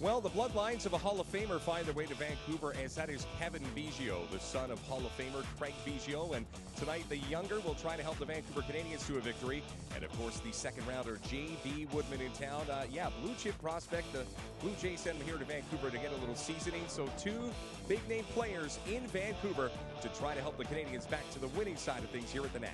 Well, the bloodlines of a Hall of Famer find their way to Vancouver, as that is Kevin Biggio, the son of Hall of Famer Craig Biggio. And tonight, the younger will try to help the Vancouver Canadians to a victory. And, of course, the second-rounder, J.B. Woodman in town. Blue-chip prospect. The Blue Jays sent him here to Vancouver to get a little seasoning. So two big-name players in Vancouver to try to help the Canadians back to the winning side of things here at the Nat.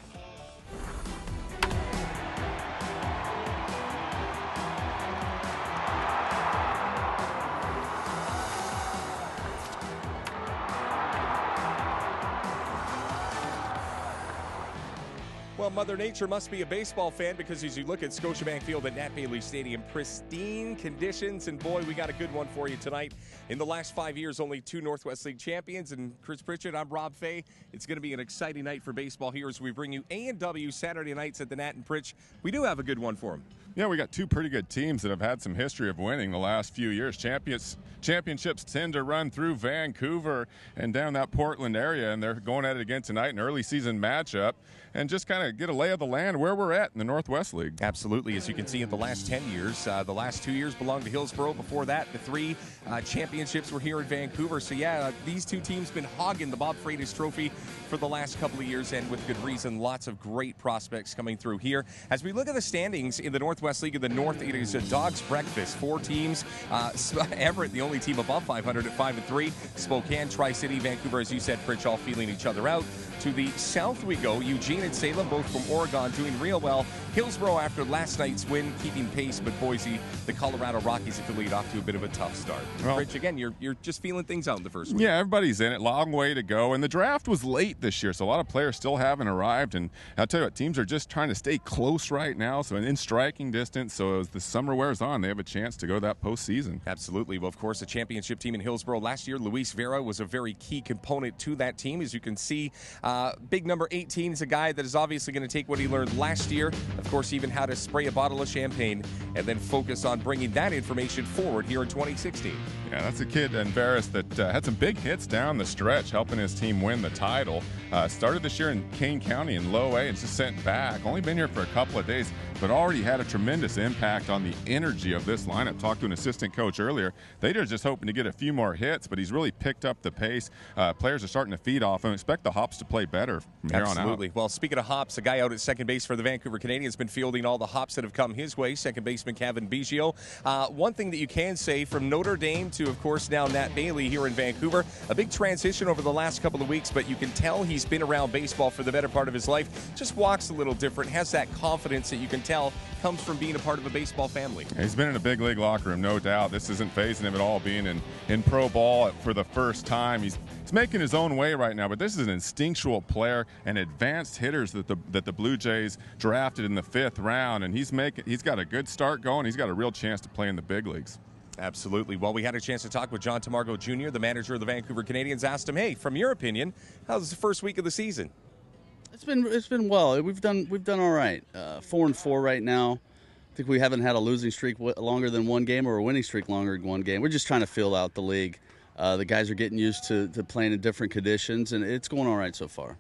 Well, Mother Nature must be a baseball fan, because as you look at Scotiabank Field at Nat Bailey Stadium, pristine conditions, and boy, we got a good one for you tonight. In the last 5 years, only two Northwest League champions, and Chris Pritchett, I'm Rob Fay. It's going to be an exciting night for baseball here as we bring you A&W Saturday nights at the Nat and Pritch. We do have a good one for them. Yeah, we got two pretty good teams that have had some history of winning the last few years. Championships tend to run through Vancouver and down that Portland area, and they're going at it again tonight, an early season matchup, and just kind of get a lay of the land where we're at in the Northwest League. Absolutely. As you can see, in the last 10 years, the last 2 years belonged to Hillsborough. Before that, the three championships were here in Vancouver. So, these two teams been hogging the Bob Freitas Trophy for the last couple of years, and with good reason. Lots of great prospects coming through here. As we look at the standings in the Northwest League of the North, it is a dog's breakfast. Four teams. Everett, the only team above 500 at 5-3. Spokane, Tri-City, Vancouver, as you said, Pritch, all feeling each other out. To the south we go. Eugene and Salem, both from Oregon, doing real well. Hillsborough, after last night's win, keeping pace, but Boise, the Colorado Rockies affiliate, off to a bit of a tough start. Well, Rich, again, you're just feeling things out in the first week. Yeah, everybody's in it. Long way to go. And the draft was late this year, so a lot of players still haven't arrived. And I'll tell you what, teams are just trying to stay close right now, so in striking distance. So as the summer wears on, they have a chance to go to that postseason. Absolutely. Well, of course, the championship team in Hillsborough last year, Luis Vera was a very key component to that team. As you can see, big number 18 is a guy that is obviously going to take what he learned last year. Of course, even how to spray a bottle of champagne and then focus on bringing that information forward here in 2016. Yeah, that's a kid in Varus that had some big hits down the stretch, helping his team win the title. Started this year in Kane County in low A and just sent back. Only been here for a couple of days, but already had a tremendous impact on the energy of this lineup. Talked to an assistant coach earlier. They're just hoping to get a few more hits, but he's really picked up the pace. Players are starting to feed off him. Expect the hops to play better from here on out. Absolutely. Well, speaking of hops, a guy out at second base for the Vancouver Canadians has been fielding all the hops that have come his way, second baseman Kevin Biggio. One thing that you can say, from Notre Dame to, of course, now Nat Bailey here in Vancouver, a big transition over the last couple of weeks, but you can tell he's been around baseball for the better part of his life. Just walks a little different, has that confidence that you can tell comes from being a part of a baseball family. He's been in a big league locker room, no doubt. This isn't phasing him at all, being in pro ball for the first time. He's making his own way right now, but this is an instinctual player and advanced hitters that the Blue Jays drafted in the 5th round, and he's got a good start going. He's got a real chance to play in the big leagues. Absolutely. Well, we had a chance to talk with John Tamargo Jr., the manager of the Vancouver Canadians. Asked him, hey, from your opinion, how's the first week of the season? It's been well. We've done all right. 4-4 right now. I think we haven't had a losing streak longer than one game, or a winning streak longer than one game. We're just trying to fill out the league. The guys are getting used to playing in different conditions, and it's going all right so far.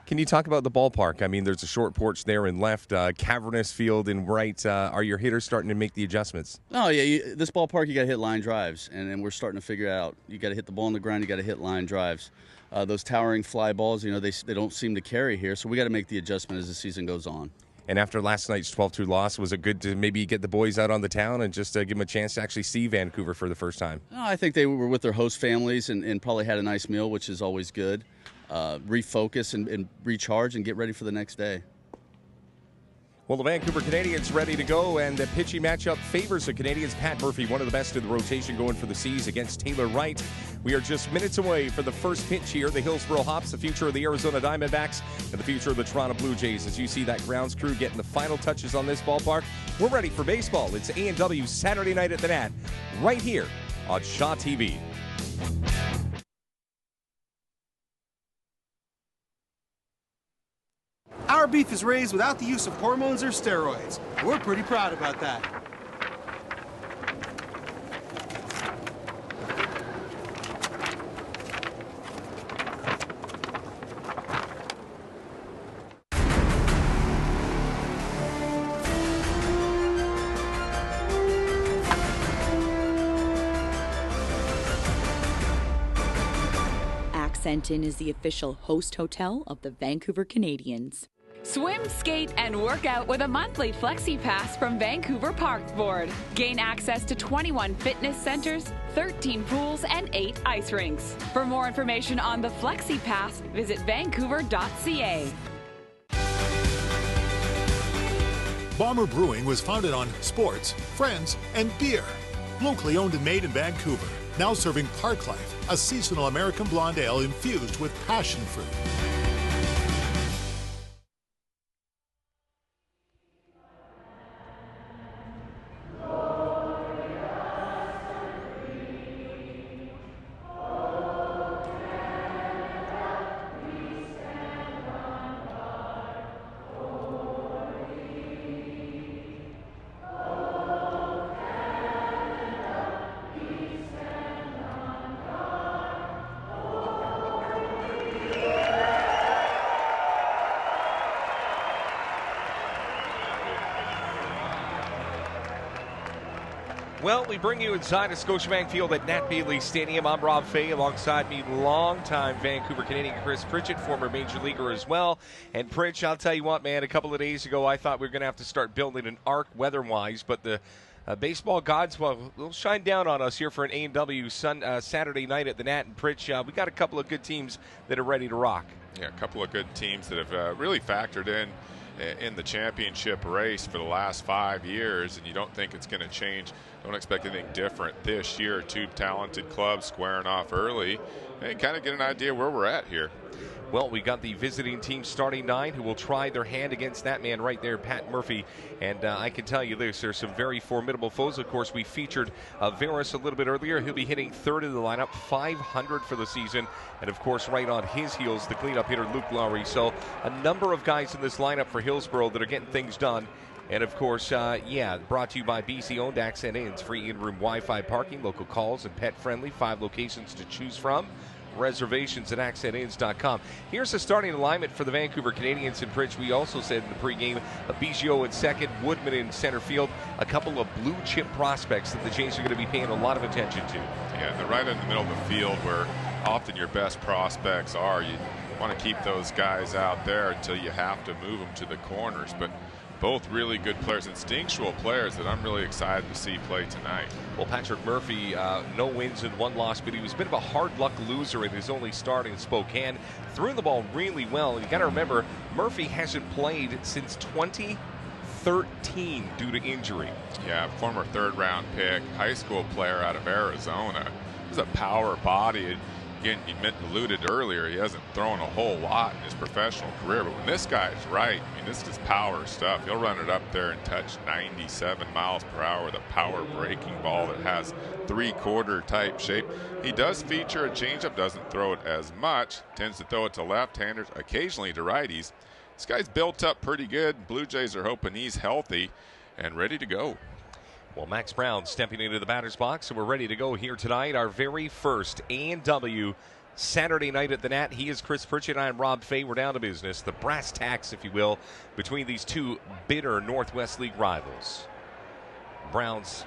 Can you talk about the ballpark? I mean, there's a short porch there in left, cavernous field in right. Are your hitters starting to make the adjustments? Oh, yeah. This ballpark, you got to hit line drives, and we're starting to figure out. You got to hit the ball on the ground. You got to hit line drives. Those towering fly balls, they don't seem to carry here, so we got to make the adjustment as the season goes on. And after last night's 12-2 loss, was it good to maybe get the boys out on the town and just give them a chance to actually see Vancouver for the first time? No, I think they were with their host families and probably had a nice meal, which is always good. Refocus and recharge and get ready for the next day. Well, the Vancouver Canadians ready to go, and the pitching matchup favors the Canadians. Pat Murphy, one of the best in the rotation, going for the C's against Taylor Wright. We are just minutes away for the first pitch here. The Hillsborough Hops, the future of the Arizona Diamondbacks, and the future of the Toronto Blue Jays. As you see that grounds crew getting the final touches on this ballpark, we're ready for baseball. It's A&W Saturday night at the Nat, right here on Shaw TV. Our beef is raised without the use of hormones or steroids. We're pretty proud about that. Fenton is the official host hotel of the Vancouver Canadians. Swim, skate, and work out with a monthly Flexi Pass from Vancouver Parks Board. Gain access to 21 fitness centers, 13 pools, and 8 ice rinks. For more information on the Flexi Pass, visit vancouver.ca. Bomber Brewing was founded on sports, friends, and beer. Locally owned and made in Vancouver. Now serving Park Life, a seasonal American blonde ale infused with passion fruit. Well, we bring you inside of Scotiabank Field at Nat Bailey Stadium. I'm Rob Fay. Alongside me, longtime Vancouver Canadian Chris Pritchett, former Major Leaguer as well. And Pritch, I'll tell you what, man, a couple of days ago I thought we were going to have to start building an arc weather-wise, but the baseball gods, well, will shine down on us here for an A&W Saturday night at the Nat. And Pritch, we got a couple of good teams that are ready to rock. Yeah, a couple of good teams that have really factored in the championship race for the last 5 years, and you don't think it's going to change. Don't expect anything different this year. Two talented clubs squaring off early and kind of get an idea where we're at here. Well, we got the visiting team starting 9 who will try their hand against that man right there, Pat Murphy. And I can tell you this, there's some very formidable foes. Of course, we featured Veras a little bit earlier. He'll be hitting third in the lineup, 500 for the season. And, of course, right on his heels, the cleanup hitter, Luke Lowry. So a number of guys in this lineup for Hillsborough that are getting things done. And, of course, brought to you by BC-owned Accent Inns. Free in-room Wi-Fi parking, local calls, and pet-friendly. 5 locations to choose from. Reservations at accentinns.com. Here's the starting alignment for the Vancouver Canadians and Pritch. We also said in the pregame, Biggio at second, Woodman in center field, a couple of blue chip prospects that the Jays are going to be paying a lot of attention to. Yeah, they're right in the middle of the field where often your best prospects are. You want to keep those guys out there until you have to move them to the corners. But both really good players, instinctual players that I'm really excited to see play tonight. Well, Patrick Murphy, no wins and 1 loss, but he was a bit of a hard luck loser in his only start in Spokane. Threw the ball really well. And you got to remember, Murphy hasn't played since 2013 due to injury. Yeah, former 3rd-round pick, high school player out of Arizona. He's a power body. Again, you alluded earlier, he hasn't thrown a whole lot in his professional career, but when this guy's right, I mean, this is power stuff. He'll run it up there and touch 97 miles per hour with a power breaking ball that has 3/4 type shape. He does feature a changeup, doesn't throw it as much, tends to throw it to left-handers, occasionally to righties. This guy's built up pretty good. Blue Jays are hoping he's healthy and ready to go. Well, Max Brown stepping into the batter's box, and we're ready to go here tonight. Our very first A&W Saturday night at the Nat. He is Chris Pritchett. I am Rob Fay. We're down to business. The brass tacks, if you will, between these two bitter Northwest League rivals. Brown's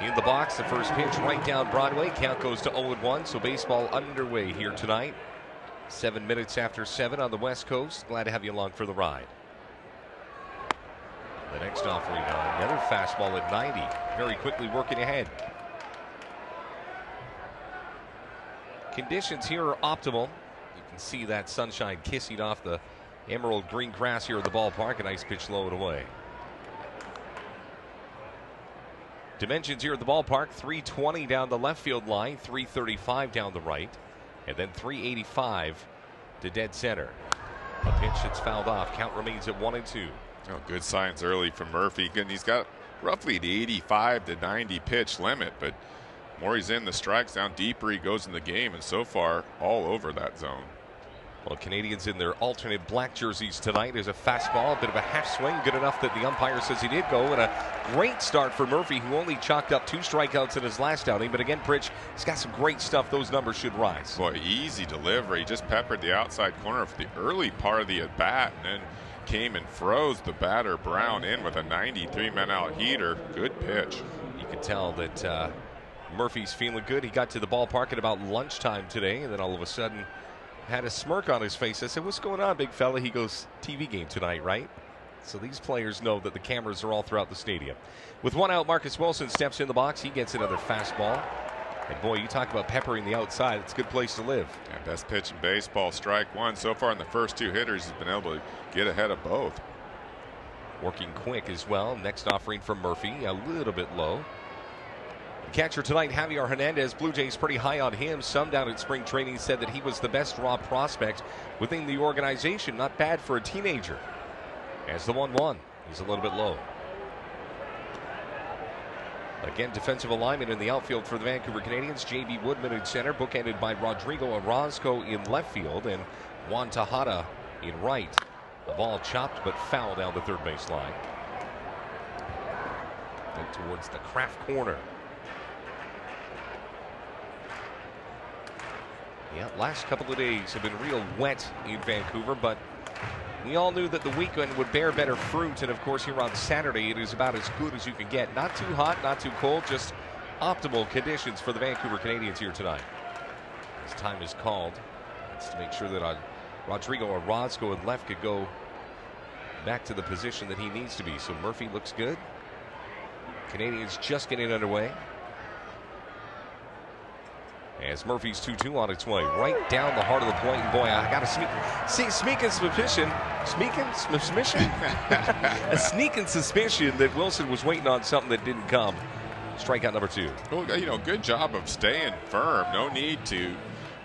in the box. The first pitch right down Broadway. Count goes to 0-1, so baseball underway here tonight. 7 minutes after 7 on the West Coast. Glad to have you along for the ride. The next offering, another fastball at 90. Very quickly working ahead. Conditions here are optimal. You can see that sunshine kissing off the emerald green grass here at the ballpark. A nice pitch low and away. Dimensions here at the ballpark, 320 down the left field line, 335 down the right, and then 385 to dead center. A pitch that's fouled off. Count remains at 1-2. Oh, good signs early from Murphy. Again, he's got roughly the 85 to 90 pitch limit, but the more he's in the strikes down, deeper he goes in the game, and so far all over that zone. Well, Canadians in their alternate black jerseys tonight. There's a fastball, a bit of a half swing, good enough that the umpire says he did go, and a great start for Murphy, who only chalked up 2 strikeouts in his last outing. But again, Pritch, he's got some great stuff. Those numbers should rise. Boy, easy delivery. Just peppered the outside corner for the early part of the at-bat, and then came and froze the batter Brown in with a 93 man out heater. Good pitch. You could tell that Murphy's feeling good. He got to the ballpark at about lunchtime today, and then all of a sudden had a smirk on his face. I said, "What's going on, big fella?" He goes, "TV game tonight, right?" So these players know that the cameras are all throughout the stadium. With one out, Marcus Wilson steps in the box. He gets another fastball. And boy, you talk about peppering the outside. It's a good place to live. Yeah, best pitch in baseball, strike one. So far in the first two hitters, he's been able to get ahead of both. Working quick as well. Next offering from Murphy, a little bit low. The catcher tonight, Javier Hernandez. Blue Jays pretty high on him. Some down at spring training said that he was the best raw prospect within the organization. Not bad for a teenager. As the 1-1, he's a little bit low. Again, defensive alignment in the outfield for the Vancouver Canadians. J.B. Woodman in center, bookended by Rodrigo Orozco in left field and Juan Tejada in right. The ball chopped but foul down the third base line. And towards the Kraft corner. Yeah, last couple of days have been real wet in Vancouver, but we all knew that the weekend would bear better fruit, and of course here on Saturday it is about as good as you can get. Not too hot, not too cold, just optimal conditions for the Vancouver Canadians here tonight. As time is called, it's to make sure that Rodrigo Orozco in left could go back to the position that he needs to be. So Murphy looks good. Canadians just getting underway. As Murphy's 2-2 on its way, right down the heart of the plate. And boy, I got a sneaking suspicion. A sneaking suspicion that Wilson was waiting on something that didn't come. Strikeout number 2. Well, you know, good job of staying firm. No need to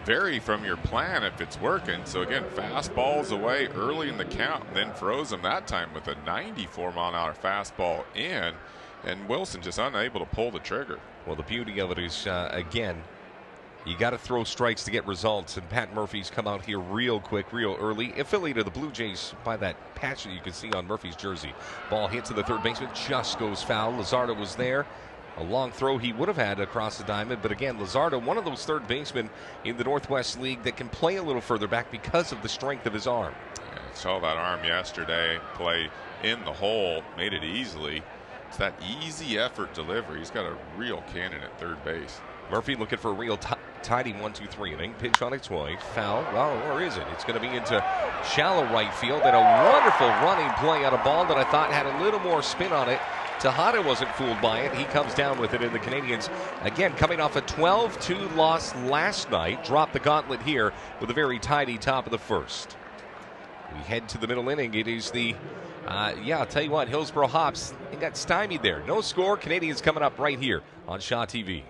vary from your plan if it's working. So again, fastballs away early in the count, then froze him that time with a 94-mile-an-hour fastball in, and Wilson just unable to pull the trigger. Well, the beauty of it is, again, you got to throw strikes to get results, and Pat Murphy's come out here real quick, real early. Affiliated of the Blue Jays by that patch that you can see on Murphy's jersey. Ball hit to the third baseman, just goes foul. Luzardo was there. A long throw he would have had across the diamond, but again, Luzardo, one of those third basemen in the Northwest League that can play a little further back because of the strength of his arm. Yeah, I saw that arm yesterday, play in the hole, made it easily. It's that easy effort delivery. He's got a real cannon at third base. Murphy looking for a real tidy 1-2-3 inning. Pitch on its way. Foul. Well, or is it? It's going to be into shallow right field. And a wonderful running play on a ball that I thought had a little more spin on it. Tejada wasn't fooled by it. He comes down with it, and the Canadians, again, coming off a 12-2 loss last night, drop the gauntlet here with a very tidy top of the first. We head to the middle inning. It is the, I'll tell you what, Hillsborough Hops, they got stymied there. No score. Canadians coming up right here on Shaw TV.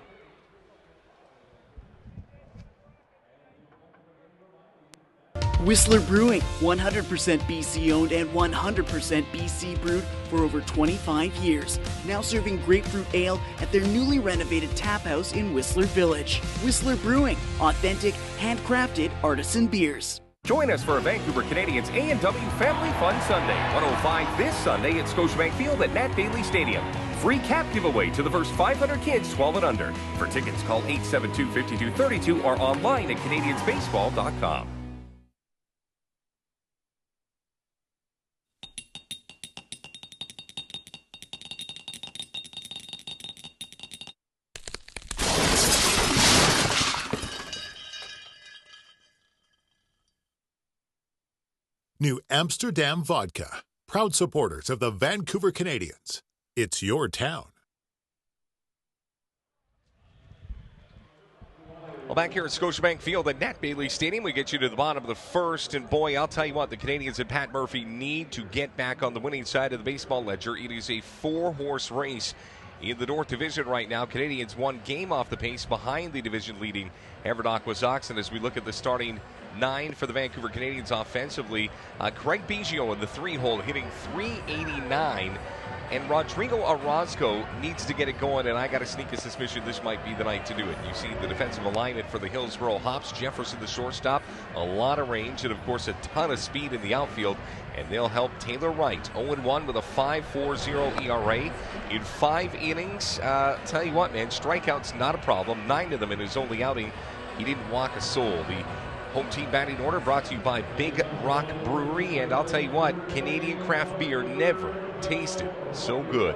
Whistler Brewing, 100% BC owned and 100% BC brewed for over 25 years. Now serving grapefruit ale at their newly renovated tap house in Whistler Village. Whistler Brewing, authentic, handcrafted artisan beers. Join us for a Vancouver Canadians A&W Family Fun Sunday. 105 this Sunday at Scotiabank Field at Nat Bailey Stadium. Free cap giveaway to the first 500 kids 12 and under. For tickets, call 872-5232 or online at CanadiansBaseball.com. New Amsterdam Vodka, proud supporters of the Vancouver Canadians. It's your town. Well, back here at Scotiabank Field at Nat Bailey Stadium, we get you to the bottom of the first. And boy, I'll tell you what, the Canadians and Pat Murphy need to get back on the winning side of the baseball ledger. It is a 4-horse race in the North Division right now. Canadians one game off the pace behind the division-leading Everett Aqua-Sox. And as we look at the starting 9 for the Vancouver Canadians offensively, Craig Biggio in the 3-hole hitting .389. And Rodrigo Orozco needs to get it going, and I got a sneaky suspicion this might be the night to do it. You see the defensive alignment for the Hillsborough Hops. Jefferson, the shortstop, a lot of range, and of course a ton of speed in the outfield, and they'll help Taylor Wright. 0-1 with a 5.40 ERA in 5 innings. Tell you what, man, strikeouts not a problem. 9 of them in his only outing. He didn't walk a soul. The home team batting order brought to you by Big Rock Brewery, and I'll tell you what, Canadian craft beer never tasted so good.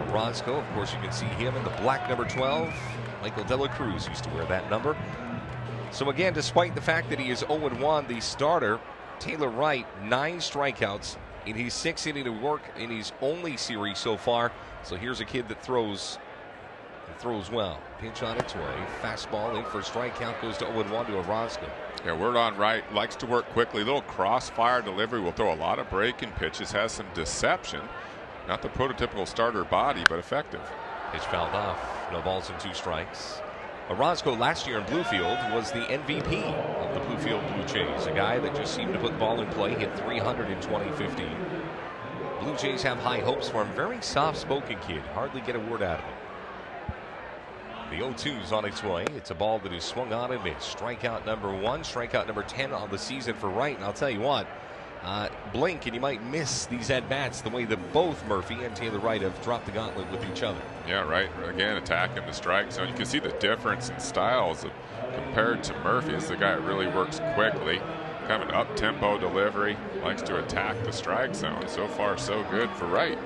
Orozco, of course, you can see him in the black number 12. Michael De La Cruz used to wear that number. So again, despite the fact that he is 0-1, the starter, Taylor Wright, 9 strikeouts in his 6th inning of work in his only series so far. So here's a kid that throws well. Pitch on its way. Fastball in for a strikeout. Goes to 0-1 to Orozco. Yeah, word on Wright. Likes to work quickly. Little crossfire delivery. Will throw a lot of breaking pitches. Has some deception. Not the prototypical starter body, but effective. Pitch fouled off. No balls and 2 strikes. Orozco last year in Bluefield was the MVP of the Bluefield Blue Jays. A guy that just seemed to put the ball in play. Hit 300 in 2015. Blue Jays have high hopes for him. Very soft-spoken kid. Hardly get a word out of him. The 0-2's on its way. It's a ball that is swung on and missed. Strikeout number 1, strikeout number 10 on the season for Wright. And I'll tell you what, blink and you might miss these at-bats the way that both Murphy and Taylor Wright have dropped the gauntlet with each other. Yeah, Wright, again, attacking the strike zone. You can see the difference in styles compared to Murphy. This is a guy that really works quickly. Kind of an up-tempo delivery. Likes to attack the strike zone. So far, so good for Wright.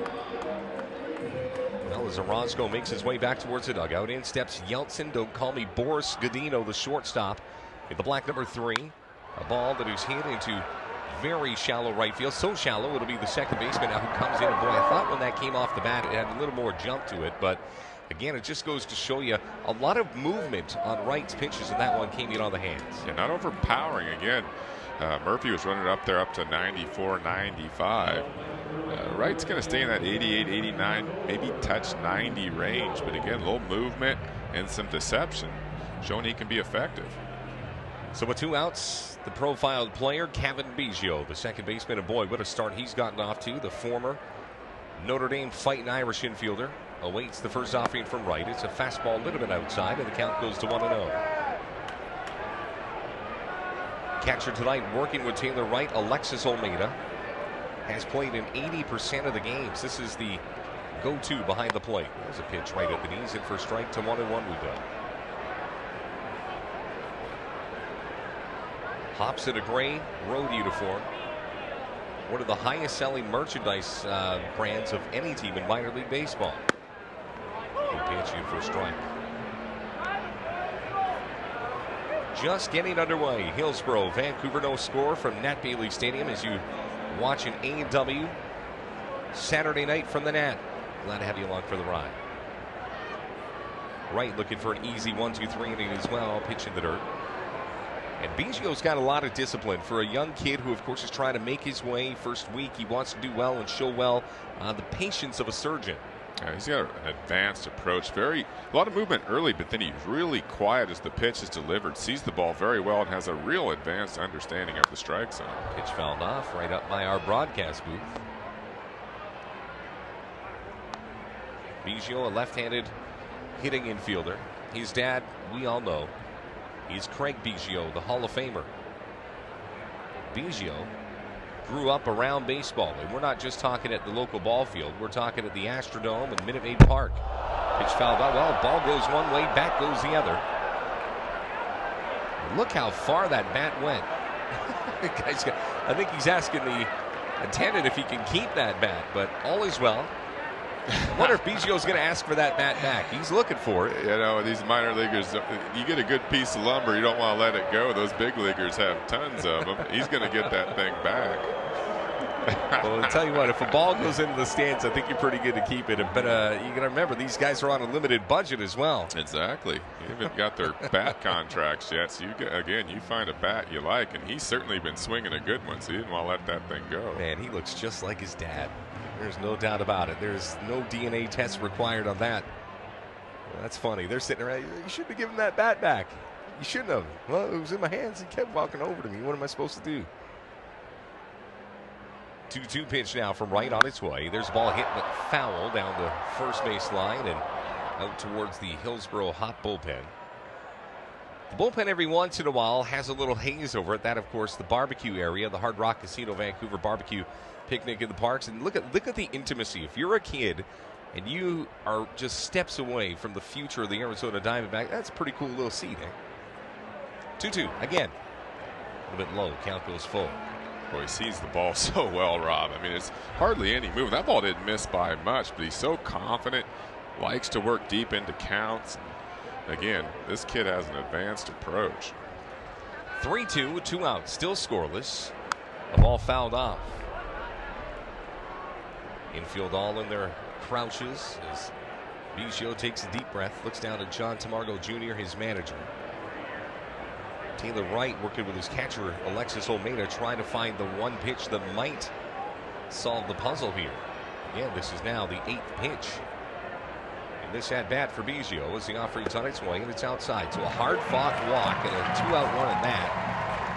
Well, as Orozco makes his way back towards the dugout, in steps Yeltsin. Don't call me Boris Godino, the shortstop, in the black number 3. A ball that is hit into very shallow right field. So shallow, it'll be the second baseman now who comes in. And boy, I thought when that came off the bat, it had a little more jump to it. But again, it just goes to show you a lot of movement on Wright's pitches, and that one came in on the hands. Yeah, not overpowering again. Murphy was running up there up to 94, 95. Wright's going to stay in that 88, 89, maybe touch 90 range. But again, a little movement and some deception, showing he can be effective. So with 2 outs, the profiled player, Kevin Biggio, the second baseman, and boy, what a start he's gotten off to. The former Notre Dame Fighting Irish infielder awaits the first offering from Wright. It's a fastball a little bit outside, and the count goes to 1-0. Catcher tonight working with Taylor Wright, Alexis Olmeda, has played in 80% of the games. This is the go-to behind the plate. There's a pitch right at the knees, in for strike to 1-1 we've done. Hops in a gray road uniform. One of the highest selling merchandise brands of any team in minor league baseball. Good pitch in for a strike. Just getting underway. Hillsborough, Vancouver, no score from Nat Bailey Stadium as you watch an A&W Saturday night from the Nat. Glad to have you along for the ride. Wright looking for an easy 1-2-3 inning as well. Pitch in the dirt. And Biggio's got a lot of discipline for a young kid who, of course, is trying to make his way. First week, he wants to do well and show well. The patience of a surgeon. Yeah, he's got an advanced approach. A lot of movement early, but then he's really quiet as the pitch is delivered. Sees the ball very well and has a real advanced understanding of the strike zone. Pitch fouled off right up by our broadcast booth. Biggio, a left-handed hitting infielder. His dad, we all know, is Craig Biggio, the Hall of Famer. Biggio grew up around baseball, and we're not just talking at the local ball field. We're talking at the Astrodome and Minute Maid Park. Pitch fouled out. Well, ball goes one way, bat goes the other. Look how far that bat went. I think he's asking the attendant if he can keep that bat, but all is well. I wonder if Biggio's going to ask for that bat back. He's looking for it. You know, these minor leaguers, you get a good piece of lumber, you don't want to let it go. Those big leaguers have tons of them. He's going to get that thing back. Well, I'll tell you what, if a ball goes into the stands, I think you're pretty good to keep it. But you got to remember, these guys are on a limited budget as well. Exactly. They haven't got their bat contracts yet. So, you find a bat you like, and he's certainly been swinging a good one, so you didn't want to let that thing go. Man, he looks just like his dad. There's no doubt about it. There's no DNA test required on that. Well, that's funny. They're sitting around. You shouldn't have given that bat back. You shouldn't have. Well, it was in my hands. He kept walking over to me. What am I supposed to do? 2-2 pitch now from Wright on its way. There's a ball hit but foul down the first base line and out towards the Hillsborough Hot bullpen. The bullpen every once in a while has a little haze over it. That, of course, the barbecue area, the Hard Rock Casino Vancouver barbecue picnic in the parks. And look at the intimacy. If you're a kid and you are just steps away from the future of the Arizona Diamondback, that's a pretty cool little seat, eh? 2-2 again. A little bit low. Count goes full. Boy, he sees the ball so well, Rob. I mean, it's hardly any move. That ball didn't miss by much, but he's so confident, likes to work deep into counts. Again, this kid has an advanced approach. 3-2 with 2 outs, still scoreless. The ball fouled off. Infield all in their crouches as Biggio takes a deep breath, looks down at John Tamargo Jr., his manager. Taylor Wright working with his catcher, Alexis Olmeda, trying to find the one pitch that might solve the puzzle here. Again, this is now the 8th pitch. And this at-bat for Biggio as the offering's on its way, and it's outside. So a hard-fought walk and a 2-out run at that.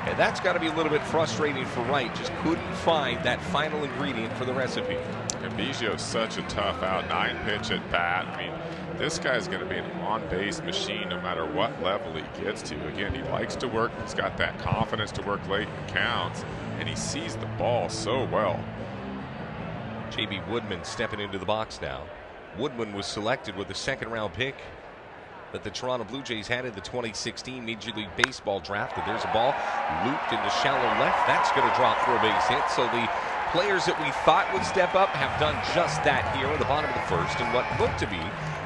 And that's got to be a little bit frustrating for Wright. Just couldn't find that final ingredient for the recipe. And Biggio's such a tough out, 9-pitch at bat. I mean, this guy's going to be an on-base machine no matter what level he gets to. Again, he likes to work. He's got that confidence to work late in counts, and he sees the ball so well. J.B. Woodman stepping into the box now. Woodman was selected with the 2nd-round pick that the Toronto Blue Jays had in the 2016 Major League Baseball draft. And there's a ball looped into shallow left. That's going to drop for a base hit. So the players that we thought would step up have done just that here in the bottom of the 1st. And what looked to be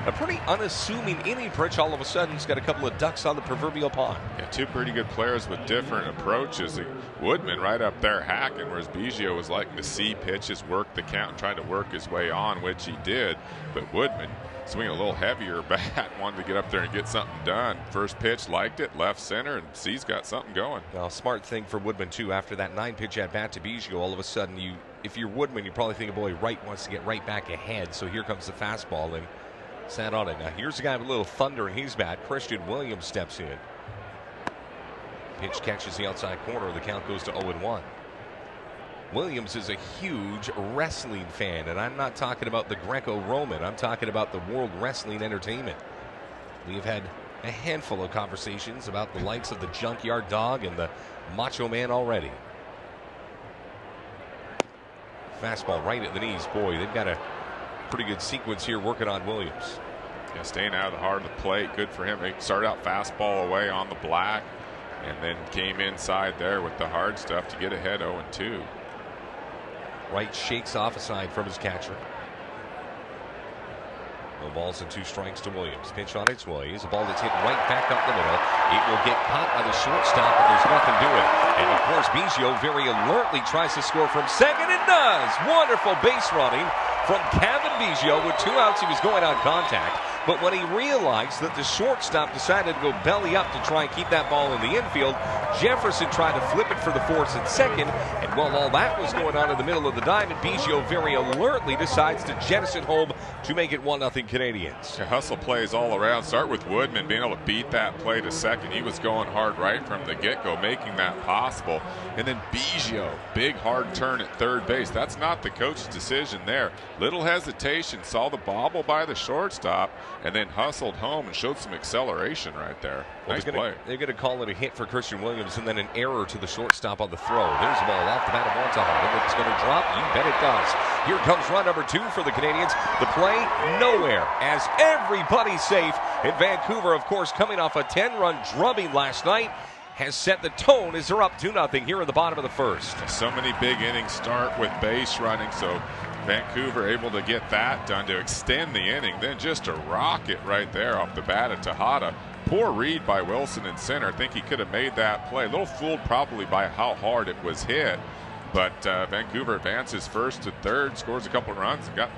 a pretty unassuming inning pitch, all of a sudden he's got a couple of ducks on the proverbial pond. Yeah, 2 pretty good players with different approaches. Woodman right up there hacking, whereas Biggio was liking to see pitches, work the count, and trying to work his way on, which he did. But Woodman swinging a little heavier bat, wanted to get up there and get something done. First pitch, liked it, left center, and he's got something going. Well, smart thing for Woodman, too. After that 9-pitch at bat to Biggio, all of a sudden, if you're Woodman, you probably think, boy, Wright wants to get right back ahead. So here comes the fastball, and sat on it. Now here's a guy with a little thunder in his bat. Christian Williams steps in. Pitch catches the outside corner. The count goes to 0-1. Williams is a huge wrestling fan, and I'm not talking about the Greco-Roman. I'm talking about the World Wrestling Entertainment. We've had a handful of conversations about the likes of the Junkyard Dog and the Macho Man already. Fastball right at the knees. Boy, they've got a pretty good sequence here working on Williams. Yeah, staying out of the heart of the plate, good for him. He started out fastball away on the black, and then came inside there with the hard stuff to get ahead 0-2. Wright shakes off a side from his catcher. No balls and 2 strikes to Williams. Pitch on its way. It's a ball that's hit right back up the middle. It will get caught by the shortstop, but there's nothing doing. And of course, Biggio very alertly tries to score from second and does. Wonderful base running from Kevin Biggio. With 2 outs, he was going on contact. But when he realized that the shortstop decided to go belly up to try and keep that ball in the infield, Jefferson tried to flip it for the force at second. And while all that was going on in the middle of the diamond, Biggio very alertly decides to jettison home to make it 1-0 Canadians. Hustle plays all around. Start with Woodman being able to beat that play to second. He was going hard right from the get-go, making that possible. And then Biggio, big hard turn at third base. That's not the coach's decision there. Little hesitation, saw the bobble by the shortstop, and then hustled home and showed some acceleration right there. Well, nice play. They're going to call it a hit for Christian Williams and then an error to the shortstop on the throw. There's the ball off the bat of Montahada. It's going to drop. You bet it does. Here comes run number 2 for the Canadians. The play, nowhere, as everybody's safe. In Vancouver, of course, coming off a 10-run drubbing last night, has set the tone as they're up 2-0 here in the bottom of the 1st. So many big innings start with base running, so Vancouver able to get that done to extend the inning. Then just a rocket right there off the bat of Tejada. Poor read by Wilson in center. I think he could have made that play. A little fooled probably by how hard it was hit. But Vancouver advances first to third, scores a couple runs, and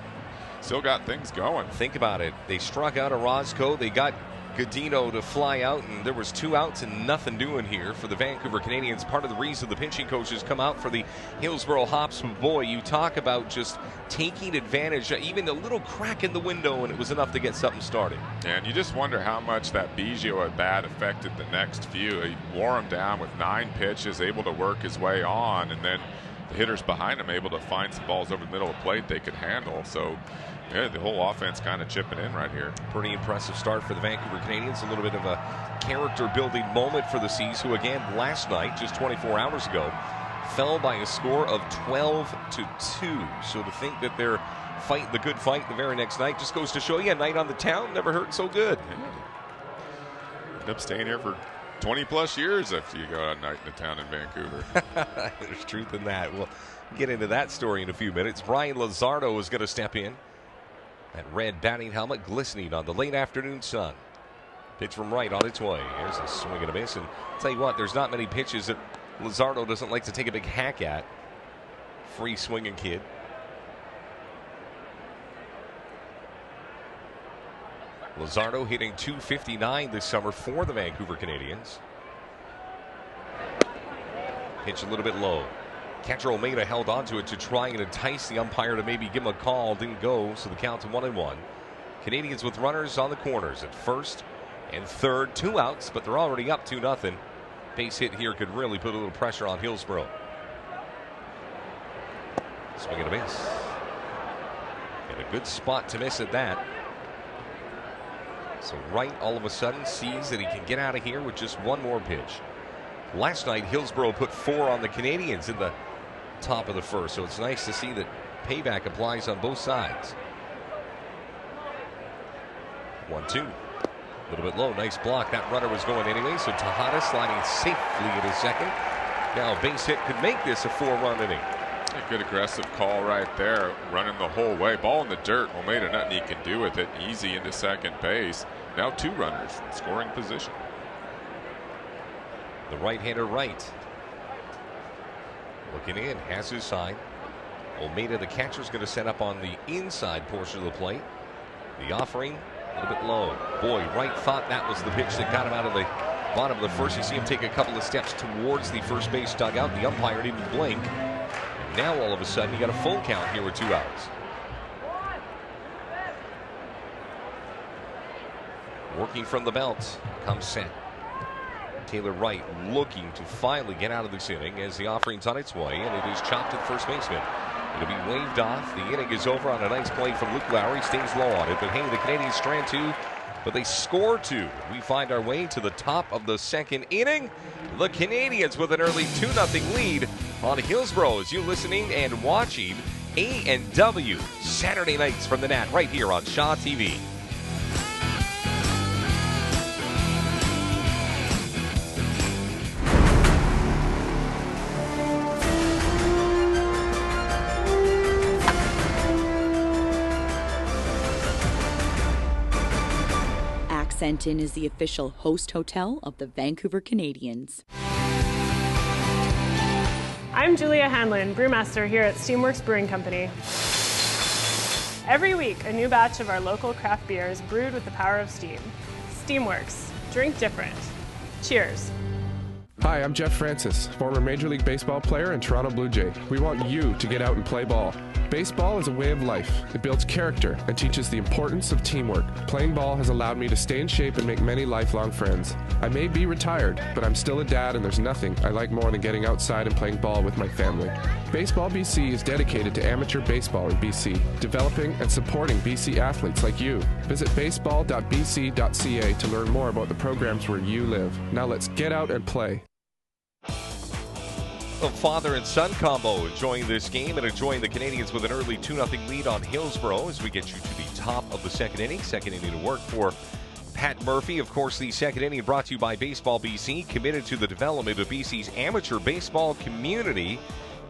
still got things going. Think about it. They struck out Orozco. They got Godino to fly out, and there was 2 outs and nothing doing here for the Vancouver Canadians. Part of the reason the pitching coaches come out for the Hillsboro Hops. Boy, you talk about just taking advantage. Even a little crack in the window, and it was enough to get something started. And you just wonder how much that Biggio at bat affected the next few. He wore him down with 9 pitches, able to work his way on, and then the hitters behind him able to find some balls over the middle of the plate they could handle. So yeah, the whole offense kind of chipping in right here. Pretty impressive start for the Vancouver Canadians. A little bit of a character-building moment for the Seas, who again last night, just 24 hours ago, fell by a score of 12-2. So to think that they're fighting the good fight the very next night just goes to show you a night on the town never hurt so good. Ended up staying here for 20-plus years after you go out at night in the town in Vancouver. There's truth in that. We'll get into that story in a few minutes. Brian Luzardo is going to step in. That red batting helmet glistening on the late afternoon sun. Pitch from right on its way. Here's a swing and a miss. And I'll tell you what, there's not many pitches that Luzardo doesn't like to take a big hack at. Free swinging kid. Luzardo hitting .259 this summer for the Vancouver Canadians. Pitch a little bit low. Catcher Almeida held onto it to try and entice the umpire to maybe give him a call. Didn't go, so the count's 1-1. Canadians with runners on the corners at first and third. 2 outs, but they're already up 2-0. Base hit here could really put a little pressure on Hillsborough. Swing and a miss. And a good spot to miss at that. So Wright all of a sudden sees that he can get out of here with just one more pitch. Last night, Hillsborough put 4 on the Canadians in the top of the first, so it's nice to see that payback applies on both sides. 1-2. A little bit low. Nice block. That runner was going anyway, so Tejada sliding safely at his second. Now a base hit could make this a 4-run inning. A good aggressive call right there, running the whole way. Ball in the dirt. Almeida, nothing he can do with it. Easy into second base. Now 2 runners in scoring position. The right-hander Wright. Looking in, has his sign. Almeida, the catcher, is going to set up on the inside portion of the plate. The offering, a little bit low. Boy, Wright thought that was the pitch that got him out of the bottom of the first. You see him take a couple of steps towards the first base dugout. The umpire didn't blink. Now all of a sudden you got a full count here with 2 outs. Working from the belt comes set. Taylor Wright looking to finally get out of this inning as the offering's on its way, and it is chopped to the first baseman. It'll be waved off. The inning is over on a nice play from Luke Lowry. Stays low on it, but hey, the Canadians strand 2, but they score 2. We find our way to the top of the second inning. The Canadians with an early 2-0 lead on Hillsborough as you listening and watching A&W Saturday nights from the Nat right here on Shaw TV. Accentin is the official host hotel of the Vancouver Canadians. I'm Julia Hanlon, brewmaster here at Steamworks Brewing Company. Every week, a new batch of our local craft beer is brewed with the power of steam. Steamworks, drink different. Cheers. Hi, I'm Jeff Francis, former Major League Baseball player and Toronto Blue Jay. We want you to get out and play ball. Baseball is a way of life. It builds character and teaches the importance of teamwork. Playing ball has allowed me to stay in shape and make many lifelong friends. I may be retired, but I'm still a dad and there's nothing I like more than getting outside and playing ball with my family. Baseball BC is dedicated to amateur baseball in BC, developing and supporting BC athletes like you. Visit baseball.bc.ca to learn more about the programs where you live. Now let's get out and play. A father and son combo enjoying this game and enjoying the Canadians with an early 2-0 lead on Hillsborough as we get you to the top of the second inning. Second inning to work for Pat Murphy. Of course, the second inning brought to you by Baseball BC, committed to the development of BC's amateur baseball community.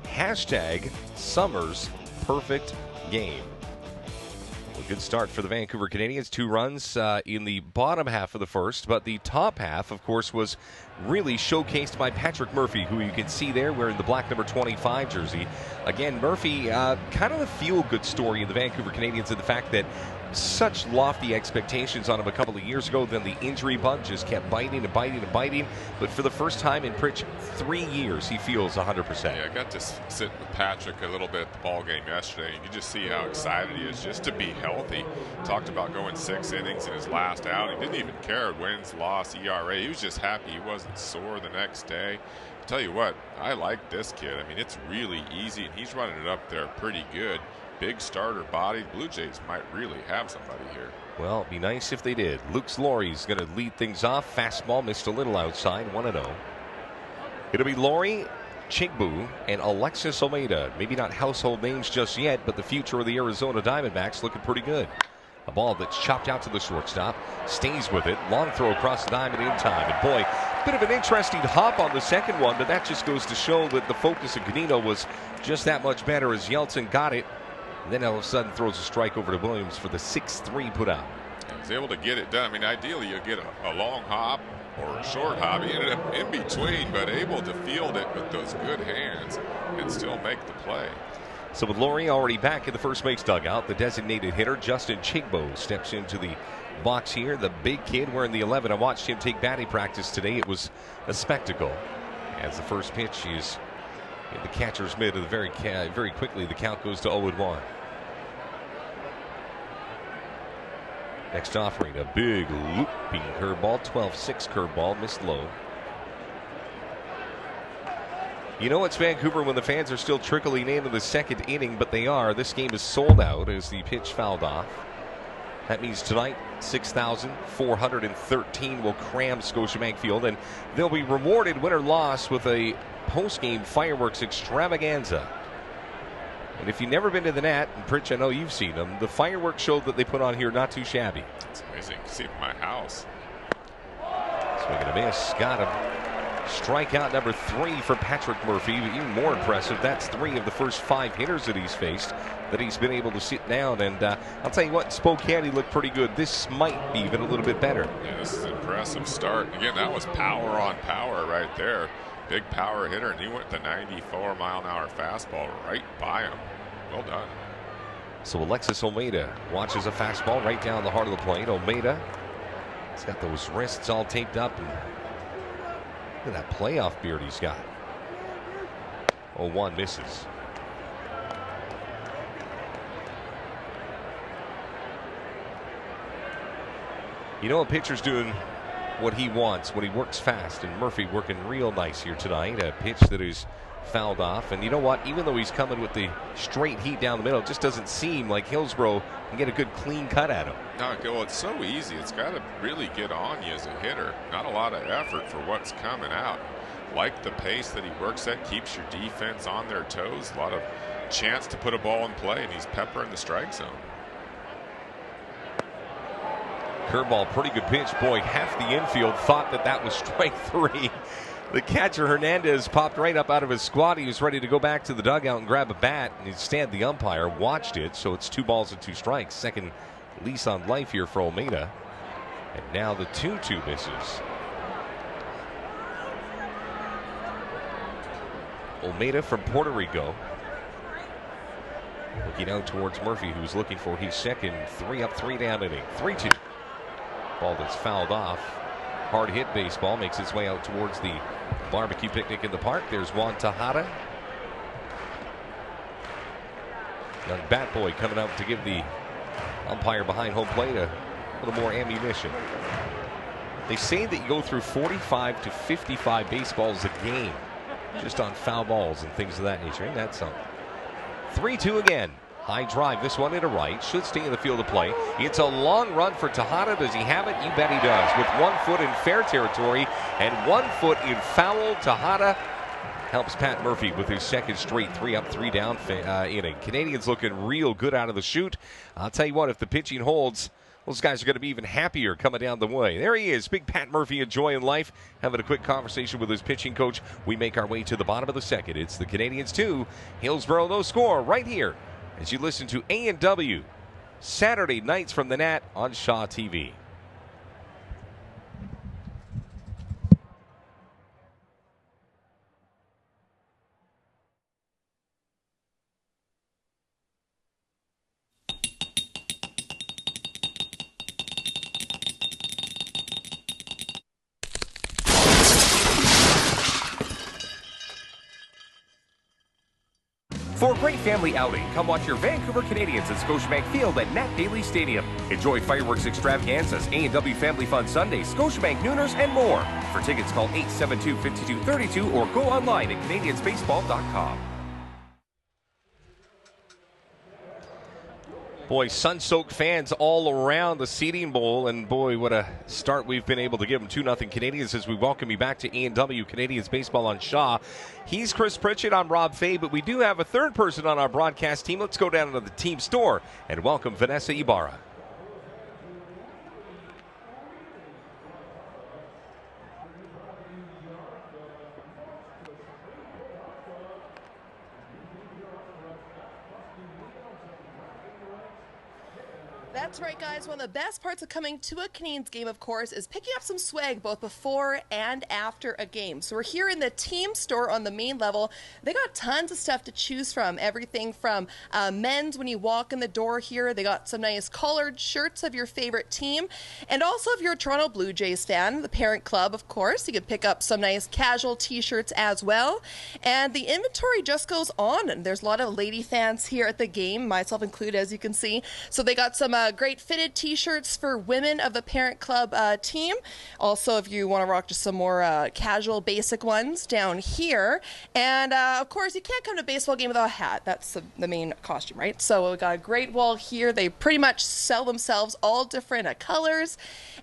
Hashtag Summer's Perfect Game. A good start for the Vancouver Canadians. 2 runs in the bottom half of the first, but the top half, of course, was really showcased by Patrick Murphy, who you can see there wearing the black number 25 jersey. Again, Murphy, kind of a feel-good story in the Vancouver Canadians, and the fact that such lofty expectations on him a couple of years ago, then the injury bug just kept biting and biting and biting. But for the first time in 3 years, he feels 100%. Yeah, I got to sit with Patrick a little bit at the ball game yesterday. You can just see how excited he is just to be healthy. Talked about going 6 innings in his last out. He didn't even care wins, loss, ERA. He was just happy he wasn't sore the next day. I'll tell you what, I like this kid. I mean, it's really easy, and he's running it up there pretty good. Big starter body. Blue Jays might really have somebody here. Well, it'd be nice if they did. Luke Laurie's going to lead things off. Fastball missed a little outside, 1-0. It'll be Laurie, Chigbu, and Alexis Almeida. Maybe not household names just yet, but the future of the Arizona Diamondbacks looking pretty good. A ball that's chopped out to the shortstop, stays with it. Long throw across the diamond in time. And boy, Bit of an interesting hop on the second one, but that just goes to show that the focus of Canino was just that much better as Yeltsin got it. And then all of a sudden throws a strike over to Williams for the 6-3 put out. He was able to get it done. I mean, ideally you get a long hop or a short hop. He ended up in between, but able to field it with those good hands and still make the play. So with Laurie already back in the first base dugout, the designated hitter, Justin Chigbo, steps into the box here. The big kid wearing the 11. I watched him take batting practice today. It was a spectacle. As the first pitch is in the catcher's mitt, very quickly the count goes to 0-1. Next offering, a big looping curveball, 12-6 curveball, missed low. You know it's Vancouver when the fans are still trickling into the second inning, but they are. This game is sold out as the pitch fouled off. That means tonight, 6,413 will cram Scotiabank Field, and they'll be rewarded win or loss with a post-game fireworks extravaganza. And if you've never been to the Nat, and Pritch, I know you've seen them, the fireworks show that they put on here not too shabby. It's amazing. You see it in my house. Swing and a miss. Got him. Strikeout number 3 for Patrick Murphy. Even more impressive, that's 3 of the first 5 hitters that he's faced that he's been able to sit down. And I'll tell you what, Spokane, he looked pretty good. This might be even a little bit better. Yeah, this is an impressive start. Again, that was power on power right there. Big power hitter, and he went the 94-mile-an-hour fastball right by him. Well done. So Alexis Olmeda watches a fastball right down the heart of the plate. Olmeda, he's got those wrists all taped up. And look at that playoff beard he's got. 0-1 misses. You know, a pitcher's doing what he wants when he works fast, and Murphy working real nice here tonight. A pitch that is fouled off, and you know what? Even though he's coming with the straight heat down the middle, it just doesn't seem like Hillsborough can get a good clean cut at him. No, well, it's so easy. It's got to really get on you as a hitter. Not a lot of effort for what's coming out. Like the pace that he works at, keeps your defense on their toes. A lot of chance to put a ball in play, and he's peppering the strike zone. Curveball, pretty good pitch. Boy, half the infield thought that was strike 3. The catcher, Hernandez, popped right up out of his squat. He was ready to go back to the dugout and grab a bat. And instead, the umpire watched it, so it's 2 balls and 2 strikes. Second lease on life here for Olmeda. And now the 2-2 misses. Olmeda from Puerto Rico. Looking out towards Murphy, who's looking for his second 3-up, 3-down inning. 3-2. Ball that's fouled off. Hard hit baseball makes its way out towards the barbecue picnic in the park. There's Juan Tejada. Young bat boy coming out to give the umpire behind home plate a little more ammunition. They say that you go through 45 to 55 baseballs a game just on foul balls and things of that nature. Ain't that something? 3-2 again. High drive, this one into right, should stay in the field of play. It's a long run for Tejada. Does he have it? You bet he does. With 1 foot in fair territory and 1 foot in foul, Tejada helps Pat Murphy with his second straight 3-up, 3-down inning. Canadians looking real good out of the chute. I'll tell you what, if the pitching holds, those guys are going to be even happier coming down the way. There he is, big Pat Murphy enjoying life, having a quick conversation with his pitching coach. We make our way to the bottom of the second. It's the Canadians 2, Hillsborough no score right here as you listen to A&W Saturday nights from the Nat on Shaw TV. For a great family outing, come watch your Vancouver Canadians at Scotiabank Field at Nat Daily Stadium. Enjoy fireworks extravaganzas, A&W Family Fun Sundays, Scotiabank Nooners, and more. For tickets, call 872-5232 or go online at canadiansbaseball.com. Boy, sun-soaked fans all around the seating bowl, and boy, what a start we've been able to give them. 2-0 Canadians as we welcome you back to A&W Canadians Baseball on Shaw. He's Chris Pritchett, I'm Rob Fay, but we do have a third person on our broadcast team. Let's go down to the team store and welcome Vanessa Ibarra. That's right, guys. One of the best parts of coming to a Canadiens game, of course, is picking up some swag both before and after a game. So we're here in the team store on the main level. They got tons of stuff to choose from. Everything from men's when you walk in the door here. They got some nice collared shirts of your favorite team. And also if you're a Toronto Blue Jays fan, the parent club, of course, you can pick up some nice casual t-shirts as well. And the inventory just goes on. And there's a lot of lady fans here at the game, myself included, as you can see. So they got some great fitted t-shirts for women of the parent club team. Also, if you want to rock just some more casual basic ones down here. And of course, you can't come to a baseball game without a hat. That's the main costume, right? So we got a great wall here. They pretty much sell themselves all different colors.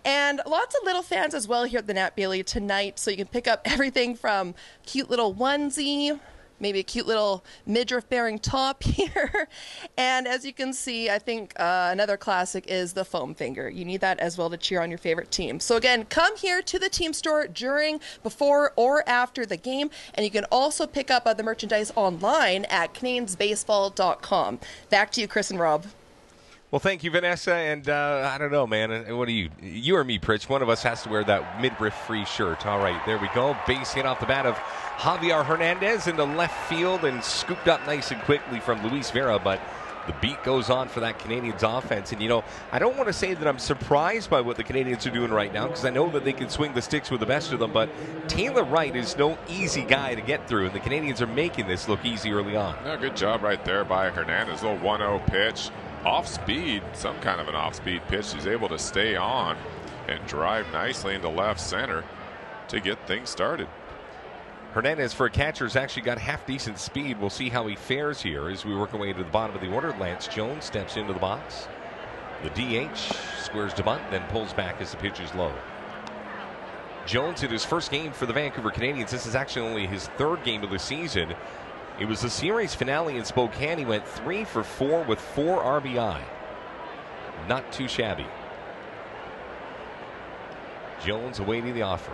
And lots of little fans as well here at the Nat Bailey tonight. So you can pick up everything from cute little onesie, maybe a cute little midriff-bearing top here. And as you can see, I think another classic is the foam finger. You need that as well to cheer on your favorite team. So again, come here to the team store during, before, or after the game. And you can also pick up the merchandise online at CanadiensBaseball.com. Back to you, Chris and Rob. Well, thank you, Vanessa, and I don't know, man. What do you or me, Pritch? One of us has to wear that midriff-free shirt. All right, there we go. Base hit off the bat of Javier Hernandez into left field and scooped up nice and quickly from Luis Vera, but the beat goes on for that Canadiens offense. And, you know, I don't want to say that I'm surprised by what the Canadiens are doing right now because I know that they can swing the sticks with the best of them, but Taylor Wright is no easy guy to get through, and the Canadiens are making this look easy early on. Yeah, good job right there by Hernandez. Little 1-0 pitch. Off speed, some kind of an off-speed pitch. He's able to stay on and drive nicely into left center to get things started. Hernandez, for a catcher, has actually got half-decent speed. We'll see how he fares here as we work our way to the bottom of the order. Lance Jones steps into the box. The DH squares to bunt, then pulls back as the pitch is low. Jones in his first game for the Vancouver Canadiens. This is actually only his third game of the season. It was the series finale in Spokane. He went 3 for 4 with 4 RBI. Not too shabby. Jones awaiting the offer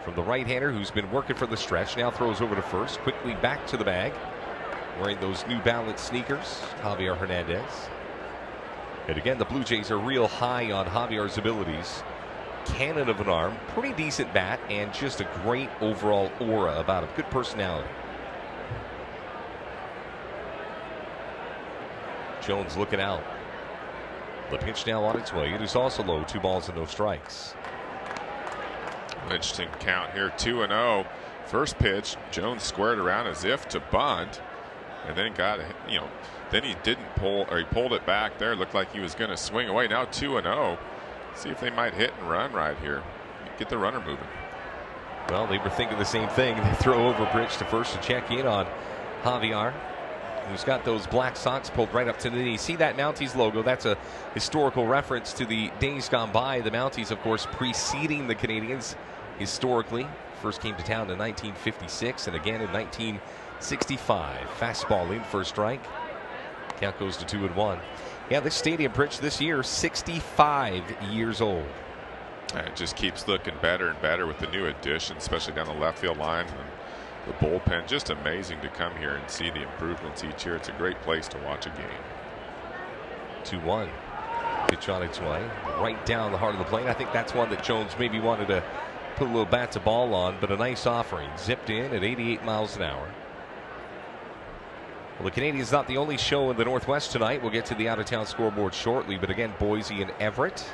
from the right-hander who's been working for the stretch. Now throws over to first. Quickly back to the bag. Wearing those New Balance sneakers, Javier Hernandez. And again, the Blue Jays are real high on Javier's abilities. Cannon of an arm, pretty decent bat, and just a great overall aura about him. Good personality. Jones looking out. The pitch now on its way. It is also low. 2 balls and no strikes. Interesting count here. 2-0. First pitch, Jones squared around as if to bunt, and then got, then he didn't pull, or he pulled it back there. Looked like he was going to swing away. Now 2-0. See if they might hit and run right here. Get the runner moving. Well, they were thinking the same thing. They throw over Bridge to first to check in on Javier, who's got those black socks pulled right up to the knee. See that Mounties logo? That's a historical reference to the days gone by. The Mounties, of course, preceding the Canadiens historically. First came to town in 1956 and again in 1965. Fastball in for a strike. Count goes to 2-1. Yeah, this stadium, Pritch, this year, 65 years old. It just keeps looking better and better with the new addition, especially down the left field line. The bullpen, just amazing to come here and see the improvements each year. It's a great place to watch a game. 2-1. Pitch on its way. Right down the heart of the plate. I think that's one that Jones maybe wanted to put a little bat to ball on, but a nice offering. Zipped in at 88 miles an hour. Well, the Canadiens not the only show in the Northwest tonight. We'll get to the out-of-town scoreboard shortly, but again, Boise and Everett,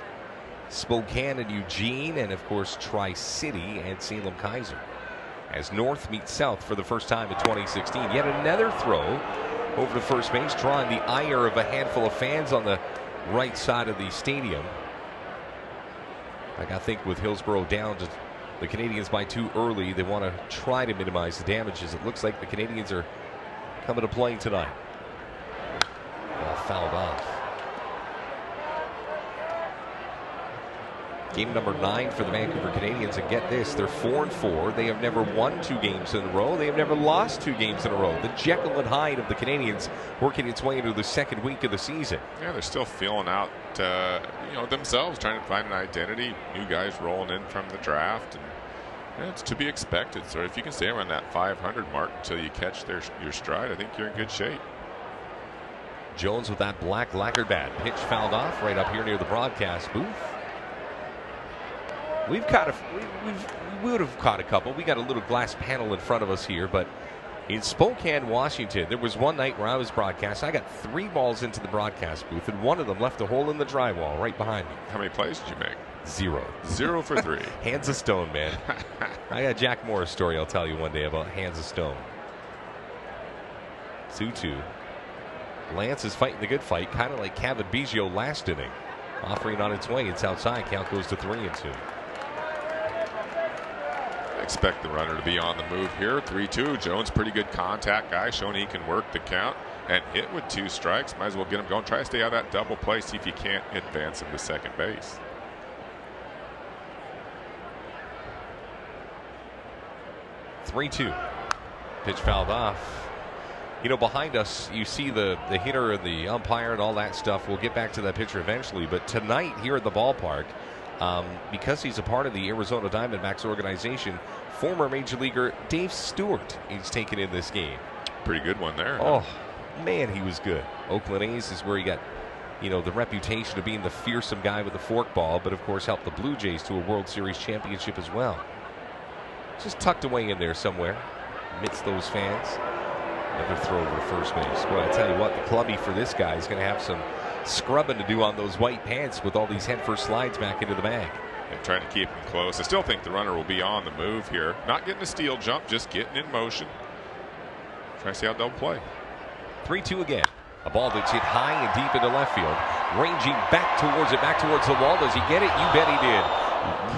Spokane and Eugene, and of course, Tri-City and Salem-Kaiser. As North meets South for the first time in 2016. Yet another throw over to first base, drawing the ire of a handful of fans on the right side of the stadium. I think with Hillsborough down to the Canadiens by 2 early, they want to try to minimize the damages. It looks like the Canadiens are coming to play tonight. Ball fouled off. Game number 9 for the Vancouver Canadiens, and get this, they're 4-4. They have never won 2 games in a row. They have never lost 2 games in a row. The Jekyll and Hyde of the Canadiens working its way into the second week of the season. Yeah, they're still feeling out, themselves, trying to find an identity. New guys rolling in from the draft, and it's to be expected. So if you can stay around that 500 mark until you catch your stride, I think you're in good shape. Jones with that black lacquered bat. Pitch fouled off right up here near the broadcast booth. We would have caught a couple. We got a little glass panel in front of us here, but in Spokane, Washington, there was one night where I was broadcast. I got 3 balls into the broadcast booth, and one of them left a hole in the drywall right behind me. How many plays did you make? 0. 0 for 3. Hands of stone, man. I got a Jack Morris story I'll tell you one day about hands of stone. 2-2. Lance is fighting the good fight, kind of like Kevin Biggio last inning. Offering on its way. It's outside. Count goes to 3-2. Expect the runner to be on the move here. 3-2. Jones, pretty good contact guy, showing he can work the count and hit with 2 strikes. Might as well get him going. Try to stay out of that double play. See if you can't advance him to second base. 3-2. Pitch fouled off. You know, behind us, you see the hitter and the umpire and all that stuff. We'll get back to that picture eventually. But tonight here at the ballpark, because he's a part of the Arizona Diamondbacks organization, former Major Leaguer Dave Stewart is taken in this game. Pretty good one there. Oh, man, he was good. Oakland A's is where he got, you know, the reputation of being the fearsome guy with the forkball, but of course helped the Blue Jays to a World Series championship as well. Just tucked away in there somewhere amidst those fans. Never throw over to first base. Boy, I tell you what, the clubby for this guy is going to have some scrubbing to do on those white pants with all these head-first slides back into the bag. And trying to keep him close. I still think the runner will be on the move here. Not getting a steal jump, just getting in motion. Try to see how they'll play. 3-2 again. A ball that's hit high and deep into left field. Ranging back towards the wall. Does he get it? You bet he did.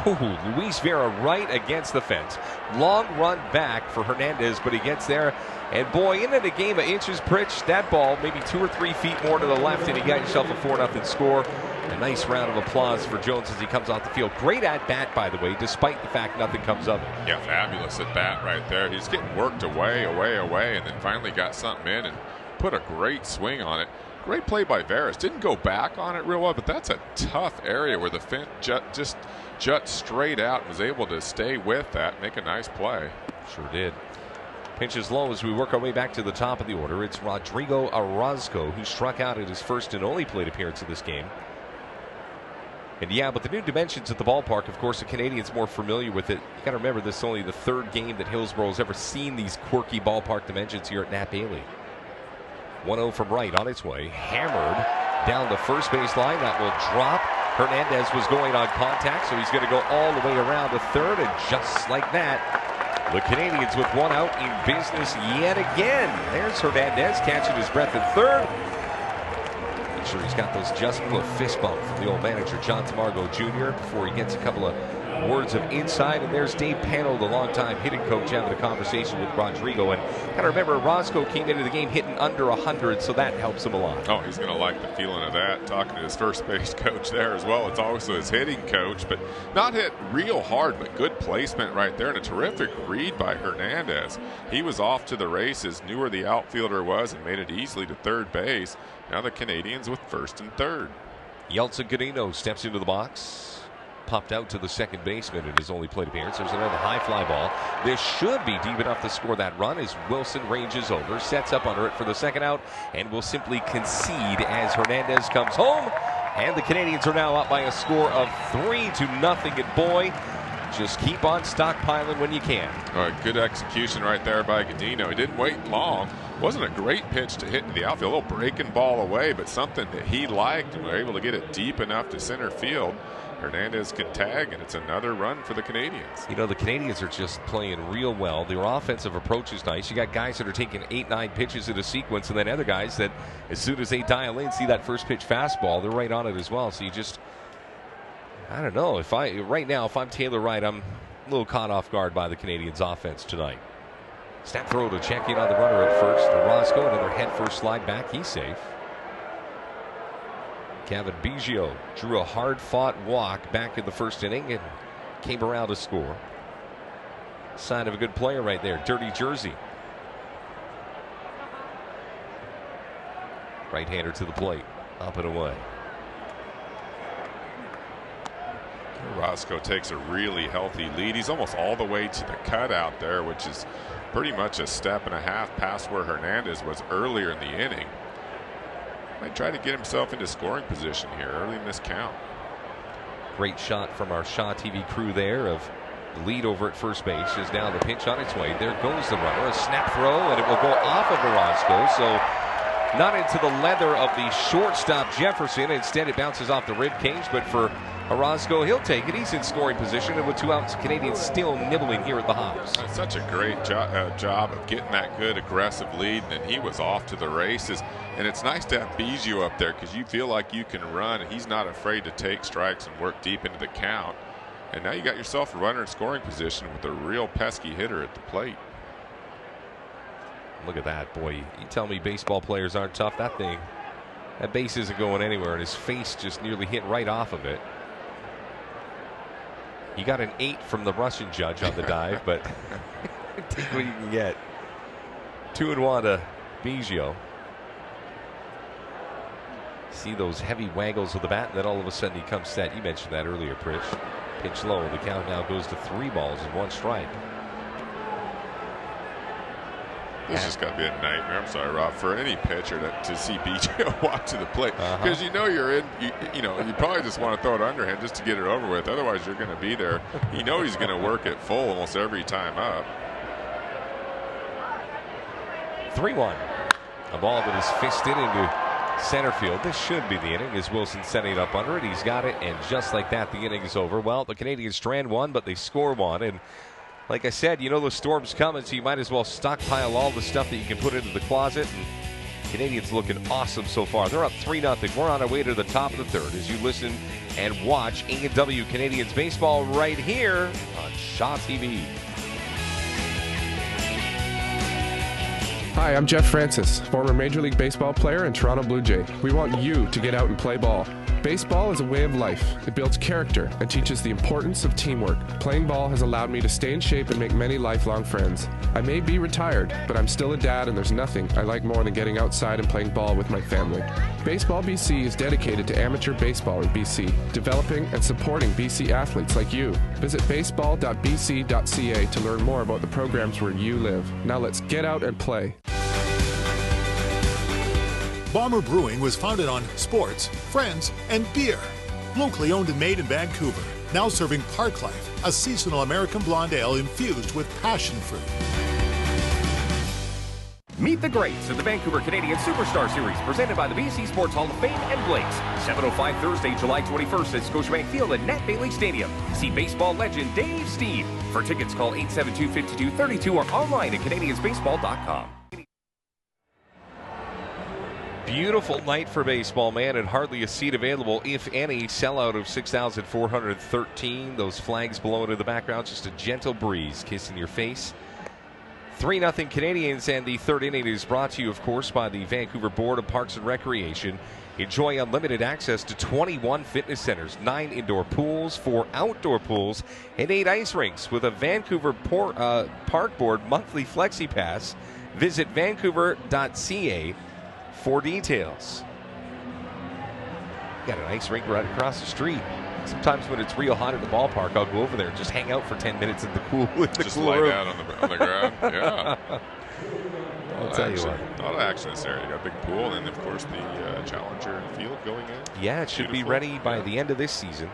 Ooh, Luis Vera right against the fence. Long run back for Hernandez, but he gets there. And boy, in a game of inches pitch, that ball maybe 2 or 3 feet more to the left, and he got himself a 4-0 score. A nice round of applause for Jones as he comes off the field. Great at bat, by the way, despite the fact nothing comes of it. Yeah, fabulous at bat right there. He's getting worked away, and then finally got something in and put a great swing on it. Great play by Veras. Didn't go back on it real well, but that's a tough area where the fence just juts straight out and was able to stay with that, make a nice play. Sure did. Pinch is low as we work our way back to the top of the order. It's Rodrigo Orozco, who struck out at his first and only plate appearance of this game. And yeah, but the new dimensions at the ballpark, of course, the Canadians more familiar with it. You got to remember, this is only the 3rd game that Hillsborough has ever seen these quirky ballpark dimensions here at Nat Bailey. 1-0 from right on its way. Hammered down the first base line. That will drop. Hernandez was going on contact, so he's going to go all the way around to third. And just like that, the Canadians with 1 out in business yet again. There's Hernandez catching his breath at third. Make sure he's got those adjustments. A fist bump from the old manager, John Tamargo Jr., before he gets a couple of words of insight. And there's Dave Pano, the longtime hitting coach, having a conversation with Rodrigo. And got to remember, Roscoe came into the game hitting under 100, so that helps him a lot. Oh, he's going to like the feeling of that. Talking to his first base coach there as well. It's also his hitting coach, but not hit real hard, but good placement right there and a terrific read by Hernandez. He was off to the races, knew where the outfielder was, and made it easily to third base. Now the Canadians with first and third. Yeltsin Godino steps into the box. Popped out to the second baseman in his only plate appearance. There's another high fly ball. This should be deep enough to score that run as Wilson ranges over, sets up under it for the second out, and will simply concede as Hernandez comes home. And the Canadians are now up by a score of 3-0. And boy, just keep on stockpiling when you can. Good execution right there by Godino. He didn't wait long. Wasn't a great pitch to hit into the outfield. A little breaking ball away, but something that he liked, and were able to get it deep enough to center field. Hernandez can tag, and it's another run for the Canadians. You know, the Canadians are just playing real well. Their offensive approach is nice. You got guys that are taking 8-9 pitches in a sequence, and then other guys that, as soon as they dial in, see that first pitch fastball, they're right on it as well. So you just, I don't know. If I'm Taylor Wright, I'm a little caught off guard by the Canadians' offense tonight. Snap throw to check in on the runner at first. Orozco, another head first slide back. He's safe. Kevin Biggio drew a hard-fought walk back in the first inning and came around to score. Sign of a good player right there. Dirty jersey. Right-hander to the plate. Up and away. Roscoe takes a really healthy lead. He's almost all the way to the cutout there, which is pretty much a step and a half past where Hernandez was earlier in the inning. Might try to get himself into scoring position here early in this count. Great shot from our Shaw TV crew there of the lead over at first base. Is now the pitch on its way. There goes the runner. A snap throw, and it will go off of Orozco. So not into the leather of the shortstop Jefferson. Instead, it bounces off the rib cage. But for Orozco, he'll take it. He's in scoring position, and with 2 outs, Canadians still nibbling here at the hops. That's such a great job of getting that good aggressive lead, and he was off to the races. And it's nice to have Bijou up there because you feel like you can run, and he's not afraid to take strikes and work deep into the count. And now you got yourself a runner in scoring position with a real pesky hitter at the plate. Look at that, boy. You tell me baseball players aren't tough. That base isn't going anywhere, and his face just nearly hit right off of it. He got an 8 from the Russian judge on the dive, but take what you can get. 2-1 to Biggio. See those heavy waggles of the bat, and then all of a sudden he comes set. You mentioned that earlier, Pritch. Pitch low. The count now goes to 3 balls and 1 strike. This has got to be a nightmare. I'm sorry, Rob, for any pitcher to see BJ walk to the plate because you know you're in. You know you probably just want to throw it underhand just to get it over with. Otherwise, you're going to be there. You know he's going to work it full almost every time up. 3-1. A ball that is fisted into center field. This should be the inning as Wilson setting it up under it. He's got it, and just like that, the inning is over. Well, the Canadians strand 1, but they score 1, and like I said, you know the storm's coming, so you might as well stockpile all the stuff that you can put into the closet. And Canadians looking awesome so far. They're up 3-0. We're on our way to the top of the third as you listen and watch A&W Canadians baseball right here on Shaw TV. Hi, I'm Jeff Francis, former Major League Baseball player and Toronto Blue Jay. We want you to get out and play ball. Baseball is a way of life. It builds character and teaches the importance of teamwork. Playing ball has allowed me to stay in shape and make many lifelong friends. I may be retired, but I'm still a dad, and there's nothing I like more than getting outside and playing ball with my family. Baseball BC is dedicated to amateur baseball in BC, developing and supporting BC athletes like you. Visit baseball.bc.ca to learn more about the programs where you live. Now let's get out and play. Bomber Brewing was founded on sports, friends, and beer. Locally owned and made in Vancouver. Now serving Park Life, a seasonal American blonde ale infused with passion fruit. Meet the greats of the Vancouver Canadian Superstar Series, presented by the BC Sports Hall of Fame and Blake's. 7:05 Thursday, July 21st at Scotiabank Field at Nat Bailey Stadium. See baseball legend Dave Steen. For tickets, call 872-5232 or online at CanadiansBaseball.com. Beautiful night for baseball, man, and hardly a seat available, if any. Sellout of 6,413. Those flags blowing in the background, just a gentle breeze kissing your face. 3-0 Canadians, and the third inning is brought to you, of course, by the Vancouver Board of Parks and Recreation. Enjoy unlimited access to 21 fitness centers, 9 indoor pools, 4 outdoor pools, and 8 ice rinks with a Vancouver Park Board monthly Flexi Pass. Visit vancouver.ca for details. Got an ice rink right across the street. Sometimes when it's real hot at the ballpark, I'll go over there and just hang out for 10 minutes in the cool room. Just lie down on the ground. Yeah. I'll tell you what. A lot of action in this area. You got a big pool, and then, of course, the Challenger field going in. Yeah, it should be ready by the end of this season.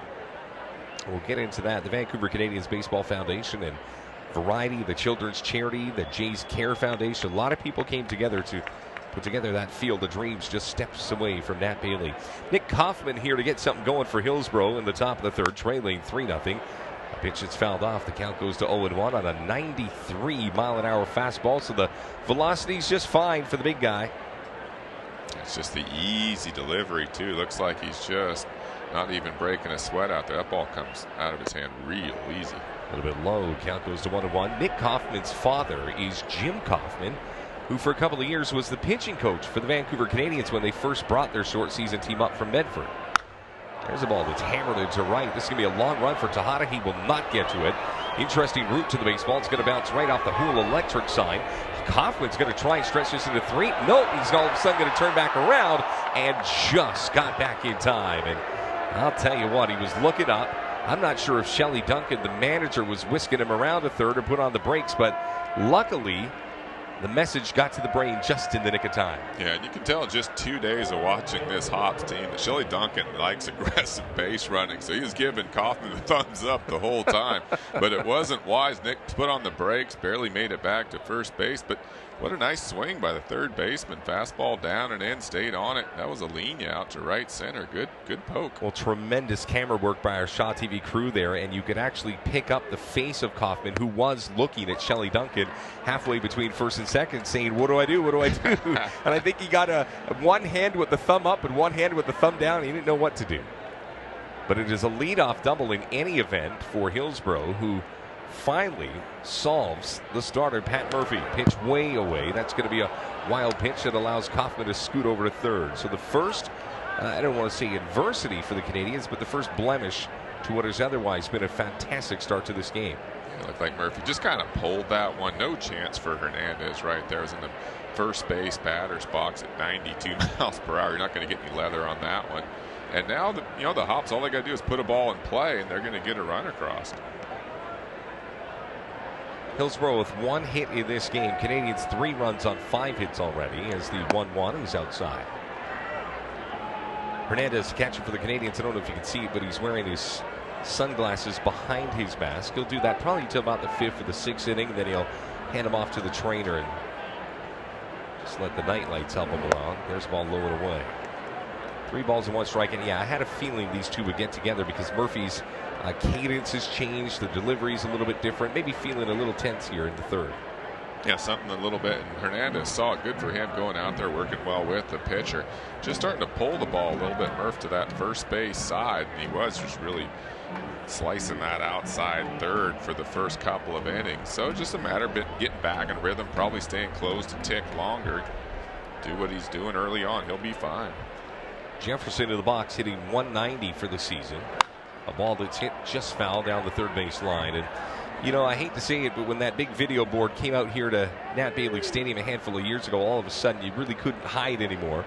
We'll get into that. The Vancouver Canadians Baseball Foundation and Variety, the Children's Charity, the Jays Care Foundation. A lot of people came together to put together that Field of Dreams just steps away from Nat Bailey. Nick Kaufman here to get something going for Hillsborough in the top of the third, trailing 3-0. A pitch that's fouled off. The count goes to 0-1 on a 93-mile-an-hour fastball, so the velocity's just fine for the big guy. It's just the easy delivery, too. Looks like he's just not even breaking a sweat out there. That ball comes out of his hand real easy. A little bit low. Count goes to 1-1. Nick Kaufman's father is Jim Kaufman, who for a couple of years was the pitching coach for the Vancouver Canadians when they first brought their short season team up from Medford. There's a ball that's hammered into right. This is going to be a long run for Tejada. He will not get to it. Interesting route to the baseball. It's going to bounce right off the Hool Electric sign. Kaufman's going to try and stretch this into 3. Nope, he's all of a sudden going to turn back around and just got back in time. And I'll tell you what, he was looking up. I'm not sure if Shelley Duncan, the manager, was whisking him around to third or put on the brakes, but luckily the message got to the brain just in the nick of time. Yeah, and you can tell just 2 days of watching this Hops team that Shelley Duncan likes aggressive base running, so he was giving Kaufman the thumbs up the whole time. But it wasn't wise. Nick put on the brakes, barely made it back to first base, but what a nice swing by the third baseman. Fastball down and in, stayed on it. That was a lean out to right center. Good poke. Well, tremendous camera work by our Shaw TV crew there, and you could actually pick up the face of Kaufman, who was looking at Shelley Duncan halfway between first and second, saying, what do I do? What do I do? And I think he got one hand with the thumb up and one hand with the thumb down. He didn't know what to do. But it is a leadoff double in any event for Hillsborough, who finally solves the starter, Pat Murphy. Pitch way away. That's going to be a wild pitch that allows Kaufman to scoot over to third. So the first, I don't want to say adversity for the Canadians, but the first blemish to what has otherwise been a fantastic start to this game. It looked like Murphy just kind of pulled that one. No chance for Hernandez right there. It was in the first base batter's box at 92 miles per hour. You're not going to get any leather on that one. And now, the Hops, all they got to do is put a ball in play, and they're going to get a run across. Hillsborough with 1 hit in this game. Canadians 3 runs on 5 hits already as the 1-1 is outside. Hernandez catching for the Canadians. I don't know if you can see it, but he's wearing his sunglasses behind his mask. He'll do that probably until about the 5th or the 6th inning, and then he'll hand him off to the trainer and just let the night lights help him along. There's the ball low and away. 3 balls and 1 strike. And yeah, I had a feeling these two would get together because Murphy's cadence has changed. The delivery's a little bit different. Maybe feeling a little tense here in the third. Yeah, something a little bit. And Hernandez saw it. Good for him going out there working well with the pitcher. Just starting to pull the ball a little bit, Murph, to that first base side. And he was just really slicing that outside third for the first couple of innings. So just a matter of getting back in rhythm, probably staying close a tick longer. Do what he's doing early on. He'll be fine. Jefferson in the box hitting 190 for the season. A ball that's hit just foul down the third base line. And, I hate to say it, but when that big video board came out here to Nat Bailey Stadium a handful of years ago, all of a sudden you really couldn't hide anymore.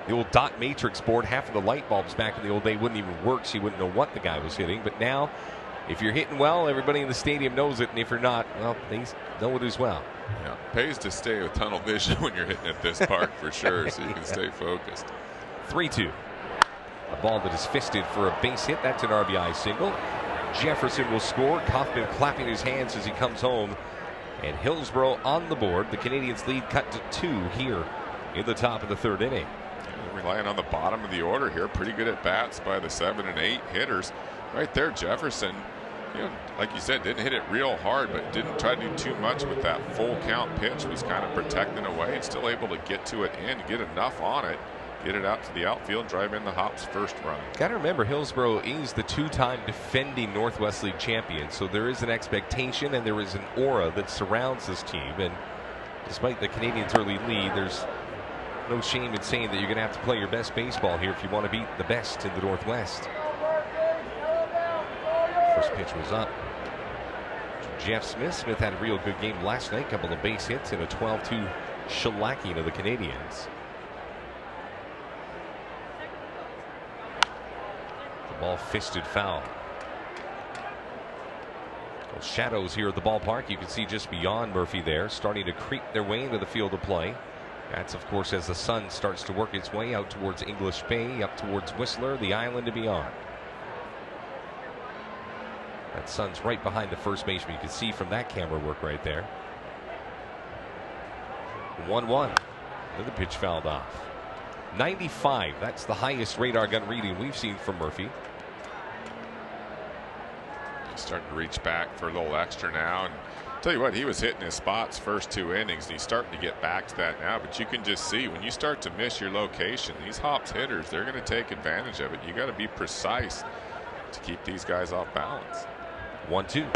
The old dot matrix board, half of the light bulbs back in the old day wouldn't even work, so you wouldn't know what the guy was hitting. But now, if you're hitting well, everybody in the stadium knows it, and if you're not, well, they know it as well. Yeah, pays to stay with tunnel vision when you're hitting at this park for sure, so you can stay focused. 3-2. A ball that is fisted for a base hit. That's an RBI single. Jefferson will score. Kaufman clapping his hands as he comes home. And Hillsborough on the board. The Canadians lead cut to 2 here in the top of the third inning. Relying on the bottom of the order here. Pretty good at bats by the 7 and 8 hitters. Right there, Jefferson, like you said, didn't hit it real hard, but didn't try to do too much with that full count pitch. Was kind of protecting away and still able to get to it and get enough on it. Get it out to the outfield, drive in the Hops' first run. Got to remember, Hillsborough is the 2-time defending Northwest League champion, so there is an expectation and there is an aura that surrounds this team. And despite the Canadians' early lead, there's no shame in saying that you're going to have to play your best baseball here if you want to beat the best in the Northwest. First pitch was up. Jeff Smith. Smith had a real good game last night, couple of base hits and a 12-2 shellacking of the Canadians. Ball fisted foul. Well, shadows here at the ballpark. You can see just beyond Murphy there, starting to creep their way into the field of play. That's, of course, as the sun starts to work its way out towards English Bay, up towards Whistler, the island and beyond. That sun's right behind the first baseman. You can see from that camera work right there. 1-1. Another pitch fouled off. 95. That's the highest radar gun reading we've seen from Murphy. He's starting to reach back for a little extra now. And tell you what, he was hitting his spots first 2 innings, and he's starting to get back to that now. But you can just see when you start to miss your location, these Hops hitters, they're going to take advantage of it. You got to be precise to keep these guys off balance. 1-2.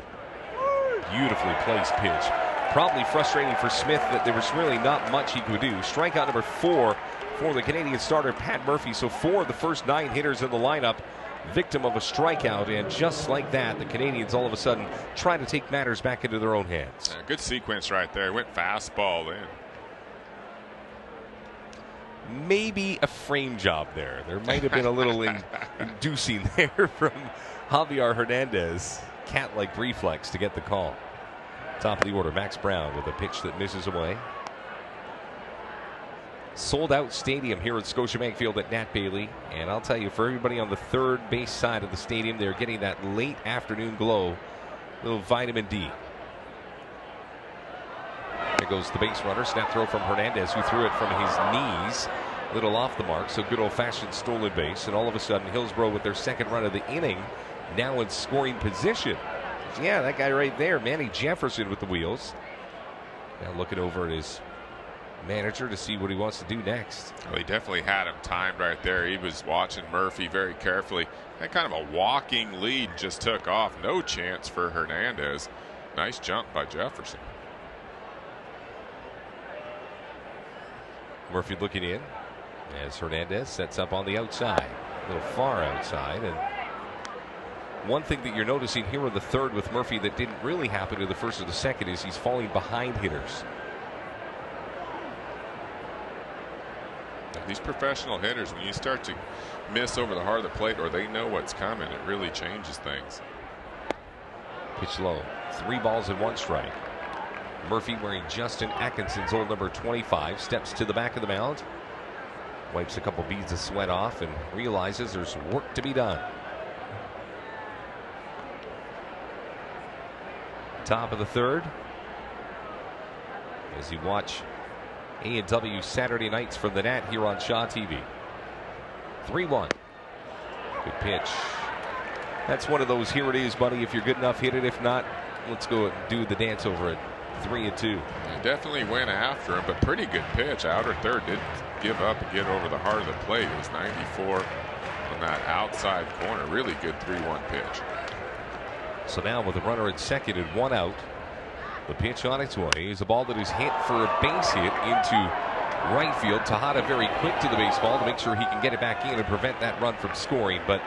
Beautifully placed pitch. Probably frustrating for Smith that there was really not much he could do. Strikeout number 4 for the Canadian starter, Pat Murphy. So 4 of the first 9 hitters in the lineup victim of a strikeout, and just like that, the Canadians all of a sudden try to take matters back into their own hands. Yeah, good sequence right there. Went fastball in. Maybe a frame job there. There might have been a little inducing there from Javier Hernandez. Cat-like reflex to get the call. Top of the order, Max Brown with a pitch that misses away. sold-out stadium here at Scotiabank Field at Nat Bailey. And I'll tell you, for everybody on the third base side of the stadium, they're getting that late afternoon glow, little vitamin D. There goes the base runner. Snap throw from Hernandez, who threw it from his knees. Little off the mark, so good old-fashioned stolen base. And all of a sudden, Hillsborough with their second run of the inning, now in scoring position. Yeah, that guy right there, Manny Jefferson with the wheels. Now looking over at his manager to see what he wants to do next. Well, he definitely had him timed right there. He was watching Murphy very carefully. That kind of a walking lead just took off. No chance for Hernandez. Nice jump by Jefferson. Murphy looking in as Hernandez sets up on the outside, a little far outside. And one thing that you're noticing here in the third with Murphy that didn't really happen in the first or the second is he's falling behind hitters. These professional hitters, when you start to miss over the heart of the plate or they know what's coming, it really changes things. Pitch low. 3 balls and 1 strike. Murphy, wearing Justin Atkinson's old number 25, steps to the back of the mound, wipes a couple beads of sweat off, and realizes there's work to be done. Top of the third, as you watch A&W Saturday nights from the Nat here on Shaw TV. 3-1. Good pitch. That's one of those, here it is, buddy. If you're good enough, hit it. If not, let's go and do the dance over it. 3-2. He definitely went after him, but pretty good pitch. Outer third didn't give up and get over the heart of the plate. It was 94 on that outside corner. Really good 3-1 pitch. So now with a runner at second and 1 out, the pitch on its way is a ball that is hit for a base hit into right field. Tejada very quick to the baseball to make sure he can get it back in and prevent that run from scoring. But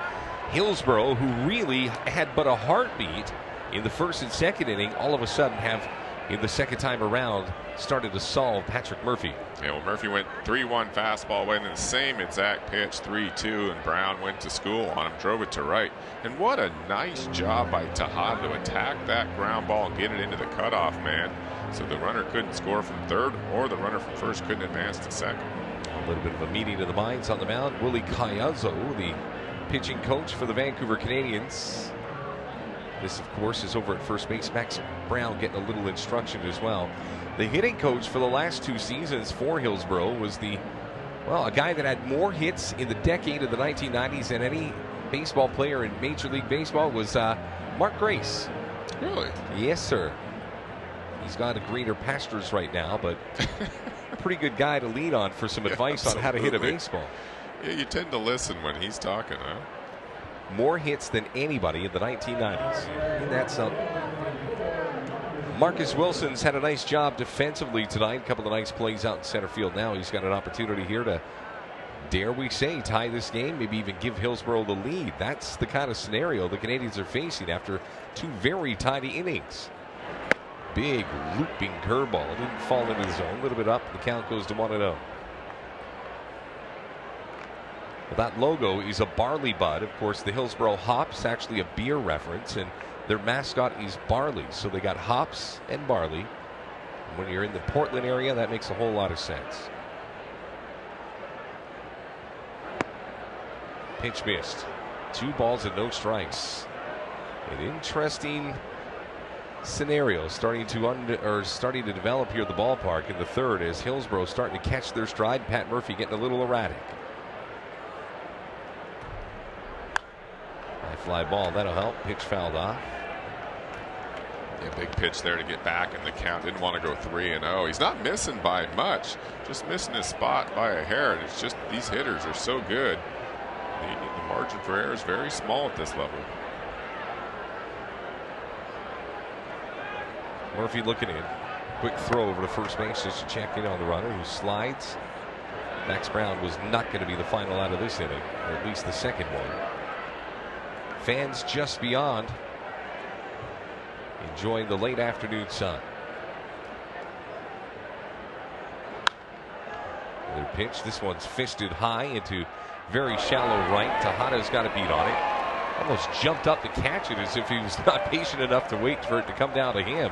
Hillsborough, who really had but a heartbeat in the first and second inning, all of a sudden have, in the second time around, started to solve Patrick Murphy. Yeah, well, Murphy went 3-1 fastball away, and then the same exact pitch, 3-2, and Brown went to school on him, drove it to right. And what a nice job by Tejada to attack that ground ball and get it into the cutoff man, so the runner couldn't score from third, or the runner from first couldn't advance to second. A little bit of a meeting of the minds on the mound. Willie Cayazzo, the pitching coach for the Vancouver Canadians. This, of course, is over at first base. Max Brown getting a little instruction as well. The hitting coach for the last 2 seasons for Hillsborough was a guy that had more hits in the decade of the 1990s than any baseball player in Major League Baseball was Mark Grace. Really? Yes, sir. He's got a greener pastures right now, but pretty good guy to lean on for some advice on how to hit a baseball. Yeah, you tend to listen when he's talking, huh? More hits than anybody in the 1990s. Isn't that something? Marcus Wilson's had a nice job defensively tonight. A couple of nice plays out in center field. Now he's got an opportunity here to, dare we say, tie this game, maybe even give Hillsborough the lead. That's the kind of scenario the Canadians are facing after 2 very tidy innings. Big looping curveball. Didn't fall into the zone. A little bit up. The count goes to 1-0. Well, that logo is a barley bud. Of course, the Hillsborough hops, actually a beer reference, and their mascot is barley. So they got hops and barley. And when you're in the Portland area, that makes a whole lot of sense. Pitch missed. 2 balls and no strikes. An interesting scenario starting to develop here at the ballpark in the third as Hillsborough starting to catch their stride. Pat Murphy getting a little erratic. Fly ball, that'll help. Pitch fouled off. Yeah, big pitch there to get back in the count. Didn't want to go 3-0. He's not missing by much, just missing his spot by a hair. And it's just these hitters are so good. The margin for error is very small at this level. Murphy looking in. Quick throw over to first base just to check in on the runner who slides. Max Brown was not going to be the final out of this inning, or at least the second one. Fans just beyond enjoying the late afternoon sun. Another pitch. This one's fisted high into very shallow right. Tejada's got a beat on it. Almost jumped up to catch it as if he was not patient enough to wait for it to come down to him.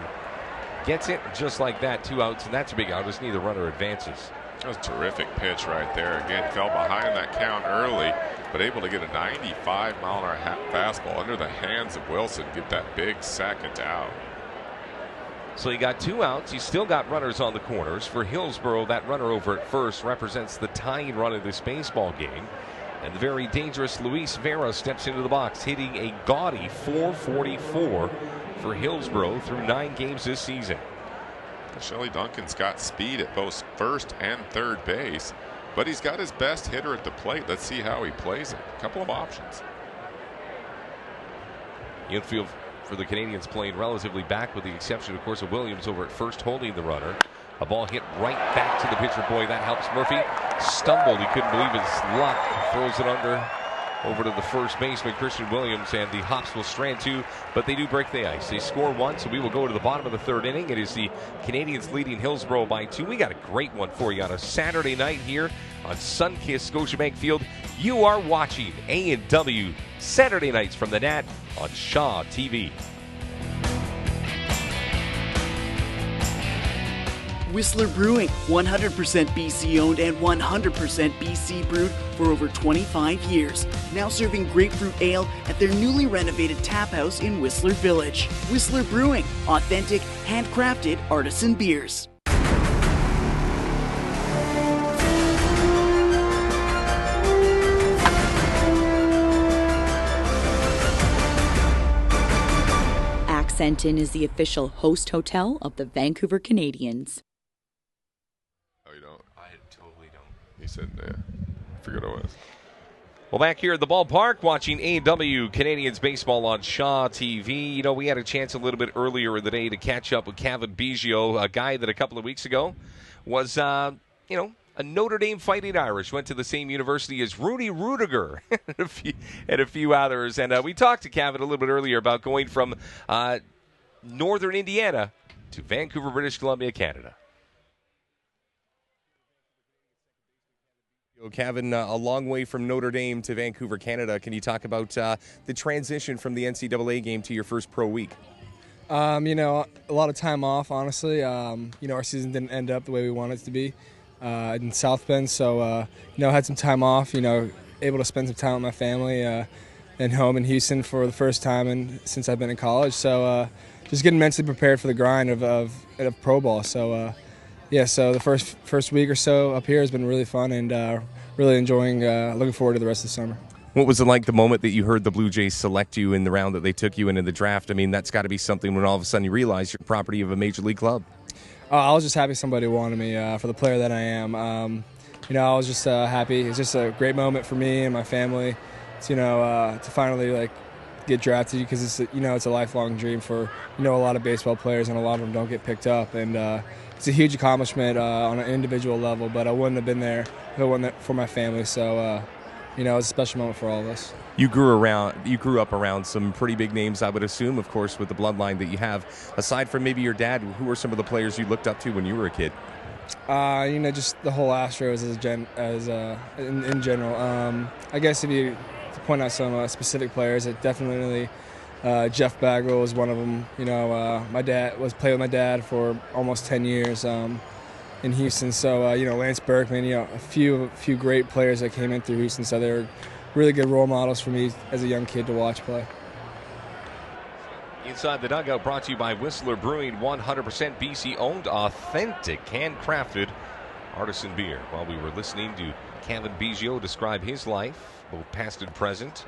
Gets it just like that. 2 outs, and that's a big out as neither runner advances. That was a terrific pitch right there. Again, fell behind that count early, but able to get a 95-mile-an-hour fastball under the hands of Wilson, get that big second out. So you got 2 outs. You still got runners on the corners. For Hillsboro, that runner over at first represents the tying run of this baseball game. And the very dangerous Luis Vera steps into the box, hitting a gaudy .444 for Hillsboro through 9 games this season. Shelly Duncan's got speed at both first and third base, but he's got his best hitter at the plate. Let's see how he plays it. A couple of options. Infield for the Canadians playing relatively back, with the exception, of course, of Williams over at first holding the runner. A ball hit right back to the pitcher. Boy, that helps Murphy. Stumbled. He couldn't believe his luck. Throws it under. Over to the first baseman, Christian Williams, and the Hops will strand 2, but they do break the ice. They score 1, so we will go to the bottom of the 3rd inning. It is the Canadians leading Hillsboro by 2. We got a great one for you on a Saturday night here on Sunkist Scotiabank Field. You are watching A&W Saturday nights from the Nat on Shaw TV. Whistler Brewing, 100% BC owned and 100% BC brewed for over 25 years. Now serving grapefruit ale at their newly renovated tap house in Whistler Village. Whistler Brewing, authentic, handcrafted artisan beers. Accenton is the official host hotel of the Vancouver Canadians. Oh, you don't? I totally don't. He said, yeah. I forget what it was. Well, back here at the ballpark, watching A&W Canadians baseball on Shaw TV. You know, we had a chance a little bit earlier in the day to catch up with Kevin Biggio, a guy that a couple of weeks ago was, a Notre Dame Fighting Irish, went to the same university as Rudy Rudiger and a few others. And we talked to Kevin a little bit earlier about going from northern Indiana to Vancouver, British Columbia, Canada. Kevin, a long way from Notre Dame to Vancouver, Canada. Can you talk about the transition from the NCAA game to your first pro week? A lot of time off, honestly. Our season didn't end up the way we wanted it to be in South Bend, so, had some time off, able to spend some time with my family and home in Houston for the first time since I've been in college. So just getting mentally prepared for the grind of pro ball. So, so the first week or so up here has been really fun and really enjoying, looking forward to the rest of the summer. What was it like the moment that you heard the Blue Jays select you in the round that they took you in the draft? I mean, that's got to be something when all of a sudden you realize you're property of a major league club. I was just happy somebody wanted me for the player that I am. I was just happy. It's just a great moment for me and my family, to finally get drafted, because it's a lifelong dream for a lot of baseball players, and a lot of them don't get picked up, and it's a huge accomplishment on an individual level. But I wouldn't have been there if it wasn't for my family. So it was a special moment for all of us. You grew up around some pretty big names, I would assume, of course, with the bloodline that you have. Aside from maybe your dad, who were some of the players you looked up to when you were a kid? Just the whole Astros in general. I guess if you to point out some specific players, it definitely Jeff Bagwell was one of them. My dad played with my dad for almost 10 years in Houston. So Lance Berkman, a few great players that came in through Houston. So they were really good role models for me as a young kid to watch play. Inside the Dugout, brought to you by Whistler Brewing, 100% BC-owned, authentic, handcrafted artisan beer. While we were listening to Kevin Biggio describe his life, both past and present,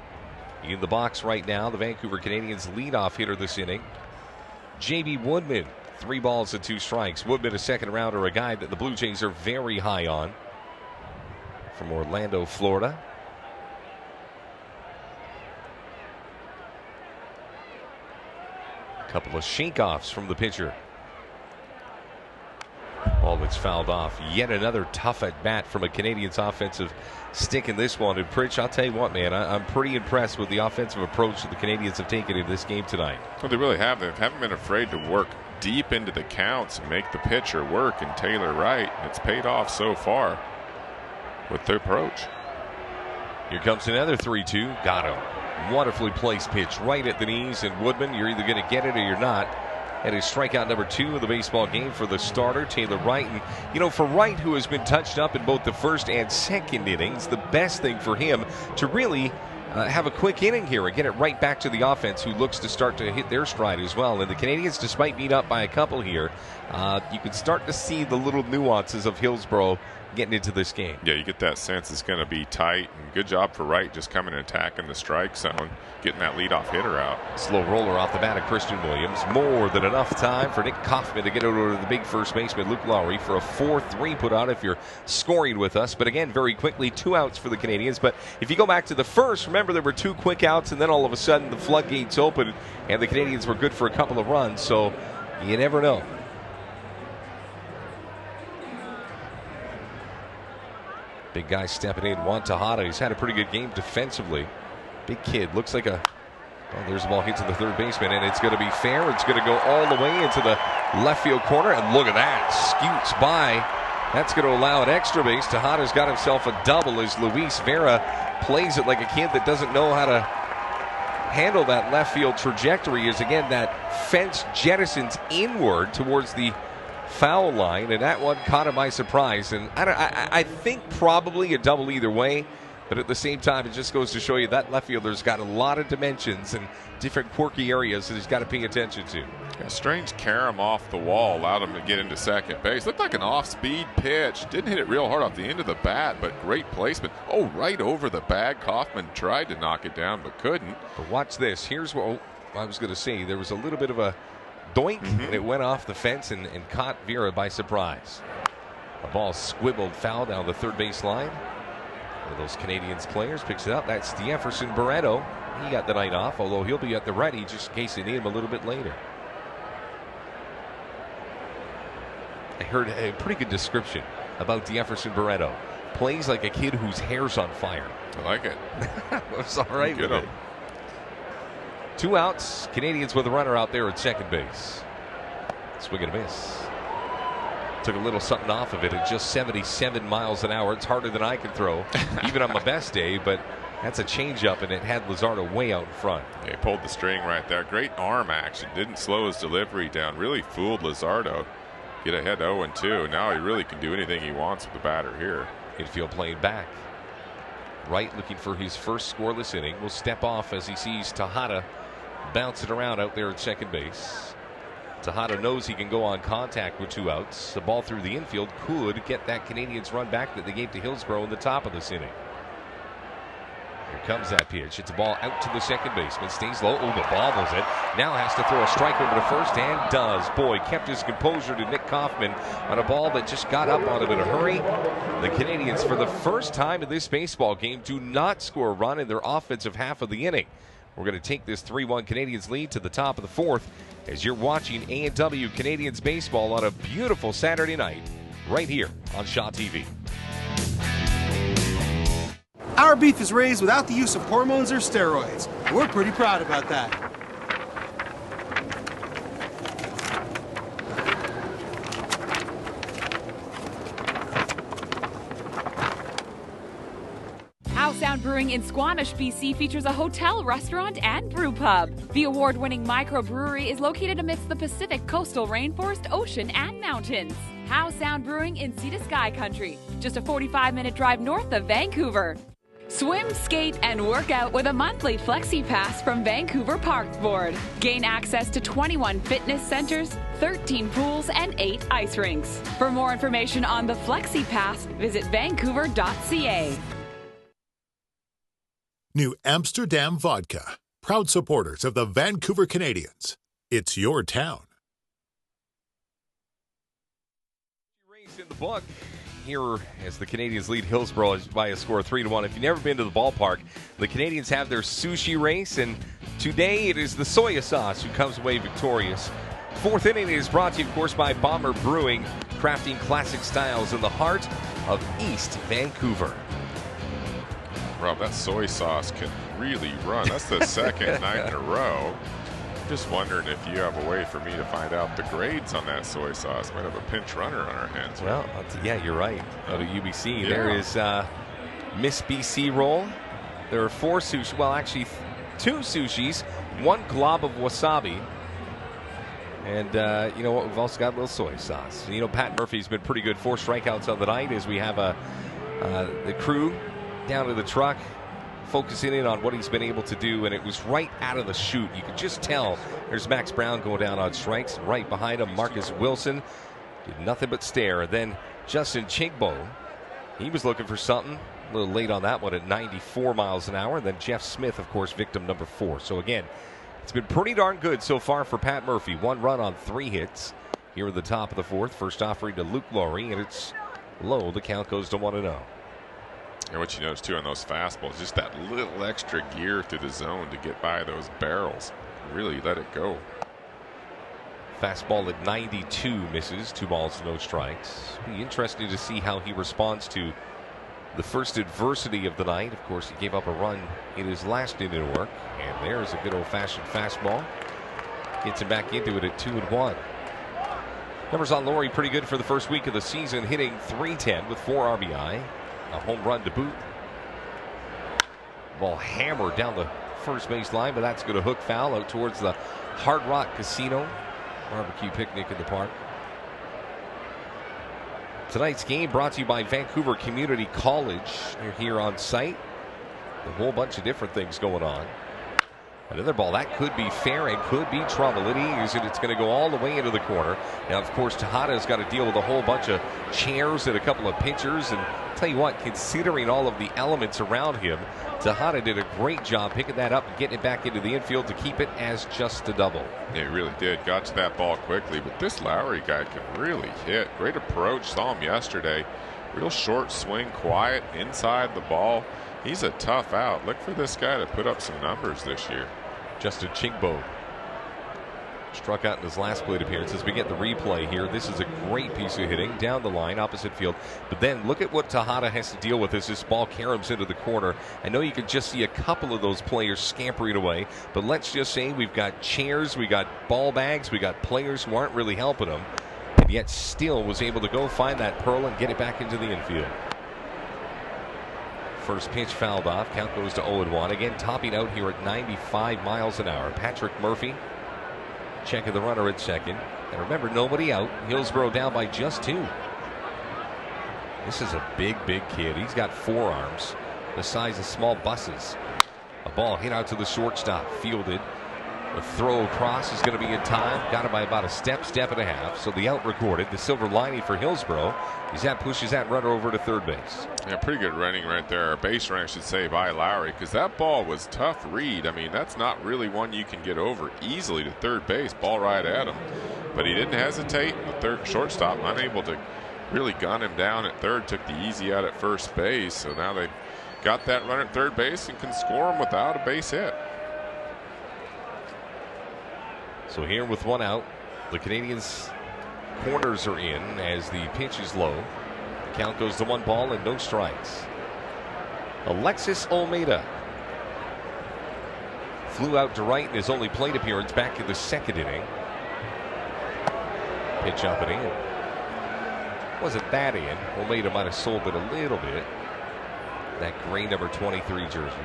in the box right now, the Vancouver Canadians' leadoff hitter this inning, J.B. Woodman, 3 balls and 2 strikes. Woodman, a second rounder, a guy that the Blue Jays are very high on, from Orlando, Florida. Couple of shake-offs from the pitcher. Ball that's fouled off. Yet another tough at-bat from a Canadians offensive stick in this one. And Pritch, I'll tell you what, man, I'm pretty impressed with the offensive approach that the Canadians have taken in this game tonight. Well, they really have. They haven't been afraid to work deep into the counts and make the pitcher work and Taylor right. It's paid off so far with their approach. Here comes another 3-2. Got him. Wonderfully placed pitch right at the knees, and Woodman, you're either going to get it or you're not. And his strikeout number 2 of the baseball game for the starter, Taylor Wright. And, you know, for Wright, who has been touched up in both the first and second innings, the best thing for him to really have a quick inning here and get it right back to the offense, who looks to start to hit their stride as well. And the Canadians, despite being up by a couple here, you can start to see the little nuances of Hillsborough getting into this game. Yeah, you get that sense it's going to be tight. And good job for Wright just coming and attacking the strike zone, getting that leadoff hitter out. Slow roller off the bat of Christian Williams. More than enough time for Nick Kaufman to get over to the big first baseman, Luke Lowry, for a 4-3 put out if you're scoring with us. But again, very quickly, 2 outs for the Canadians. But if you go back to the first, remember there were 2 quick outs, and then all of a sudden the floodgates open, and the Canadians were good for a couple of runs. So you never know. Big guy stepping in, Juan Tejada. He's had a pretty good game defensively. Big kid. Looks like a... Oh, there's the ball hit to the third baseman, and it's going to be fair. It's going to go all the way into the left field corner, and look at that. Scoots by. That's going to allow an extra base. Tejada's got himself a double as Luis Vera plays it like a kid that doesn't know how to handle that left field trajectory. As again, that fence jettisons inward towards the foul line, and that one caught him by surprise. And I think probably a double either way, but at the same time, it just goes to show you that left fielder's got a lot of dimensions and different quirky areas that he's got to pay attention to. A strange carom off the wall allowed him to get into second base. Looked like an off-speed pitch. Didn't hit it real hard off the end of the bat, but great placement. Oh, right over the bag. Kaufman tried to knock it down, but couldn't. But watch this. Here's what I was going to say. There was a little bit of a doink, and it went off the fence and caught Vera by surprise. A ball squibbled foul down the third base line. One of those Canadians players picks it up. That's Jefferson Barreto. He got the night off, although he'll be at the ready just in case they need him a little bit later. I heard a pretty good description about Jefferson Barreto. Plays like a kid whose hair's on fire. I like it. It's all right with it. 2 outs. Canadians with a runner out there at second base. Swing and a miss. Took a little something off of it at just 77 miles an hour. It's harder than I can throw, even on my best day, but that's a changeup, and it had Luzardo way out in front. He pulled the string right there. Great arm action. Didn't slow his delivery down. Really fooled Luzardo. Get ahead 0-2. Now he really can do anything he wants with the batter here. Infield playing back. Wright looking for his first scoreless inning. Will step off as he sees Tejada bounce it around out there at second base. Tejada knows he can go on contact with 2 outs. The ball through the infield could get that Canadians run back that they gave to Hillsborough in the top of this inning. Here comes that pitch. It's a ball out to the second baseman. Stays low. Oh, but bobbles it. Now has to throw a strike over to first, and does. Boy, kept his composure to Nick Kaufman on a ball that just got up on him in a hurry. The Canadians, for the first time in this baseball game, do not score a run in their offensive half of the inning. We're going to take this 3-1 Canadians lead to the top of the fourth as you're watching A&W Canadians baseball on a beautiful Saturday night right here on Shaw TV. Our beef is raised without the use of hormones or steroids. We're pretty proud about that. How Sound Brewing in Squamish, BC features a hotel, restaurant, and brew pub. The award-winning microbrewery is located amidst the Pacific coastal rainforest, ocean, and mountains. How Sound Brewing in Sea to Sky Country, just a 45-minute drive north of Vancouver. Swim, skate, and work out with a monthly Flexi Pass from Vancouver Parks Board. Gain access to 21 fitness centers, 13 pools, and 8 ice rinks. For more information on the Flexi Pass, visit vancouver.ca. New Amsterdam Vodka, proud supporters of the Vancouver Canadians. It's your town. Race in the book here as the Canadians lead Hillsborough by a score of 3-1. If you've never been to the ballpark, the Canadians have their sushi race, and today it is the soya sauce who comes away victorious. Fourth inning is brought to you, of course, by Bomber Brewing, crafting classic styles in the heart of East Vancouver. Rob, that soy sauce can really run. That's the second night in a row. Just wondering if you have a way for me to find out the grades on that soy sauce. Might have a pinch runner on our hands. Well, yeah, you're right. Out of UBC, there is Miss BC roll. There are 4 sushi. Well, actually, 2 sushis, 1 glob of wasabi. And you know what? We've also got a little soy sauce. You know, Pat Murphy's been pretty good. 4 strikeouts on the night as we have the crew down to the truck focusing in on what he's been able to do. And it was right out of the chute. You could just tell. There's Max Brown going down on strikes. Right behind him, Marcus Wilson did nothing but stare. And then Justin Chigbo, he was looking for something. A little late on that one at 94 miles an hour. And then Jeff Smith, of course, victim number 4. So again, it's been pretty darn good so far for Pat Murphy. 1 run on 3 hits here at the top of the 4th. First offering to Luke Laurie, and it's low. The count goes to 1-0. And what you notice, too, on those fastballs, just that little extra gear through the zone to get by those barrels. Really let it go. Fastball at 92 misses. 2 balls, no strikes. Be interesting to see how he responds to the first adversity of the night. Of course, he gave up a run in his last inning of work. And there's a good old-fashioned fastball. Gets him back into it at 2-1. Numbers on Laurie pretty good for the first week of the season, hitting .310 with 4 RBI. A home run to boot. Ball hammered down the first base line, but that's going to hook foul out towards the Hard Rock Casino. Barbecue picnic in the park. Tonight's game brought to you by Vancouver Community College. They're here on site. A whole bunch of different things going on. Another ball that could be fair and could be trouble. It is, and it's going to go all the way into the corner. Now, of course, Tejada's got to deal with a whole bunch of chairs and a couple of pitchers. And tell you what, considering all of the elements around him, Tejada did a great job picking that up and getting it back into the infield to keep it as just a double. Yeah, he really did. Got to that ball quickly, but this Lowry guy can really hit. Great approach. Saw him yesterday. Real short swing, quiet, inside the ball. He's a tough out. Look for this guy to put up some numbers this year. Justin Chigbo struck out in his last plate appearance. As we get the replay here, this is a great piece of hitting down the line, opposite field. But then look at what Tejada has to deal with as this ball caroms into the corner. I know you can just see a couple of those players scampering away, but let's just say we've got chairs, we got ball bags, we got players who aren't really helping him, and yet still was able to go find that pearl and get it back into the infield. First pitch fouled off. Count goes to 0-1. Again, topping out here at 95 miles an hour. Patrick Murphy checking the runner at second. And remember, nobody out. Hillsborough down by just 2. This is a big, big kid. He's got forearms the size of small buses. A ball hit out to the shortstop. Fielded. The throw across is going to be in time. Got it by about a step and a half. So the out recorded. The silver lining for Hillsborough is that pushes that runner over to third base. Yeah, pretty good running right there. Or base run, I should say, by Lowry, because that ball was tough read. I mean, that's not really one you can get over easily to third base. Ball right at him. But he didn't hesitate. The third shortstop unable to really gun him down at third. Took the easy out at first base. So now they got that run at third base and can score him without a base hit. So here with 1 out, the Canadians' corners are in as the pitch is low. The count goes to 1 ball and no strikes. Alexis Olmeda flew out to right in his only plate appearance back in the 2nd inning. Pitch up and in. Wasn't that in. Olmeda might have sold it a little bit. That gray number 23 jersey.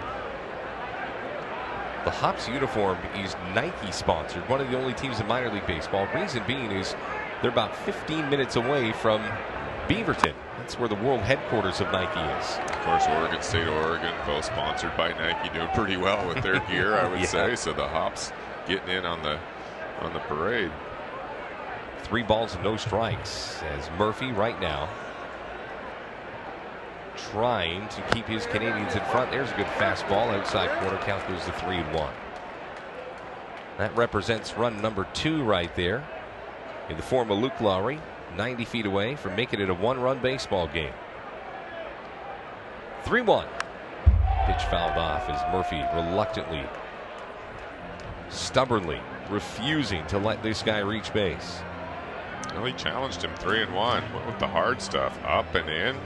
The Hops uniform is Nike sponsored, one of the only teams in minor league baseball. Reason being is they're about 15 minutes away from Beaverton. That's where the world headquarters of Nike is. Of course, Oregon State, Oregon, both sponsored by Nike, doing pretty well with their gear, I would say. So the Hops getting in on the parade. 3 balls and no strikes as Murphy right now trying to keep his Canadians in front. There's a good fastball outside corner. Count goes to 3-1. That represents run number 2 right there in the form of Luke Laurie, 90 feet away from making it a 1-run baseball game. 3-1. Pitch fouled off as Murphy reluctantly, stubbornly refusing to let this guy reach base. Well, he challenged him 3-1. Went with the hard stuff, up and in.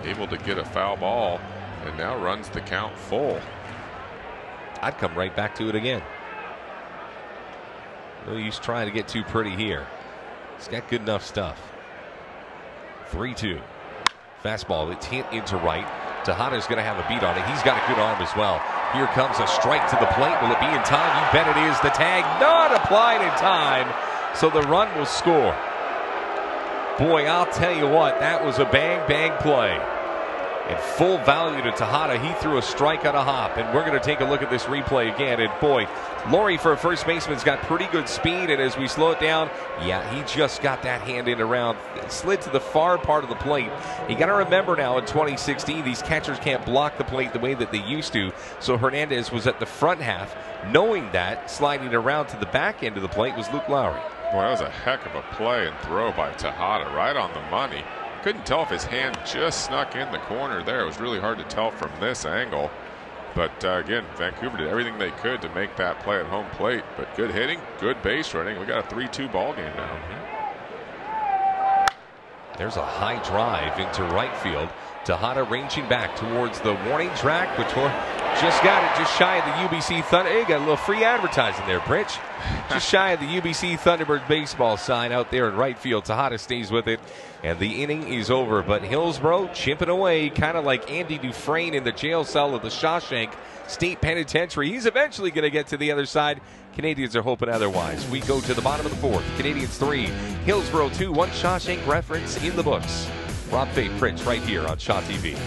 Able to get a foul ball, and now runs the count full. I'd come right back to it again. No use trying to get too pretty here. He's got good enough stuff. 3-2. Fastball. It's hit into right. Tejada's going to have a beat on it. He's got a good arm as well. Here comes a strike to the plate. Will it be in time? You bet it is. The tag not applied in time. So the run will score. Boy, I'll tell you what, that was a bang play. And full value to Tejada. He threw a strike on a hop. And we're going to take a look at this replay again. And boy, Laurie for a first baseman's got pretty good speed. And as we slow it down, yeah, he just got that hand in around. It slid to the far part of the plate. You got to remember now in 2016, these catchers can't block the plate the way that they used to. So Hernandez was at the front half. Knowing that, sliding around to the back end of the plate was Luke Lowry. Boy, that was a heck of a play and throw by Tejada, right on the money. Couldn't tell if his hand just snuck in the corner there. It was really hard to tell from this angle. But again, Vancouver did everything they could to make that play at home plate. But good hitting, good base running. We got a 3-2 ball game now. There's a high drive into right field. Tejada ranging back towards the warning track. Couture just got it, just shy of the UBC Thunder. Hey, got a little free advertising there, Pritch. Just shy of the UBC Thunderbird baseball sign out there in right field. Tejada stays with it, and the inning is over. But Hillsborough chipping away, kind of like Andy Dufresne in the jail cell of the Shawshank State Penitentiary. He's eventually going to get to the other side. Canadians are hoping otherwise. We go to the bottom of the fourth. Canadians 3, Hillsborough 2, one Shawshank reference in the books. Rob Fate, Pritch, right here on Shaw TV.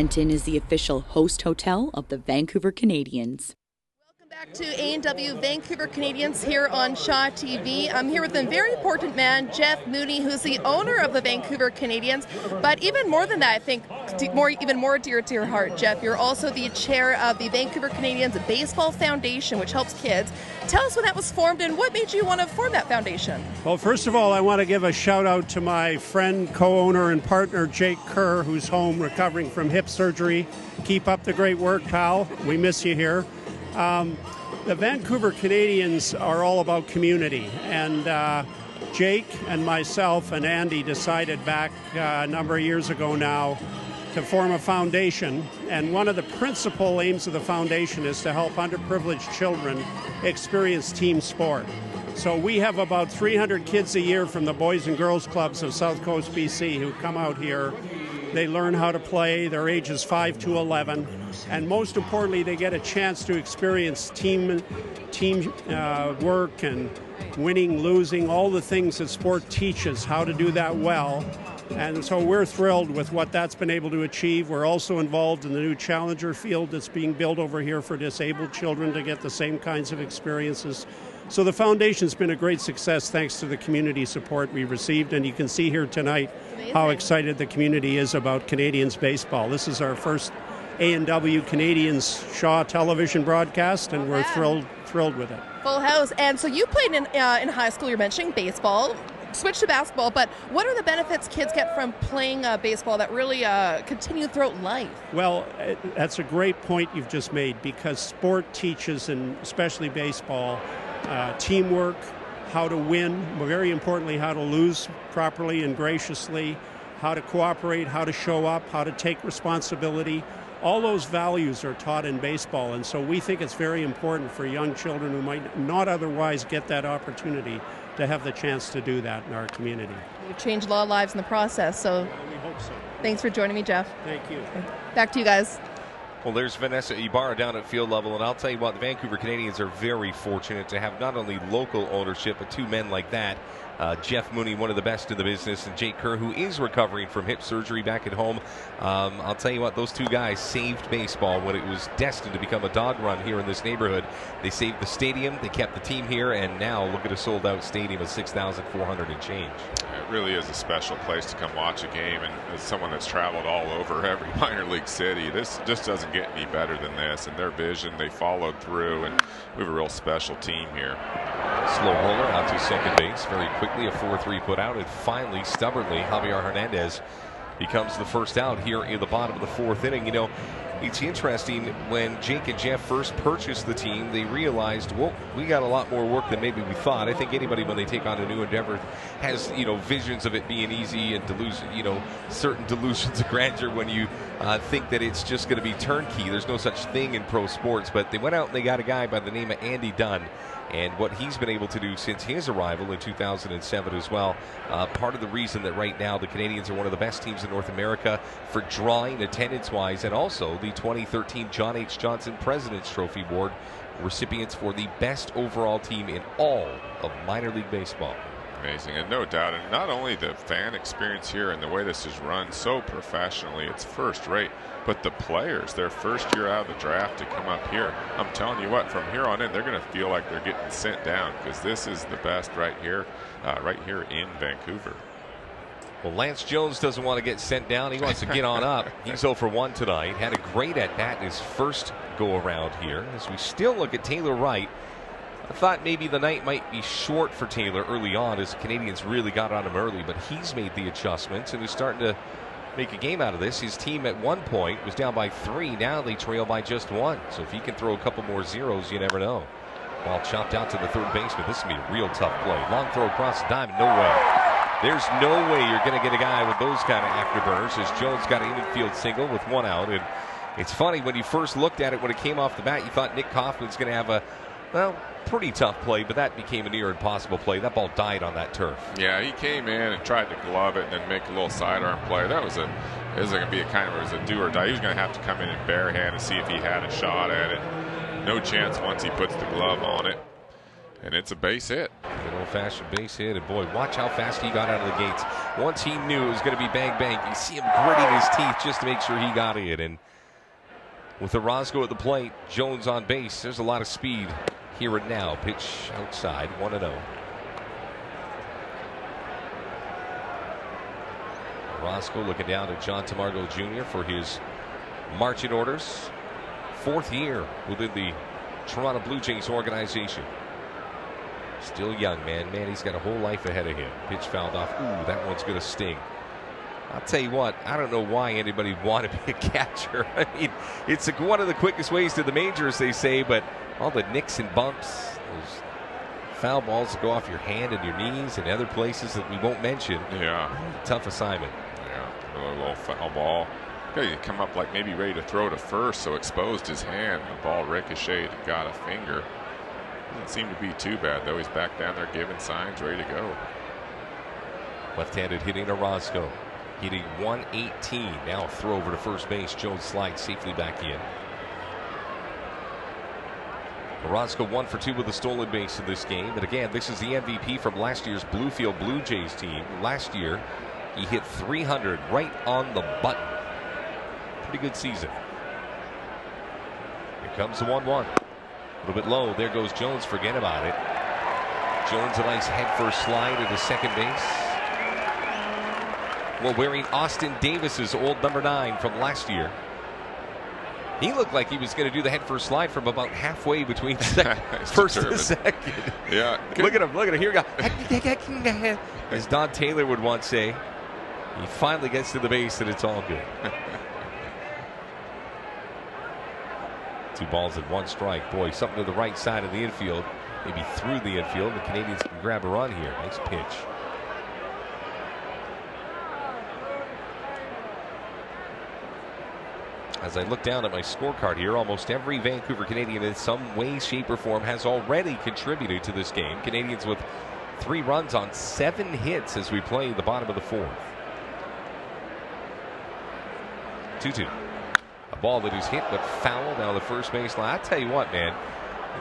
Accenton is the official host hotel of the Vancouver Canadians. Back to A&W Vancouver Canadians here on Shaw TV. I'm here with a very important man, Jeff Mooney, who's the owner of the Vancouver Canadians. But even more than that, I think, even more dear to your heart, Jeff, you're also the chair of the Vancouver Canadians Baseball Foundation, which helps kids. Tell us when that was formed and what made you want to form that foundation? Well, first of all, I want to give a shout out to my friend, co-owner, and partner, Jake Kerr, who's home recovering from hip surgery. Keep up the great work, pal. We miss you here. The Vancouver Canadians are all about community, and Jake and myself and Andy decided back a number of years ago now to form a foundation, and one of the principal aims of the foundation is to help underprivileged children experience team sport. So we have about 300 kids a year from the Boys and Girls Clubs of South Coast BC who come out here. They learn how to play. Their ages 5 to 11. And most importantly, they get a chance to experience team work and winning, losing, all the things that sport teaches, how to do that well. And so we're thrilled with what that's been able to achieve. We're also involved in the new Challenger field that's being built over here for disabled children to get the same kinds of experiences. So the foundation's been a great success thanks to the community support we received, and you can see here tonight how excited the community is about Canadians baseball. This is our first A&W Canadians Shaw television broadcast, and we're thrilled with it. Full house. And so you played in high school, you're mentioning baseball, switched to basketball, but what are the benefits kids get from playing baseball that really continue throughout life? Well, that's a great point you've just made, because sport teaches, and especially baseball, teamwork, how to win, but very importantly, how to lose properly and graciously, how to cooperate, how to show up, how to take responsibility. All those values are taught in baseball, and so we think it's very important for young children who might not otherwise get that opportunity to have the chance to do that in our community. You've changed a lot of lives in the process, so we hope so. Thanks for joining me, Jeff. Thank you. Back to you guys. Well, there's Vanessa Ibarra down at field level, and I'll tell you what, the Vancouver Canadians are very fortunate to have not only local ownership, but two men like that. Jeff Mooney, one of the best in the business, and Jake Kerr, who is recovering from hip surgery back at home. I'll tell you what, those two guys saved baseball when it was destined to become a dog run here in this neighborhood. They saved the stadium, they kept the team here, and now look at a sold-out stadium of 6,400 and change. It really is a special place to come watch a game, and as someone that's traveled all over every minor league city, this just doesn't get any better than this. And their vision, they followed through, and we have a real special team here. Slow roller out to second base very quickly, a 4-3 put out, and finally, stubbornly, Javier Hernandez becomes the first out here in the bottom of the fourth inning. You know, it's interesting, when Jake and Jeff first purchased the team, they realized, well, we got a lot more work than maybe we thought. I think anybody, when they take on a new endeavor, has, visions of it being easy and certain delusions of grandeur when you think that it's just going to be turnkey. There's no such thing in pro sports. But they went out and they got a guy by the name of Andy Dunn. And what he's been able to do since his arrival in 2007 as well, part of the reason that right now the Canadians are one of the best teams in North America for drawing attendance-wise, and also the 2013 John H. Johnson President's Trophy Award recipients for the best overall team in all of minor league baseball. Amazing, and no doubt, and not only the fan experience here and the way this is run so professionally, it's first rate, but the players, their first year out of the draft to come up here, I'm telling you what, from here on in, they're going to feel like they're getting sent down, because this is the best right here in Vancouver. Well, Lance Jones doesn't want to get sent down. He wants to get on up. He's 0 for 1 tonight. Had a great at-bat in his first go-around here. As we still look at Taylor Wright, I thought maybe the night might be short for Taylor early on, as the Canadians really got on him early, but he's made the adjustments and is starting to make a game out of this. His team at one point was down by 3. Now they trail by just 1. So if he can throw a couple more zeros, you never know. Ball chopped out to the third baseman. This is going to be a real tough play. Long throw across the diamond. No way. There's no way you're going to get a guy with those kind of afterburners, as Jones got an infield single with 1 out. And it's funny, when you first looked at it when it came off the bat, you thought Nick Kaufman's going to have a, pretty tough play, but that became a near impossible play. That ball died on that turf. Yeah, he came in and tried to glove it and then make a little sidearm play. It was going to be a do or die. He was going to have to come in and bare hand and see if he had a shot at it. No chance once he puts the glove on it. And it's a base hit. An old-fashioned base hit. And boy, watch how fast he got out of the gates. Once he knew it was going to be bang, bang, you see him gritting his teeth just to make sure he got it. And with Orozco at the plate, Jones on base, there's a lot of speed here and now. Pitch outside, 1-0. Orozco looking down at John Tamargo Jr. for his marching orders. 4th year within the Toronto Blue Jays organization. Still young, man. He's got a whole life ahead of him. Pitch fouled off. Ooh, that one's going to sting. I'll tell you what, I don't know why anybody would want to be a catcher. I mean, it's one of the quickest ways to the majors, they say, but all the nicks and bumps, those foul balls that go off your hand and your knees and other places that we won't mention. Yeah. Tough assignment. Yeah, a little foul ball. You come up like maybe ready to throw to first, so exposed his hand. The ball ricocheted and got a finger. Doesn't seem to be too bad, though. He's back down there giving signs, ready to go. Left-handed hitting Orozco. Hitting 118. Now a throw over to first base. Jones slides safely back in. Orozco 1 for 2 with a stolen base in this game. But again, this is the MVP from last year's Bluefield Blue Jays team. Last year, he hit 300 right on the button. Pretty good season. Here comes the 1-1. A little bit low. There goes Jones. Forget about it. Jones, a nice head first slide into second base. Well, wearing Austin Davis's old number 9 from last year. He looked like he was going to do the head first slide from about halfway between first and second. Yeah. Look at him. Look at him. Here we go. As Don Taylor would once say, he finally gets to the base and it's all good. 2 balls and 1 strike. Boy, something to the right side of the infield. Maybe through the infield. The Canadians can grab a run here. Nice pitch. As I look down at my scorecard here, almost every Vancouver Canadian in some way, shape, or form has already contributed to this game. Canadians with 3 runs on 7 hits as we play the bottom of the 4th. 2-2. A ball that is hit but foul down the first base line. I tell you what, man,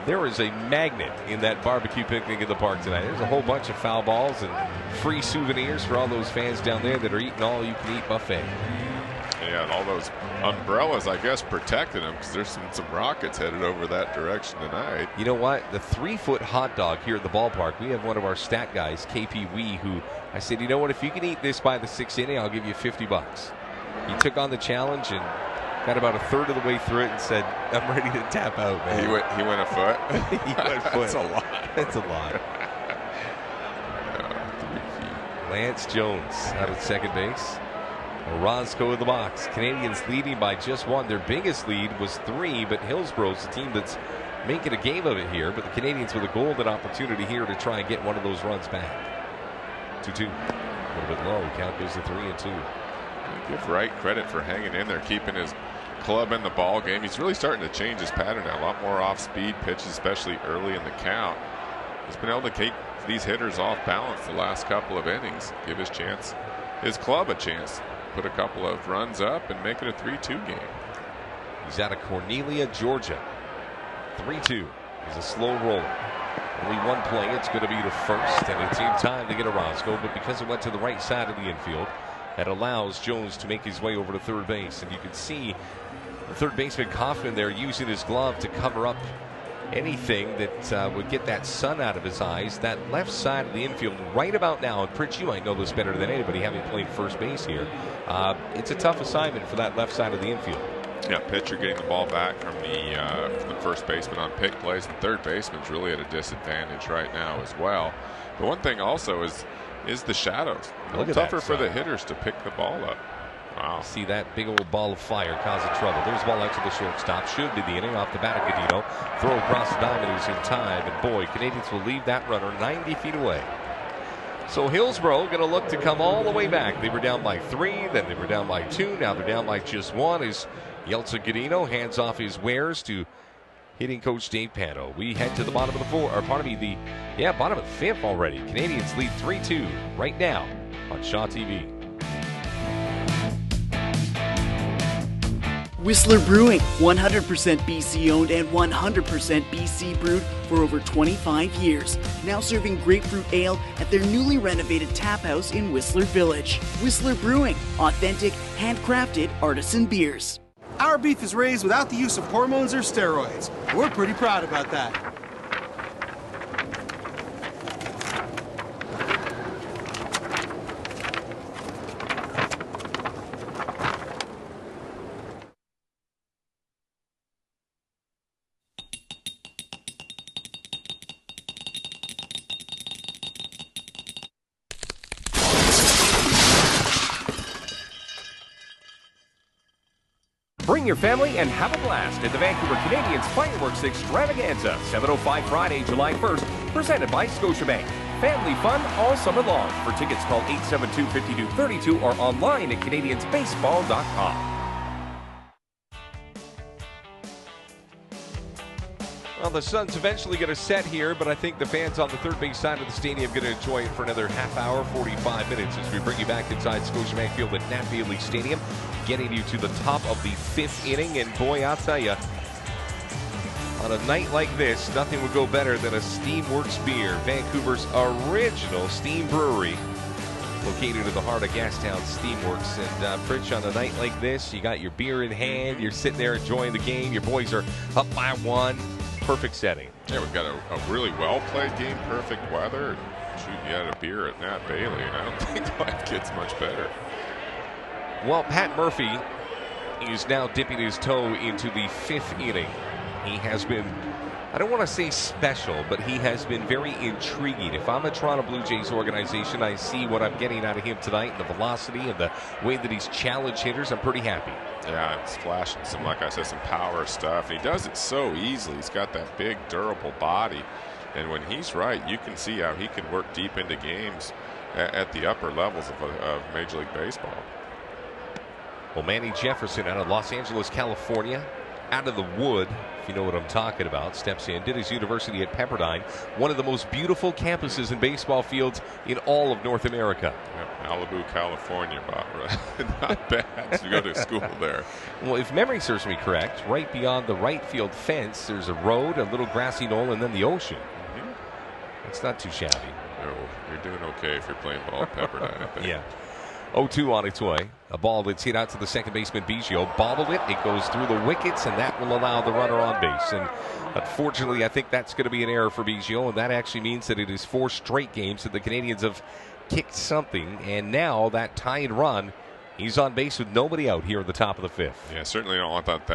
there is a magnet in that barbecue picnic in the park tonight. There's a whole bunch of foul balls and free souvenirs for all those fans down there that are eating all-you-can-eat buffet. Yeah, and all those umbrellas, I guess, protecting them, because there's some rockets headed over that direction tonight. You know what? The 3-foot hot dog here at the ballpark, we have one of our stat guys, KP Wee, who I said, you know what, if you can eat this by the 6th inning, I'll give you $50. He took on the challenge and got about a third of the way through it and said, I'm ready to tap out, man. He went a foot? He went foot. That's a lot. That's a lot. 3 feet. Lance Jones out at second base. Orozco in the box. Canadians leading by just 1. Their biggest lead was 3, but Hillsboro's the team that's making a game of it here. But the Canadians with a golden opportunity here to try and get one of those runs back. 2-2. A little bit low. Count goes to 3-2. Give Wright credit for hanging in there, keeping his club in the ball game. He's really starting to change his pattern now. A lot more off-speed pitches, especially early in the count. He's been able to keep these hitters off balance the last couple of innings. Give his club a chance. Put a couple of runs up and make it a 3-2 game. He's out of Cornelia, Georgia. 3-2. He's a slow roller. Only one play. It's going to be to first, and it's in time to get Orozco. But because it went to the right side of the infield, that allows Jones to make his way over to third base. And you can see the third baseman Kaufman there using his glove to cover up anything that would get that sun out of his eyes. That left side of the infield right about now, and Pritch, you might know this better than anybody having played first base here. It's a tough assignment for that left side of the infield. Yeah, pitcher getting the ball back from the first baseman on pick plays, and third baseman's really at a disadvantage right now as well. But one thing also is the shadows. A little tougher for the hitters to pick the ball up. Wow. See that big old ball of fire causing trouble. There's the ball out to the shortstop. Should be the inning off the bat of Cadino. Throw across the diamond is in time. And boy, Canadians will leave that runner 90 feet away. So Hillsboro going to look to come all the way back. They were down by 3, then they were down by 2. Now they're down by just 1 as Yeltsin Cadino hands off his wares to hitting coach Dave Pano. We head to the bottom of the bottom of the 5th already. Canadians lead 3-2 right now on Shaw TV. Whistler Brewing, 100% BC owned and 100% BC brewed for over 25 years. Now serving grapefruit ale at their newly renovated tap house in Whistler Village. Whistler Brewing, authentic, handcrafted artisan beers. Our beef is raised without the use of hormones or steroids. We're pretty proud about that. Bring your family and have a blast at the Vancouver Canadians Fireworks Extravaganza, 7:05 Friday, July 1st, presented by Scotiabank. Family fun all summer long. For tickets, call 872-5232 or online at canadiansbaseball.com. Well, the sun's eventually going to set here, but I think the fans on the third base side of the stadium are going to enjoy it for another half hour, 45 minutes as we bring you back inside Scotiabank Field at Nat Bailey Stadium, getting you to the top of the 5th inning. And boy, I'll tell you, on a night like this, nothing would go better than a Steamworks beer, Vancouver's original steam brewery, located in the heart of Gastown. Steamworks. And Pritch, on a night like this, you got your beer in hand, you're sitting there enjoying the game, your boys are up by 1. Perfect setting. Yeah, we've got a really well-played game, perfect weather. Shoot, you had a beer at Nat Bailey, and I don't think life gets much better. Well, Pat Murphy is now dipping his toe into the 5th inning. He has been, I don't want to say special, but he has been very intriguing. If I'm a Toronto Blue Jays organization, I see what I'm getting out of him tonight, the velocity and the way that he's challenged hitters. I'm pretty happy. Yeah, it's flashing some, like I said, some power stuff. He does it so easily. He's got that big, durable body. And when he's right, you can see how he can work deep into games at the upper levels of Major League Baseball. Well, Manny Jefferson out of Los Angeles, California, out of the wood, if you know what I'm talking about, steps in, did his university at Pepperdine, one of the most beautiful campuses and baseball fields in all of North America. Yep, Malibu, California, Barbara. Not bad to go to school there. Well, if memory serves me correct, right beyond the right field fence, there's a road, a little grassy knoll, and then the ocean. Mm-hmm. It's not too shabby. No, you're doing okay if you're playing ball at Pepperdine, I think. Yeah. 0-2 on its way. A ball that's hit out to the second baseman, Biggio. Bobbled it. It goes through the wickets, and that will allow the runner on base. And unfortunately, I think that's going to be an error for Biggio, and that actually means that it is 4 straight games that the Canadians have kicked something. And now that tied run, he's on base with nobody out here at the top of the 5th. Yeah, certainly don't want that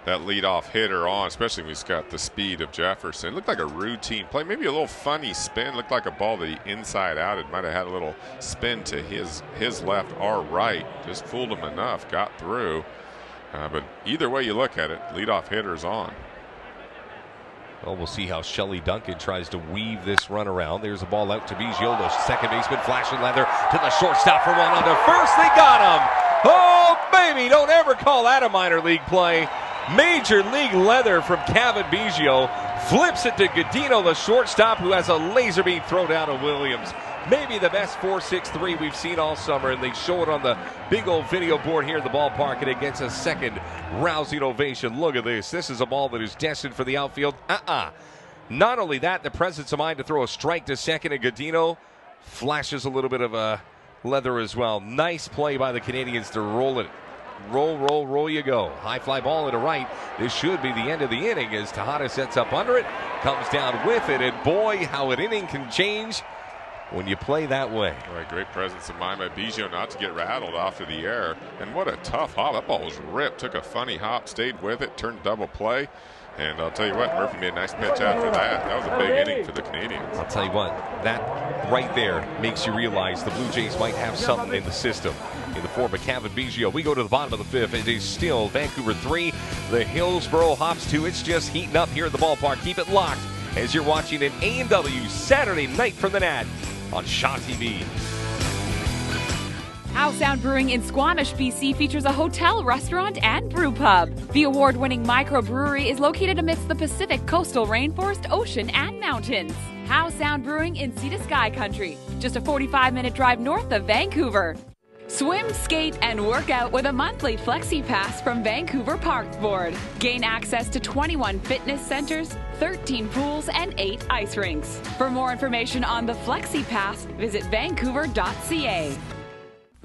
that leadoff hitter on, especially when he's got the speed of Jefferson. It looked like a routine play, maybe a little funny spin. Looked like a ball that he inside out. It might have had a little spin to his left or right. Just fooled him enough, got through. But either way you look at it, leadoff hitter's on. Well, we'll see how Shelley Duncan tries to weave this run around. There's a ball out to Biggio, the second baseman, flashing leather to the shortstop for one on the first. They got him. Oh, baby, don't ever call that a minor league play. Major league leather from Kevin Biggio. Flips it to Godino, the shortstop, who has a laser beam throw down to Williams. Maybe the best 4.63 we've seen all summer, and they show it on the big old video board here in the ballpark, and it gets a second rousing ovation. Look at this. This is a ball that is destined for the outfield. Not only that, the presence of mind to throw a strike to second, and Godino flashes a little bit of a leather as well. Nice play by the Canadians to roll it. Roll you go. High fly ball into right. This should be the end of the inning as Tejada sets up under it, comes down with it, and boy, how an inning can change when you play that way. All right, great presence of mind by Biggio not to get rattled off of the air. And what a tough hop. That ball was ripped. Took a funny hop, stayed with it, turned double play. And I'll tell you what, Murphy made a nice pitch after that. That was a big inning for the Canadians. I'll tell you what, that right there makes you realize the Blue Jays might have something in the system in the form of Kevin Biggio. We go to the bottom of the fifth. It is still Vancouver 3, the Hillsboro Hops 2. It's just heating up here at the ballpark. Keep it locked as you're watching an A&W Saturday night from the Nat on Shaw TV. How Sound Brewing in Squamish, BC features a hotel, restaurant, and brew pub. The award-winning microbrewery is located amidst the Pacific coastal rainforest, ocean, and mountains. How Sound Brewing in Sea to Sky Country, just a 45-minute drive north of Vancouver. Swim, skate, and work out with a monthly Flexi Pass from Vancouver Parks Board. Gain access to 21 fitness centers, 13 pools, and 8 ice rinks. For more information on the Flexi Pass, visit vancouver.ca.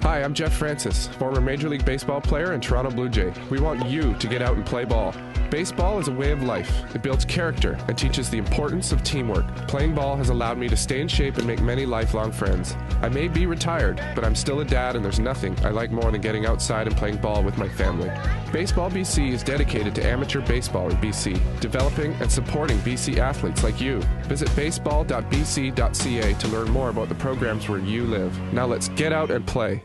Hi, I'm Jeff Francis, former Major League Baseball player and Toronto Blue Jay. We want you to get out and play ball. Baseball is a way of life. It builds character and teaches the importance of teamwork. Playing ball has allowed me to stay in shape and make many lifelong friends. I may be retired, but I'm still a dad, and there's nothing I like more than getting outside and playing ball with my family. Baseball BC is dedicated to amateur baseball in BC, developing and supporting BC athletes like you. Visit baseball.bc.ca to learn more about the programs where you live. Now let's get out and play.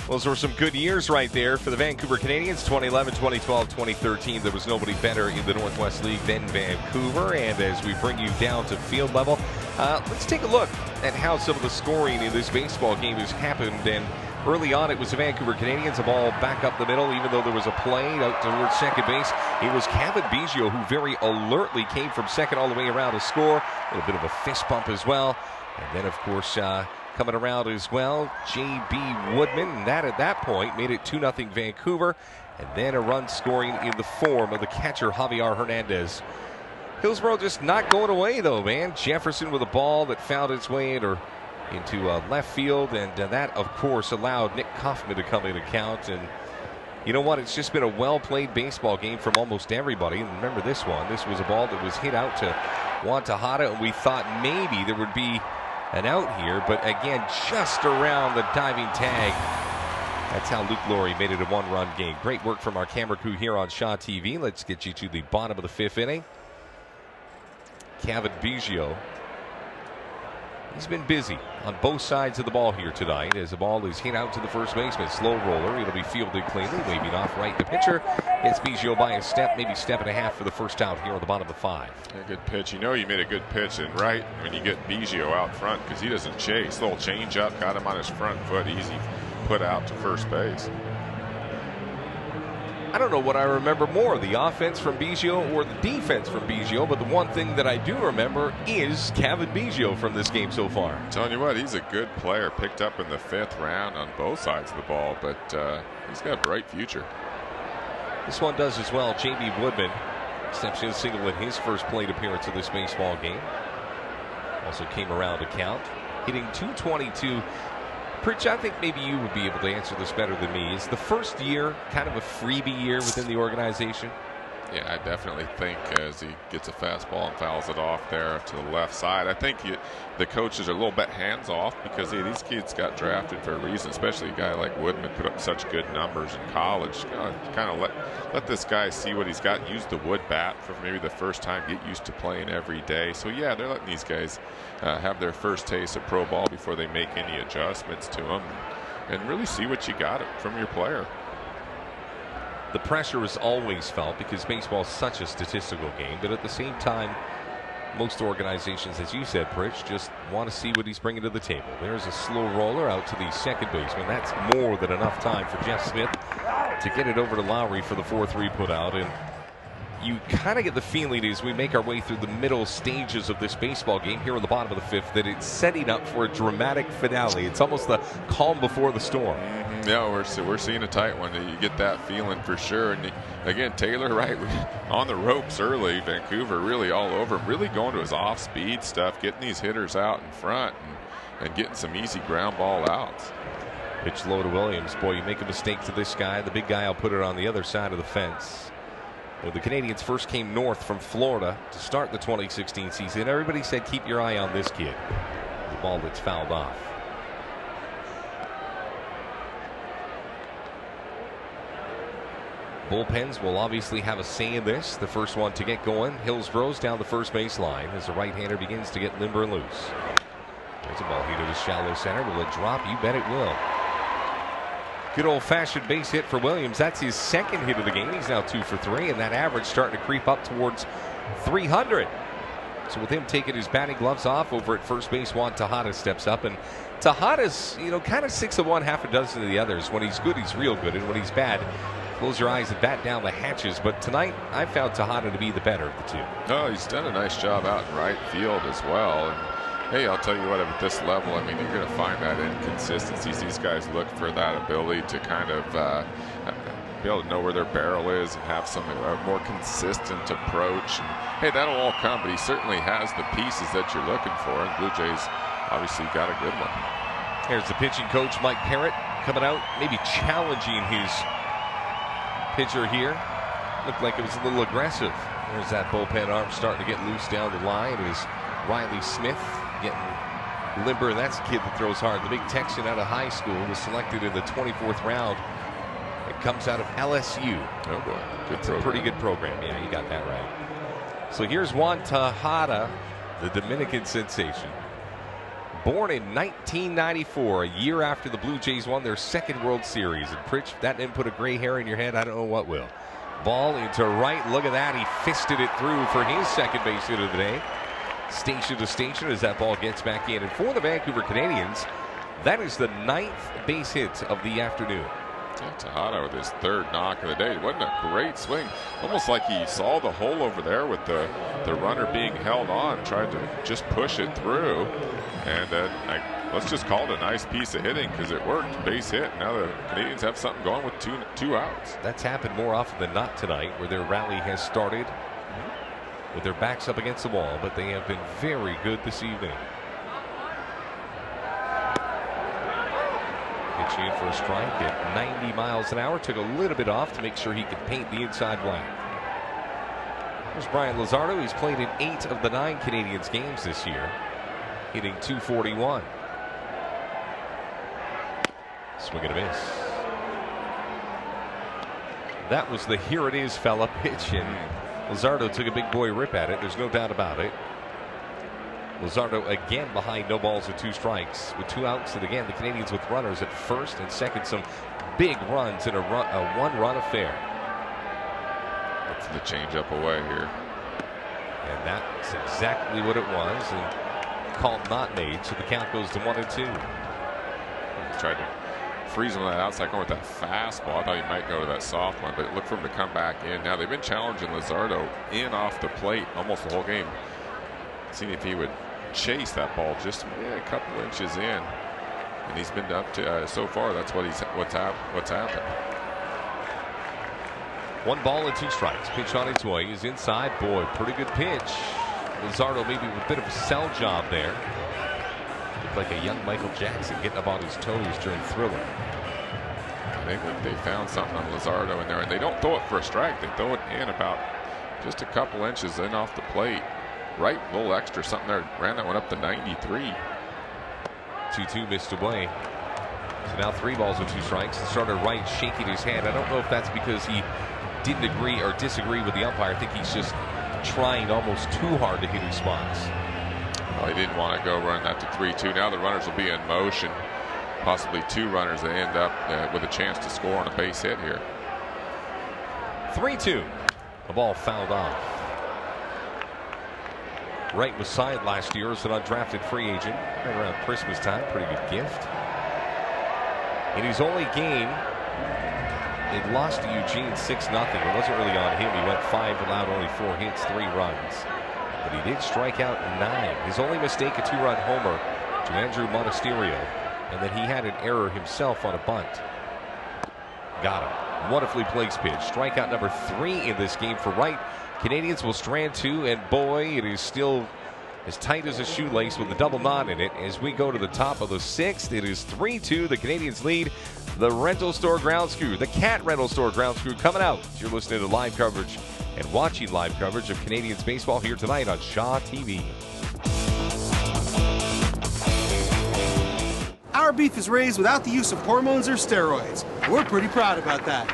Those were some good years right there for the Vancouver Canadians, 2011, 2012, 2013. There was nobody better in the Northwest League than Vancouver. And as we bring you down to field level, let's take a look at how some of the scoring in this baseball game has happened. And early on, it was the Vancouver Canadians, a ball back up the middle, even though there was a play out towards second base. It was Kevin Biggio who very alertly came from second all the way around to score. A little bit of a fist bump as well. And then, of course, coming around as well, J.B. Woodman, and that at that point made it 2-0 Vancouver, and then a run scoring in the form of the catcher Javier Hernandez. Hillsboro just not going away though, man. Jefferson with a ball that found its way into left field, and that of course allowed Nick Kaufman to come in and count. And you know what? It's just been a well-played baseball game from almost everybody. And remember this one. This was a ball that was hit out to Juan Tejada, and we thought maybe there would be an out here, but again, just around the diving tag. That's how Luke Laurie made it a one-run game. Great work from our camera crew here on Shaw TV. Let's get you to the bottom of the fifth inning. Kevin Biggio. He's been busy on both sides of the ball here tonight as the ball is hit out to the first baseman. Slow roller. It'll be fielded cleanly. Waving off right to pitcher. It's Biggio by a step, maybe step and a half for the first out here on the bottom of the five. Yeah, good pitch. You know you made a good pitch, and right when you get Biggio out front, because he doesn't chase. Little change up, got him on his front foot. Easy put out to first base. I don't know what I remember more, the offense from Biggio or the defense from Biggio, but the one thing that I do remember is Kevin Biggio from this game so far. I'm telling you what, he's a good player. Picked up in the fifth round on both sides of the ball, but he's got a bright future. This one does as well. J.B. Woodman steps in single in his first plate appearance of this baseball game. Also came around to count, hitting .222. Pritch, I think maybe you would be able to answer this better than me. Is the first year kind of a freebie year within the organization? Yeah, I definitely think as he gets a fastball and fouls it off there to the left side, I think the coaches are a little bit hands-off because these kids got drafted for a reason, especially a guy like Woodman put up such good numbers in college. Kind of let this guy see what he's got, use the wood bat for maybe the first time, get used to playing every day. So, yeah, they're letting these guys have their first taste of pro ball before they make any adjustments to them and really see what you got from your player. The pressure is always felt because baseball is such a statistical game, but at the same time, most organizations, as you said, Pritch, just want to see what he's bringing to the table. There's a slow roller out to the second baseman. That's more than enough time for Jeff Smith to get it over to Lowry for the 4-3 put out. And you kind of get the feeling as we make our way through the middle stages of this baseball game here in the bottom of the fifth that it's setting up for a dramatic finale. It's almost the calm before the storm. Yeah, we're seeing a tight one. You get that feeling for sure. And again, Taylor, right, on the ropes early. Vancouver really all over him, really going to his off-speed stuff, getting these hitters out in front and getting some easy ground ball outs. Pitch low to Williams. Boy, you make a mistake to this guy, the big guy will put it on the other side of the fence. When the Canadians first came north from Florida to start the 2016 season, everybody said keep your eye on this kid. The ball that's fouled off. Bullpens will obviously have a say in this. The first one to get going. Hillsborough's down the first base line as the right-hander begins to get limber and loose. There's a ball hit to the shallow center. Will it drop? You bet it will. Good old-fashioned base hit for Williams. That's his second hit of the game. He's now 2 for 3, and that average starting to creep up towards 300. So with him taking his batting gloves off over at first base, Juan Tejada steps up, and Tejada's, kind of 6 of one, half a dozen of the others. When he's good, he's real good, and when he's bad, close your eyes and bat down the hatches. But tonight, I found Tejada to be the better of the two. Oh, he's done a nice job out in right field as well. And hey, I'll tell you what, at this level, I mean, you're going to find that inconsistencies. These guys look for that ability to kind of be able to know where their barrel is and have a more consistent approach. And, hey, that'll all come, but he certainly has the pieces that you're looking for. And Blue Jays obviously got a good one. Here's the pitching coach, Mike Parrott, coming out, maybe challenging his pitcher here. Looked like it was a little aggressive. There's that bullpen arm starting to get loose down the line. It is Riley Smith getting limber. That's a kid that throws hard. The big Texan out of high school was selected in the 24th round. It comes out of LSU. Oh boy, good it's program. A pretty good program. Yeah, you got that right. So here's Juan Tejada, the Dominican sensation. Born in 1994, a year after the Blue Jays won their second World Series. And Pritch, that didn't put a gray hair in your head. I don't know what will. Ball into right. Look at that. He fisted it through for his second base hit of the day. Station to station as that ball gets back in. And for the Vancouver Canadians, that is the 9th base hit of the afternoon. Tejada with his 3rd knock of the day. Wasn't a great swing. Almost like he saw the hole over there with the runner being held on, tried to just push it through. And let's just call it a nice piece of hitting because it worked. Base hit. Now the Canadians have something going with two outs. That's happened more often than not tonight, where their rally has started with their backs up against the wall, but they have been very good this evening. Pitch in for a strike at 90 miles an hour. Took a little bit off to make sure he could paint the inside black. There's Brian Luzardo. He's played in 8 of the 9 Canadians games this year, hitting .241. Swing and a miss. That was the here it is fella pitch, and Luzardo took a big boy rip at it. There's no doubt about it. Luzardo again behind no balls and 2 strikes with 2 outs, and again the Canadians with runners at first and second. Some big runs in a 1-run affair. That's the changeup away here, and that's exactly what it was, and called not made, so the count goes to 1-2. Tried to freeze him on that outside corner with that fastball. I thought he might go to that soft one, but look for him to come back in. Now they've been challenging Luzardo in off the plate almost the whole game, seeing if he would chase that ball just a couple inches in, and he's been up to so far. That's what's happened. 1 ball and 2 strikes. Pitch on its way is inside. Boy, pretty good pitch. Luzardo maybe with a bit of a sell job there. Looked like a young Michael Jackson getting up on his toes during Thriller. I think they found something on Luzardo in there, and they don't throw it for a strike. They throw it in about just a couple inches in off the plate. Right, a little extra something there. Ran that one up to 93. 2-2 missed away. So now 3 balls and 2 strikes. The starter Wright shaking his head. I don't know if that's because he didn't agree or disagree with the umpire. I think he's just trying almost too hard to hit his spots. Well, he didn't want to go run that to 3-2. Now the runners will be in motion. Possibly 2 runners that end up with a chance to score on a base hit here. 3-2. The ball fouled off. Wright was signed last year as an undrafted free agent right around Christmas time. Pretty good gift. In his only game, they lost to Eugene 6-0. It wasn't really on him. He went 5, allowed only 4 hits, 3 runs. But he did strike out 9. His only mistake, a 2-run homer to Andrew Monasterio. And then he had an error himself on a bunt. Got him. Wonderfully placed pitch. Strikeout number 3 in this game for Wright. Canadians will strand 2, and boy, it is still as tight as a shoelace with a double knot in it. As we go to the top of the 6th, it is 3-2. The Canadians lead. The rental store grounds crew, the Cat Rental Store grounds crew coming out. You're listening to live coverage and watching live coverage of Canadians baseball here tonight on Shaw TV. Our beef is raised without the use of hormones or steroids. We're pretty proud about that.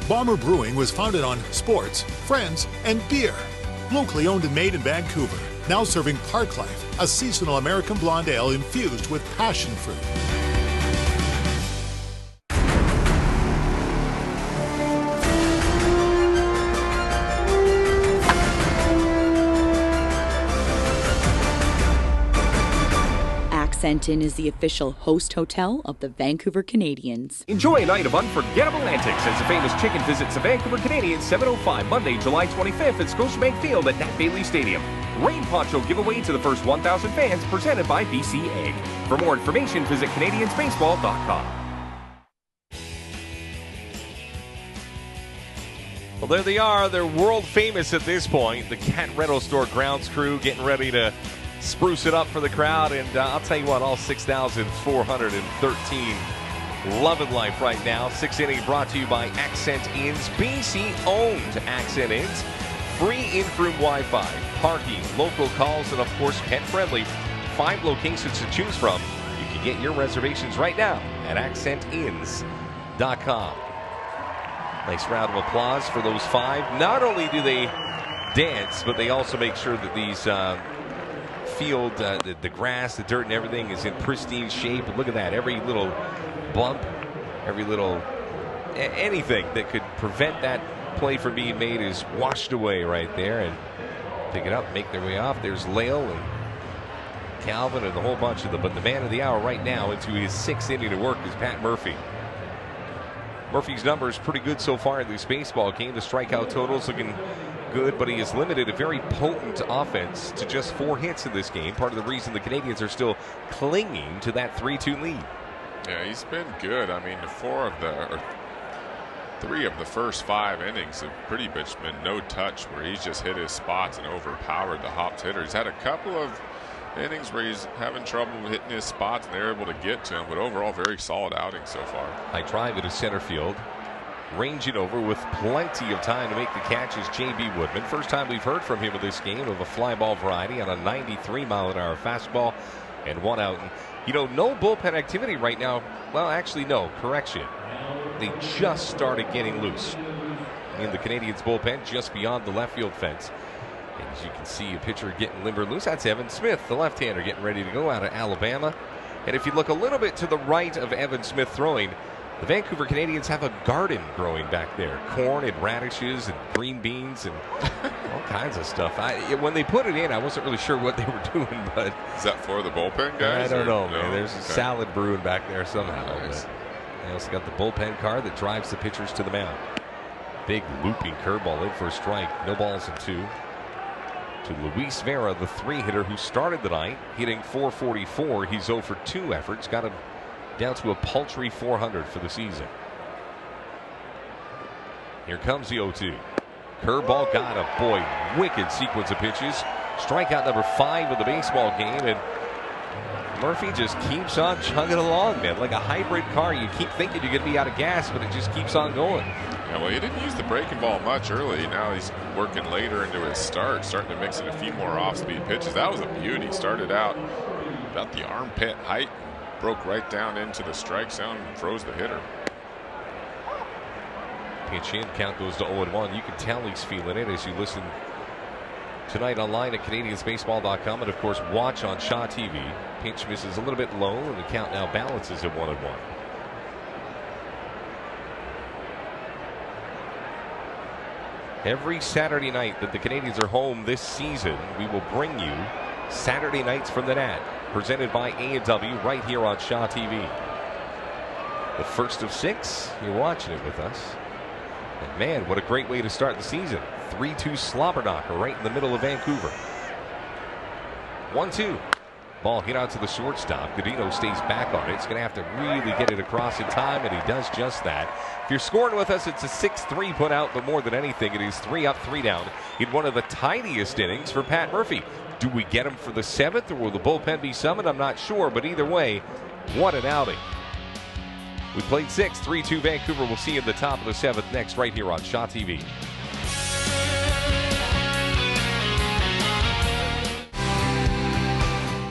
Bomber Brewing was founded on sports, friends, and beer. Locally owned and made in Vancouver. Now serving Parklife, a seasonal American blonde ale infused with passion fruit. Accentin is the official host hotel of the Vancouver Canadians. Enjoy a night of unforgettable antics as the famous chicken visits the Vancouver Canadians 7:05 Monday, July 25th at Scotiabank Field at Nat Bailey Stadium. Rain poncho giveaway to the first 1,000 fans presented by BC Egg. For more information, visit CanadiansBaseball.com. Well, there they are. They're world famous at this point. The Cat Rental Store grounds crew getting ready to spruce it up for the crowd. And I'll tell you what, all 6,413 loving life right now. 6th inning brought to you by Accent Inns. BC-owned Accent Inns. Free in-room Wi-Fi, parking, local calls, and of course pet-friendly. 5 locations to choose from. You can get your reservations right now at accentins.com. Nice round of applause for those 5. Not only do they dance, but they also make sure that these field, the grass, the dirt, and everything is in pristine shape. Look at that. Every little bump, every little anything that could prevent that play from being made is washed away right there. And pick it up, make their way off. There's Lale and Calvin and a whole bunch of them. But the man of the hour right now into his 6th inning to work is Pat Murphy. Murphy's number is pretty good so far in this baseball game. The strikeout total's looking good, but he has limited a very potent offense to just 4 hits in this game. Part of the reason the Canadians are still clinging to that 3-2 lead. Yeah, he's been good. I mean, 3 of the first 5 innings have pretty much been no touch, where he's just hit his spots and overpowered the Hops hitter. He's had a couple of innings where he's having trouble hitting his spots and they're able to get to him, but overall very solid outing so far. I drive into center field, ranging over with plenty of time to make the catch is J.B. Woodman. First time we've heard from him in this game of a fly ball variety on a 93-mile-an-hour fastball and 1 out. And, you know, no bullpen activity right now. Well, actually, no. Correction. They just started getting loose in the Canadians' bullpen just beyond the left field fence. As you can see, a pitcher getting limber loose. That's Evan Smith, the left-hander, getting ready to go out of Alabama. And if you look a little bit to the right of Evan Smith throwing, the Vancouver Canadians have a garden growing back there. Corn and radishes and green beans and all kinds of stuff. When they put it in, I wasn't really sure what they were doing, but... Is that for the bullpen guys? I don't know, no? man. There's a salad brewing back there somehow. Nice. But they also got the bullpen car that drives the pitchers to the mound. Big looping curveball in for a strike. No balls in 2. To Luis Vera, the 3-hitter who started the night, hitting .444. He's 0 for 2 efforts. Got him down to a paltry .400 for the season. Here comes the 0-2. Curveball got him. Boy, wicked sequence of pitches. Strikeout number 5 of the baseball game, and Murphy just keeps on chugging along, man, like a hybrid car. You keep thinking you're going to be out of gas, but it just keeps on going. Yeah, well, he didn't use the breaking ball much early. Now he's working later into his start, starting to mix in a few more off-speed pitches. That was a beauty. Started out about the armpit height, broke right down into the strike zone, and froze the hitter. Pitch in, count goes to 0-1. You can tell he's feeling it as you listen tonight online at CanadiansBaseball.com, and of course watch on Shaw TV. Pitch misses a little bit low, and the count now balances at 1-1. Every Saturday night that the Canadians are home this season, we will bring you Saturday Nights from the Net, presented by A&W right here on Shaw TV. The first of 6, you're watching it with us. And man, what a great way to start the season. 3-2 slobber knocker right in the middle of Vancouver. 1-2. Ball hit out to the shortstop. Godino stays back on it. It's going to have to really get it across in time, and he does just that. If you're scoring with us, it's a 6-3 put out, but more than anything, it is 3 up, 3 down in one of the tiniest innings for Pat Murphy. Do we get him for the 7th, or will the bullpen be summoned? I'm not sure, but either way, what an outing. We played 6, 3-2 Vancouver. We'll see you at the top of the 7th next right here on Shaw TV.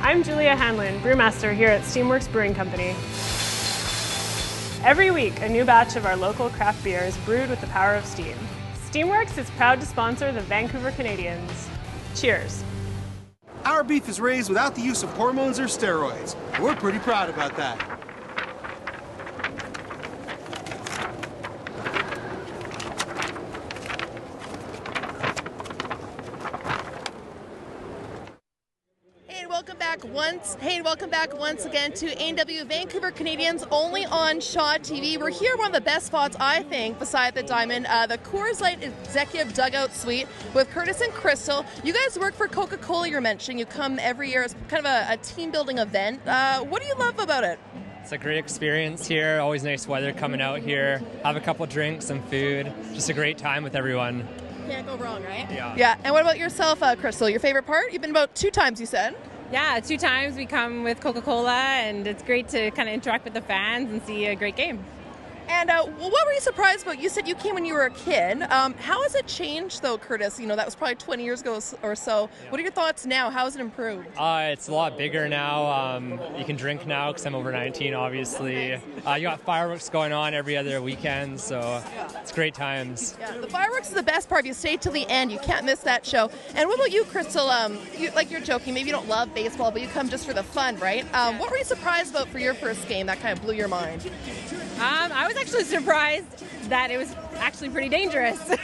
I'm Julia Hanlon, brewmaster here at Steamworks Brewing Company. Every week, a new batch of our local craft beer is brewed with the power of steam. Steamworks is proud to sponsor the Vancouver Canadians. Cheers. Our beef is raised without the use of hormones or steroids. We're pretty proud about that. Welcome back once again to A&W Vancouver Canadians, only on Shaw TV. We're here, one of the best spots, I think, beside the Diamond, the Coors Light Executive Dugout Suite with Curtis and Crystal. You guys work for Coca-Cola, you're mentioning. You come every year. It's kind of a team-building event. What do you love about it? It's a great experience here. Always nice weather coming out here. Have a couple drinks, some food. Just a great time with everyone. Can't go wrong, right? Yeah. Yeah. And what about yourself, Crystal? Your favorite part? You've been about 2 times, you said. Yeah, 2 times we come with Coca-Cola, and it's great to kind of interact with the fans and see a great game. And what were you surprised about? You said you came when you were a kid. How has it changed, though, Curtis? You know, that was probably 20 years ago or so. Yeah. What are your thoughts now? How has it improved? It's a lot bigger now. You can drink now because I'm over 19, obviously. You got fireworks going on every other weekend, so it's great times. Yeah, the fireworks is the best part. You stay till the end. You can't miss that show. And what about you, Crystal? You're joking. Maybe you don't love baseball, but you come just for the fun, right? What were you surprised about for your first game that kind of blew your mind? I was actually surprised that it was actually pretty dangerous. It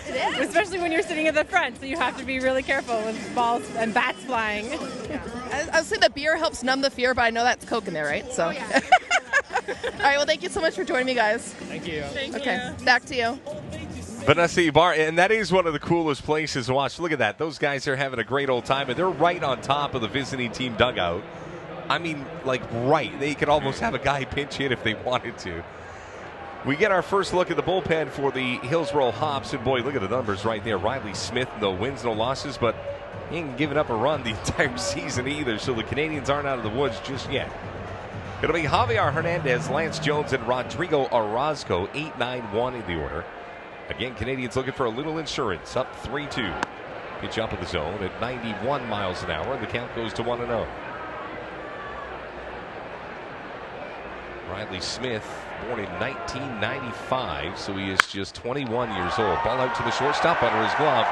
is? Especially when you're sitting at the front, so you have to be really careful with balls and bats flying. Yeah. I would say the beer helps numb the fear, but I know that's Coke in there, right? So. Oh, yeah. All right, well, thank you so much for joining me, guys. Thank you. Okay, back to you. Vanessa Ibarra, and that is one of the coolest places to watch. Look at that. Those guys are having a great old time, and they're right on top of the visiting team dugout. I mean, like, right. They could almost have a guy pinch hit if they wanted to. We get our first look at the bullpen for the Hillsborough Hops. And, boy, look at the numbers right there. Riley Smith, no wins, no losses, but he ain't given up a run the entire season either, so the Canadians aren't out of the woods just yet. It'll be Javier Hernandez, Lance Jones, and Rodrigo Orozco, 8-9-1 in the order. Again, Canadians looking for a little insurance, up 3-2. Pitch up in the zone at 91 miles an hour, and the count goes to 1-0. Riley Smith, born in 1995, so he is just 21 years old. Ball out to the shortstop under his glove.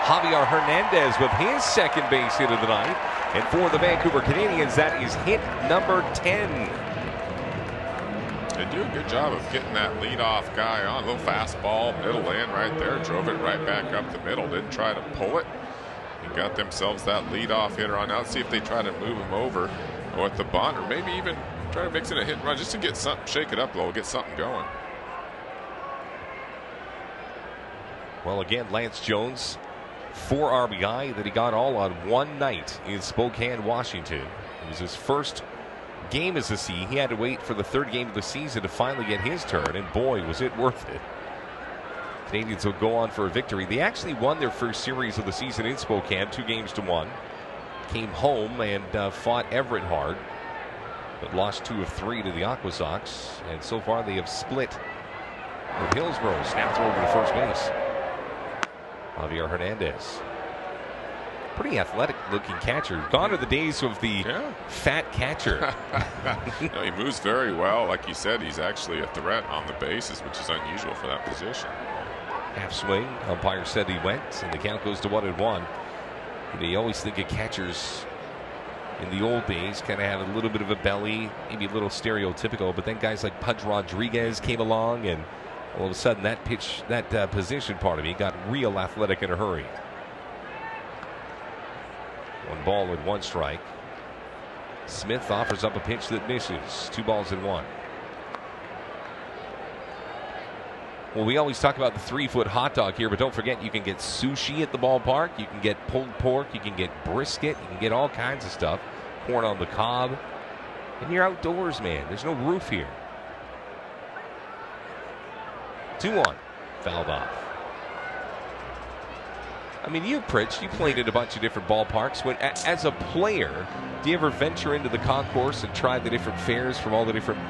Javier Hernandez with his second base hit of the night. And for the Vancouver Canadians, that is hit number 10. They do a good job of getting that leadoff guy on. A little fastball, middle in right there. Drove it right back up the middle. Didn't try to pull it. And got themselves that leadoff hitter on out. See if they try to move him over with the bunt, or maybe even try to mix in a hit and run just to get something, shake it up a little, get something going. Well, again, Lance Jones, 4 RBI that he got all on one night in Spokane, Washington. It was his first game as a C. He had to wait for the 3rd game of the season to finally get his turn, and boy, was it worth it. Canadians will go on for a victory. They actually won their first series of the season in Spokane, 2-1. Came home and fought Everett hard, but lost 2 of 3 to the Aqua Sox. And so far they have split with Hillsborough. Snap throw over to first base. Javier Hernandez. Pretty athletic-looking catcher. Gone are the days of the fat catcher. No, he moves very well. Like you said, he's actually a threat on the bases, which is unusual for that position. Half swing. Umpire said he went, and the count goes to 1-1. You always think of catchers in the old days kind of have a little bit of a belly, maybe a little stereotypical, but then guys like Pudge Rodriguez came along, and all of a sudden that position part of me got real athletic in a hurry. 1 ball and 1 strike. Smith offers up a pitch that misses. 2 balls and 1. Well, we always talk about the 3-foot hot dog here, but don't forget you can get sushi at the ballpark. You can get pulled pork. You can get brisket. You can get all kinds of stuff. Corn on the cob. And you're outdoors, man. There's no roof here. 2-1. Fouled off. I mean, you, Pritch, you played at a bunch of different ballparks. As a player, do you ever venture into the concourse and try the different fares from all the different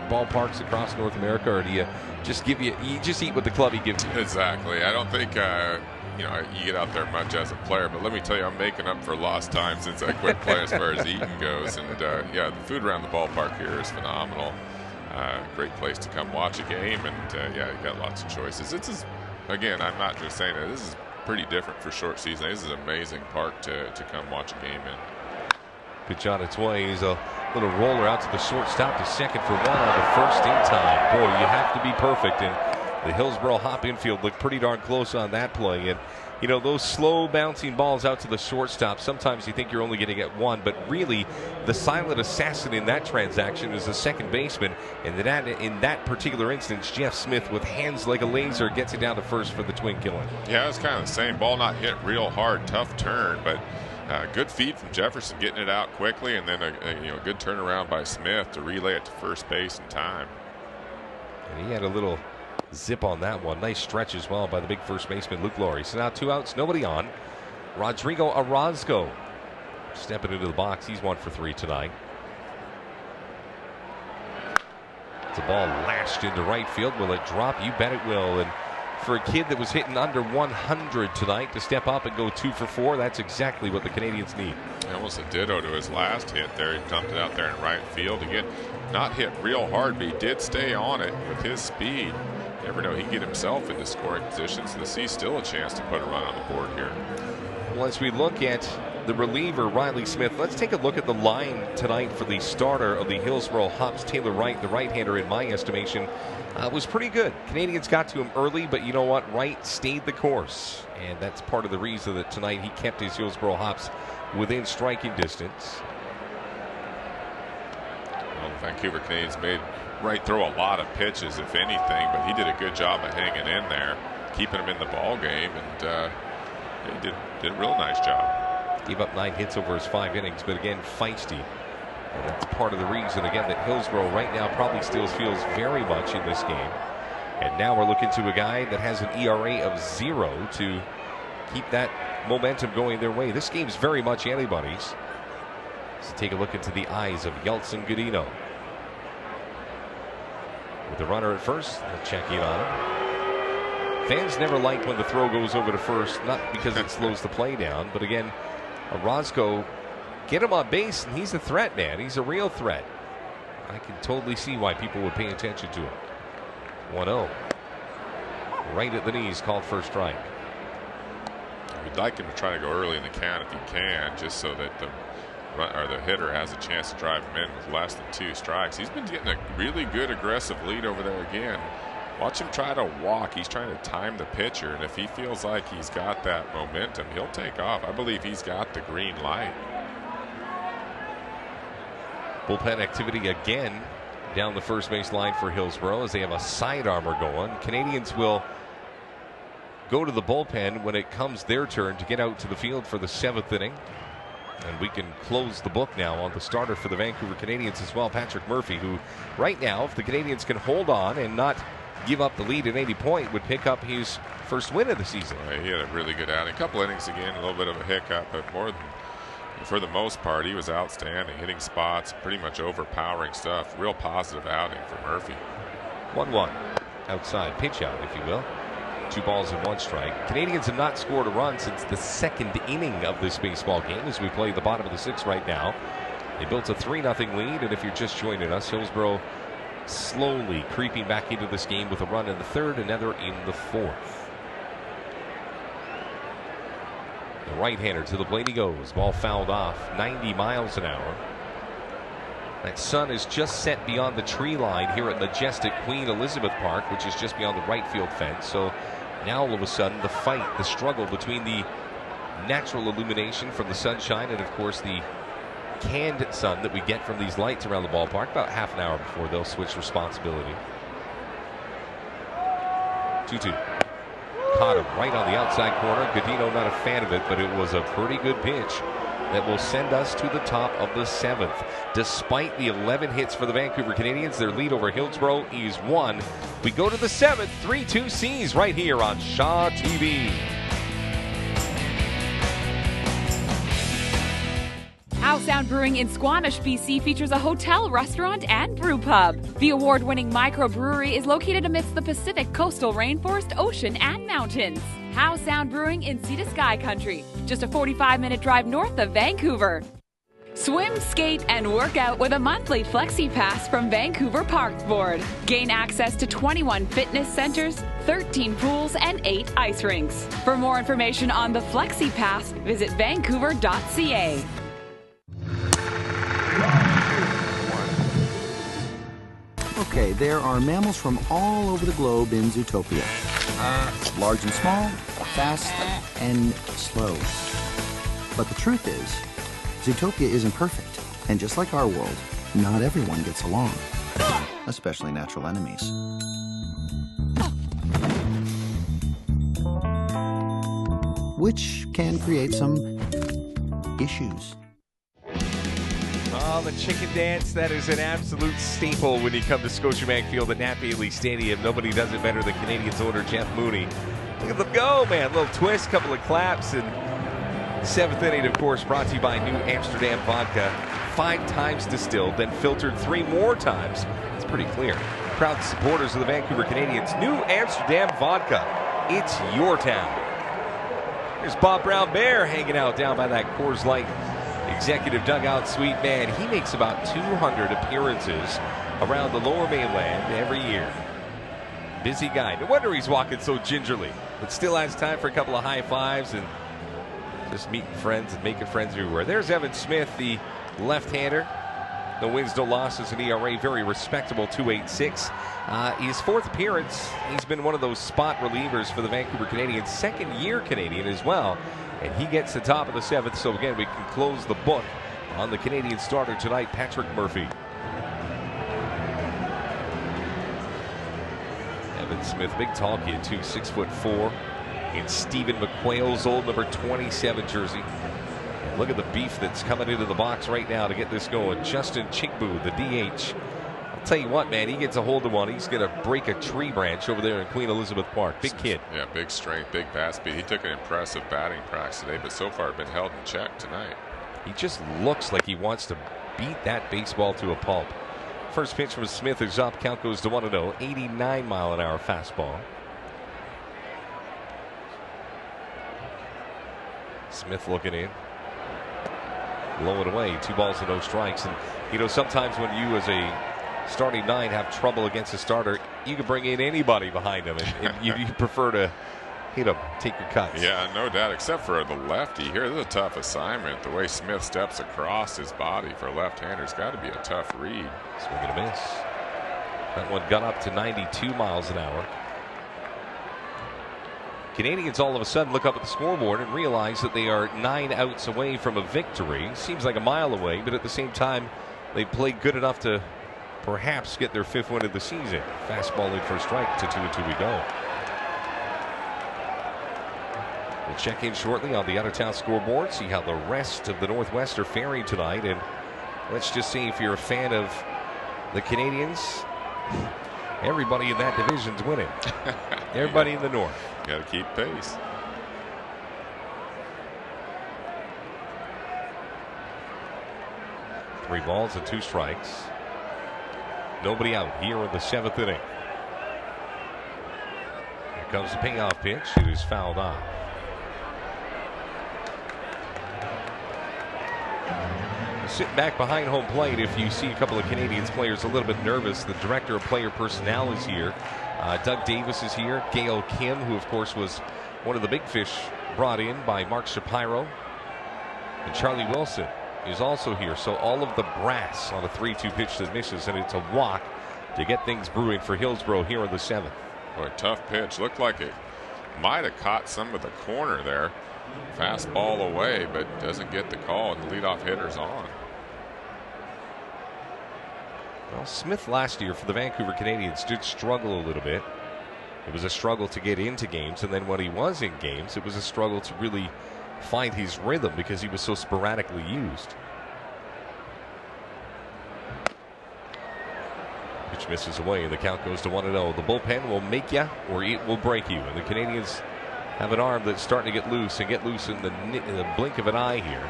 ballparks across North America, or do you just you just eat what the club gives you? Exactly. I don't think you get out there much as a player, but let me tell you, I'm making up for lost time since I quit playing as far as eating goes. And yeah, the food around the ballpark here is phenomenal. Great place to come watch a game, and yeah, you got lots of choices. Again, I'm not just saying that. This is pretty different for short season. This is an amazing park to come watch a game in. Pitch on its way. He's a little roller out to the shortstop to second for 1 on the first in time. Boy, you have to be perfect. And the Hillsborough hop infield looked pretty darn close on that play. And, you know, those slow bouncing balls out to the shortstop, sometimes you think you're only going to get 1, but really the silent assassin in that transaction is the second baseman. And in that particular instance, Jeff Smith, with hands like a laser, gets it down to first for the twin killing. Yeah, it's kind of the same. Ball not hit real hard, tough turn, but good feed from Jefferson, getting it out quickly, and then a good turnaround by Smith to relay it to first base in time. And he had a little zip on that one. Nice stretch as well by the big first baseman, Luke Laurie. So now 2 outs, nobody on. Rodrigo Orozco stepping into the box. He's 1 for 3 tonight. It's a ball lashed into right field. Will it drop? You bet it will. And for a kid that was hitting under 100 tonight to step up and go 2 for 4, that's exactly what the Canadians need. Almost a ditto to his last hit there. He dumped it out there in right field. Again, not hit real hard, but he did stay on it with his speed. Never know, he can get himself into scoring positions. So see still a chance to put a run on the board here. Well, as we look at the reliever, Riley Smith, let's take a look at the line tonight for the starter of the Hillsborough Hops. Taylor Wright, the right-hander, in my estimation, was pretty good. Canadians got to him early, but you know what? Wright stayed the course, and that's part of the reason that tonight he kept his Hillsborough Hops within striking distance. Well, the Vancouver Canadians made Wright throw a lot of pitches, if anything, but he did a good job of hanging in there, keeping him in the ball game, and he did a real nice job. Gave up 9 hits over his 5 innings, but again, feisty. And that's part of the reason, again, that Hillsborough right now probably still feels very much in this game. And now we're looking to a guy that has an ERA of 0 to keep that momentum going their way. This game's very much anybody's. Let's take a look into the eyes of Yeltsin Godino. With the runner at first, they'll check in on him. Fans never like when the throw goes over to first, not because it slows the play down, but again, Orozco, get him on base, and he's a threat, man. He's a real threat. I can totally see why people would pay attention to him. 1-0. Right at the knees, called for a strike. We'd like him to try to go early in the count if he can, just so that the hitter has a chance to drive him in with less than 2 strikes. He's been getting a really good aggressive lead over there again. Watch him try to walk. He's trying to time the pitcher, and if he feels like he's got that momentum, he'll take off. I believe he's got the green light. Bullpen activity again down the first base line for Hillsborough as they have a side armor going. Canadians will go to the bullpen when it comes their turn to get out to the field for the 7th inning. And we can close the book now on the starter for the Vancouver Canadians as well, Patrick Murphy, who right now, if the Canadians can hold on and not give up the lead at any point would pick up his first win of the season. He had a really good outing. A couple innings again, a little bit of a hiccup, but for the most part, he was outstanding, hitting spots, pretty much overpowering stuff. Real positive outing for Murphy. 1-1 outside, pitch out, if you will. 2 balls and 1 strike. Canadians have not scored a run since the second inning of this baseball game as we play the bottom of the 6th right now. They built a 3-0 lead, and if you're just joining us, Hillsborough slowly creeping back into this game with a run in the 3rd, another in the 4th. The right-hander to the plate he goes. Ball fouled off, 90 miles an hour. That sun is just set beyond the tree line here at majestic Queen Elizabeth Park, which is just beyond the right field fence. So now all of a sudden the fight, the struggle between the natural illumination from the sunshine and of course the canned sun that we get from these lights around the ballpark, about half an hour before they'll switch responsibility. 2-2. Caught him right on the outside corner. Godino not a fan of it, but it was a pretty good pitch that will send us to the top of the 7th. Despite the 11 hits for the Vancouver Canadians, their lead over Hillsborough is 1. We go to the 7th, 3-2 C's right here on Shaw TV. How Sound Brewing in Squamish, BC features a hotel, restaurant, and brew pub. The award-winning microbrewery is located amidst the Pacific coastal rainforest, ocean, and mountains. How Sound Brewing in Sea to Sky Country, just a 45-minute drive north of Vancouver. Swim, skate, and work out with a monthly Flexi Pass from Vancouver Parks Board. Gain access to 21 fitness centers, 13 pools, and 8 ice rinks. For more information on the Flexi Pass, visit vancouver.ca. Okay, there are mammals from all over the globe in Zootopia. Large and small, fast and slow. But the truth is, Zootopia isn't perfect. And just like our world, not everyone gets along. Especially natural enemies. Which can create some issues. Oh, the chicken dance, that is an absolute staple when you come to Scotiabank Field at Nat Bailey Stadium. Nobody does it better than Canadians owner Jeff Mooney. Look at them go, man. Little twist, couple of claps, and the 7th inning, of course, brought to you by New Amsterdam Vodka. 5 times distilled, then filtered 3 more times. It's pretty clear. Proud supporters of the Vancouver Canadians. New Amsterdam Vodka. It's your town. There's Bob Brown Bear hanging out down by that Coors Light executive dugout suite. Man, he makes about 200 appearances around the lower mainland every year. Busy guy. No wonder he's walking so gingerly, but still has time for a couple of high fives and just meeting friends and making friends everywhere. There's Evan Smith, the left-hander. No wins, no losses, an ERA, very respectable 2.86. His 4th appearance, he's been one of those spot relievers for the Vancouver Canadians, 2nd-year Canadian as well. And he gets the top of the 7th, so again, we can close the book on the Canadian starter tonight, Patrick Murphy. Evan Smith, big tall kid, too, 6'4", in Stephen McQuail's old number 27 jersey. And look at the beef that's coming into the box right now to get this going. Justin Chinkbu, the DH. I'll tell you what, man, he gets a hold of one. He's going to break a tree branch over there in Queen Elizabeth Park. Big kid. Yeah, big strength, big bat speed. He took an impressive batting practice today, but so far been held in check tonight. He just looks like he wants to beat that baseball to a pulp. First pitch from Smith is up. Count goes to 1-0. 89-mile-an-hour fastball. Smith looking in. Low and away. 2 balls and no strikes. And, you know, sometimes when you as a starting 9 have trouble against a starter, you can bring in anybody behind him, and you prefer to, you know, take your cuts. Yeah, no doubt, except for the lefty here. This is a tough assignment. The way Smith steps across his body for a left-hander's got to be a tough read. Swing and a miss. That one got up to 92 miles an hour. Canadians all of a sudden look up at the scoreboard and realize that they are 9 outs away from a victory. Seems like a mile away, but at the same time, they played good enough to perhaps get their 5th win of the season. Fastball in for a strike. To 2-2 we go. We'll check in shortly on the out-of-town scoreboard, see how the rest of the Northwest are faring tonight, and let's just see if you're a fan of the Canadians. Everybody in that division's winning. Everybody in the north. Got to keep pace. Three balls and 2 strikes. Nobody out here in the 7th inning. Here comes the payoff pitch. It is fouled off. Sitting back behind home plate, if you see a couple of Canadians players a little bit nervous, the director of player personnel is here. Doug Davis is here. Gail Kim, who of course was one of the big fish brought in by Mark Shapiro. And Charlie Wilson is also here. So all of the brass on a 3-2 pitch that misses, and it's a walk to get things brewing for Hillsborough here in the 7th. Boy, tough pitch. Looked like it might have caught some of the corner there. Fastball away, but doesn't get the call, and the leadoff hitter's on. Well, Smith last year for the Vancouver Canadians did struggle a little bit. It was a struggle to get into games, and then when he was in games, it was a struggle to really find his rhythm because he was so sporadically used. Pitch misses away, and the count goes to 1-0. The bullpen will make you, or it will break you. And the Canadians have an arm that's starting to get loose in the blink of an eye here.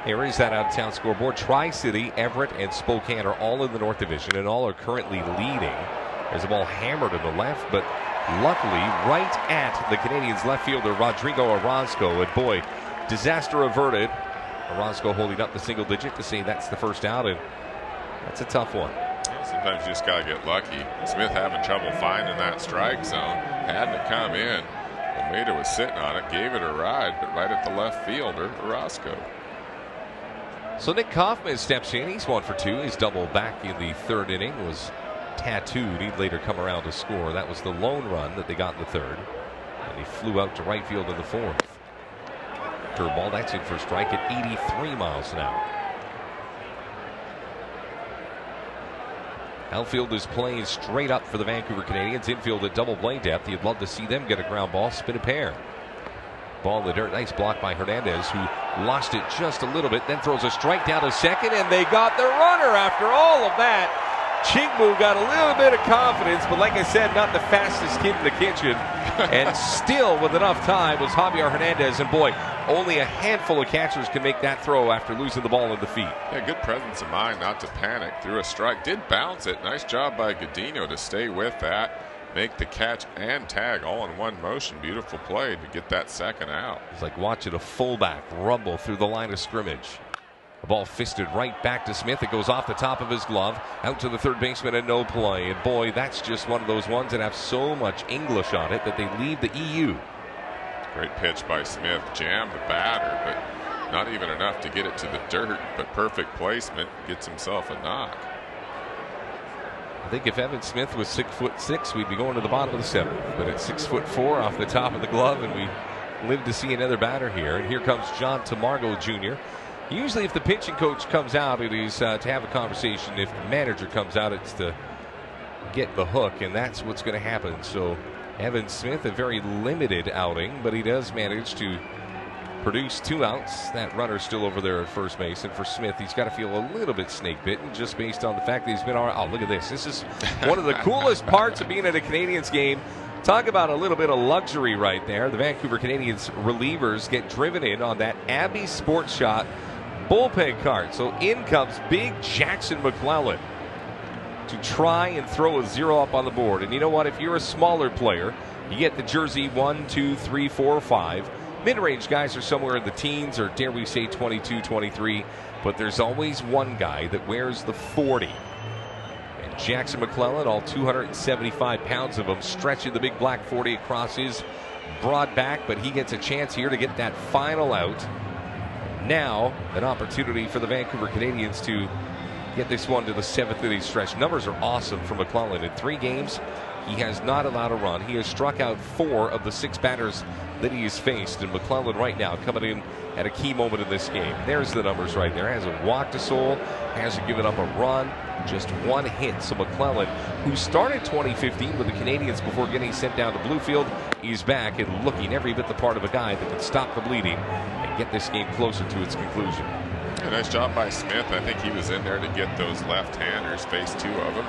Here is that out-of-town scoreboard. Tri-City, Everett, and Spokane are all in the North Division, and all are currently leading. There's a ball hammered to the left, but luckily right at the Canadians' left fielder, Rodrigo Orozco. And boy, disaster averted. Orozco holding up the single digit to say that's the first out, and that's a tough one. Sometimes you just got to get lucky. Smith having trouble finding that strike zone. Hadn't it come in, Almeida was sitting on it, gave it a ride, but right at the left fielder, Orozco. So Nick Kaufman steps in. He's 1 for 2. His double back in the 3rd inning was tattooed. He'd later come around to score. That was the lone run that they got in the 3rd. And he flew out to right field in the 4th. Curveball, that's in for a strike at 83 miles an hour. Outfield is playing straight up for the Vancouver Canadians. Infield at double play depth. You'd love to see them get a ground ball, spin a pair. Ball in the dirt. Nice block by Hernandez, who lost it just a little bit, then throws a strike down to second, and they got the runner after all of that. Chingmu got a little bit of confidence, but like I said, not the fastest kid in the kitchen. And still, with enough time, was Javier Hernandez. And boy, only a handful of catchers can make that throw after losing the ball in the feet. Yeah, good presence of mind not to panic. Threw a strike, did bounce it. Nice job by Godinho to stay with that. Make the catch and tag all in one motion. Beautiful play to get that second out. It's like watching a fullback rumble through the line of scrimmage. The ball fisted right back to Smith. It goes off the top of his glove, out to the third baseman, and no play. And boy, that's just one of those ones that have so much English on it that they leave the EU. Great pitch by Smith. Jammed the batter, but not even enough to get it to the dirt. But perfect placement. Gets himself a knock. I think if Evan Smith was 6'6", we'd be going to the bottom of the 7th. But at 6'4" off the top of the glove, and we live to see another batter here. And here comes John Tamargo Jr. Usually if the pitching coach comes out, it is to have a conversation. If the manager comes out, it's to get the hook, and that's what's going to happen. So Evan Smith, a very limited outing, but he does manage to produce 2 outs. That runner's still over there at first base, and for Smith, he's got to feel a little bit snake bitten just based on the fact that he's been all right. Oh, look at this. This is one of the coolest parts of being at a Canadians game. Talk about a little bit of luxury right there. The Vancouver Canadians relievers get driven in on that Abbey Sports Shot bullpen cart. So in comes big Jackson McClellan to try and throw a 0 up on the board. And you know what? If you're a smaller player, you get the jersey 1, 2, 3, 4, 5. Mid-range guys are somewhere in the teens, or dare we say 22, 23. But there's always one guy that wears the 40. And Jackson McClellan, all 275 pounds of him, stretching the big black 40 across his broad back. But he gets a chance here to get that final out. Now, an opportunity for the Vancouver Canadians to get this one to the 7th inning stretch. Numbers are awesome for McClellan. In 3 games, he has not allowed a run. He has struck out 4 of the 6 batters that he has faced. And McClellan right now coming in at a key moment in this game. There's the numbers right there. Hasn't walked a soul, hasn't given up a run, just 1 hit. So McClellan, who started 2015 with the Canadians before getting sent down to Bluefield, he's back and looking every bit the part of a guy that can stop the bleeding and get this game closer to its conclusion. Yeah, nice job by Smith. I think he was in there to get those left-handers, faced 2 of them.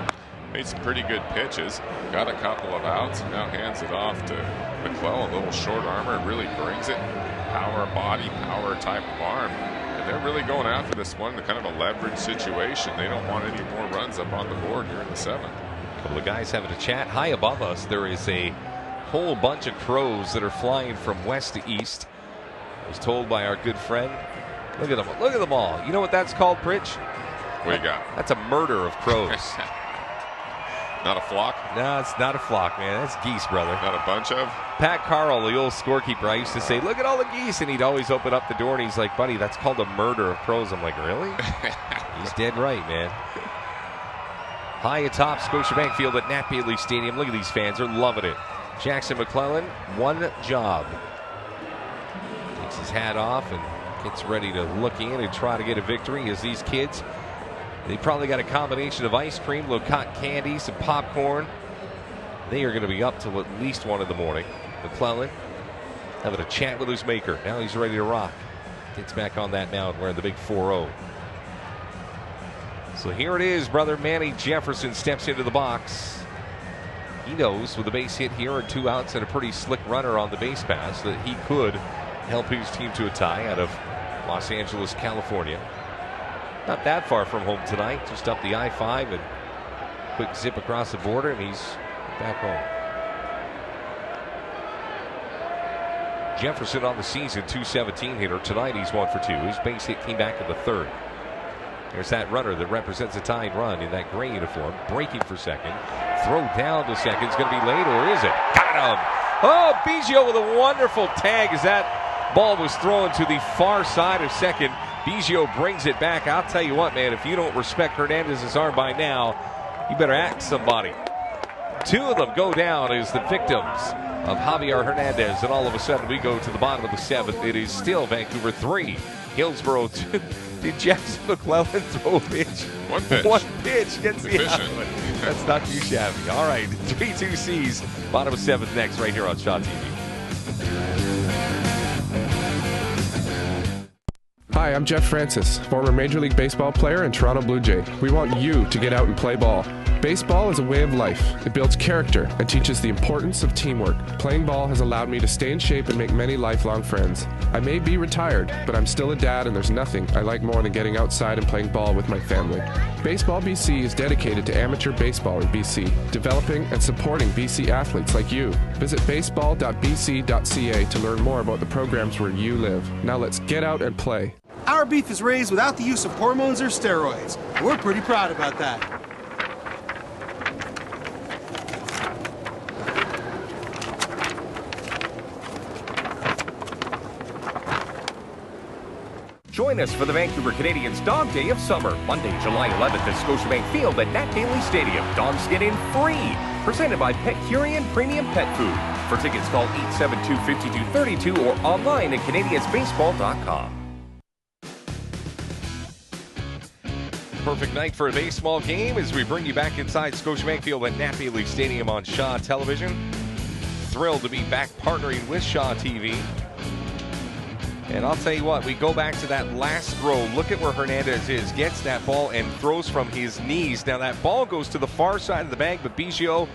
Made some pretty good pitches. Got a couple of outs. And now hands it off to McClellan. A little short armor. Really brings it. Power body, power type of arm. And they're really going after this one in kind of a leverage situation. They don't want any more runs up on the board here in the 7th. A couple of guys having a chat. High above us, there is a whole bunch of crows that are flying from west to east. I was told by our good friend, look at them. Look at them all. You know what that's called, Pritch? What do you got? That's a murder of crows. Not a flock? No, it's not a flock, man. That's geese, brother. Not a bunch of? Pat Carl, the old scorekeeper, I used to say, look at all the geese. And he'd always open up the door and he's like, buddy, that's called a murder of crows. I'm like, really? He's dead right, man. High atop Scotiabank Field at Nat Bailey Stadium. Look at these fans. They're loving it. Jackson McClellan, one job. Takes his hat off and gets ready to look in and try to get a victory as these kids, they probably got a combination of ice cream, little cotton candy, some popcorn. They are going to be up till at least 1 in the morning. McClellan having a chat with his maker. Now he's ready to rock. Gets back on that mound wearing the big 4-0. So here it is, brother. Manny Jefferson steps into the box. He knows with a base hit here and 2 outs and a pretty slick runner on the base pass that he could help his team to a tie out of Los Angeles, California. Not that far from home tonight, just up the I-5 and quick zip across the border, and he's back home. Jefferson on the season, 217 hitter. Tonight he's 1 for 2. His base hit came back in the 3rd. There's that runner that represents a tying run in that gray uniform, breaking for second. Throw down to second. It's going to be late, or is it? Got him! Oh, Biggio with a wonderful tag as that ball was thrown to the far side of second. Biggio brings it back. I'll tell you what, man, if you don't respect Hernandez's arm by now, you better act somebody. 2 of them go down as the victims of Javier Hernandez, and all of a sudden we go to the bottom of the 7th. It is still Vancouver 3, Hillsboro 2. Did Jackson McClellan throw a pitch? 1 pitch. 1 pitch gets the out. That's not too shabby. All right, 3-2 C's, bottom of 7th next right here on Shaw TV. Hi, I'm Jeff Francis, former Major League Baseball player and Toronto Blue Jay. We want you to get out and play ball. Baseball is a way of life. It builds character and teaches the importance of teamwork. Playing ball has allowed me to stay in shape and make many lifelong friends. I may be retired, but I'm still a dad, and there's nothing I like more than getting outside and playing ball with my family. Baseball BC is dedicated to amateur baseball in BC, developing and supporting BC athletes like you. Visit baseball.bc.ca to learn more about the programs where you live. Now let's get out and play. Our beef is raised without the use of hormones or steroids. We're pretty proud about that. Join us for the Vancouver Canadians Dog Day of Summer, Monday, July 11th at Scotiabank Field at Nat Bailey Stadium. Dogs get in free. Presented by Petcurian Premium Pet Food. For tickets, call 872-5232 or online at CanadiansBaseball.com. Perfect night for a baseball game as we bring you back inside Scotiabank Field at Nat Bailey Stadium on Shaw Television. Thrilled to be back partnering with Shaw TV. And I'll tell you what, we go back to that last throw. Look at where Hernandez is. Gets that ball and throws from his knees. Now that ball goes to the far side of the bag, but Biggio,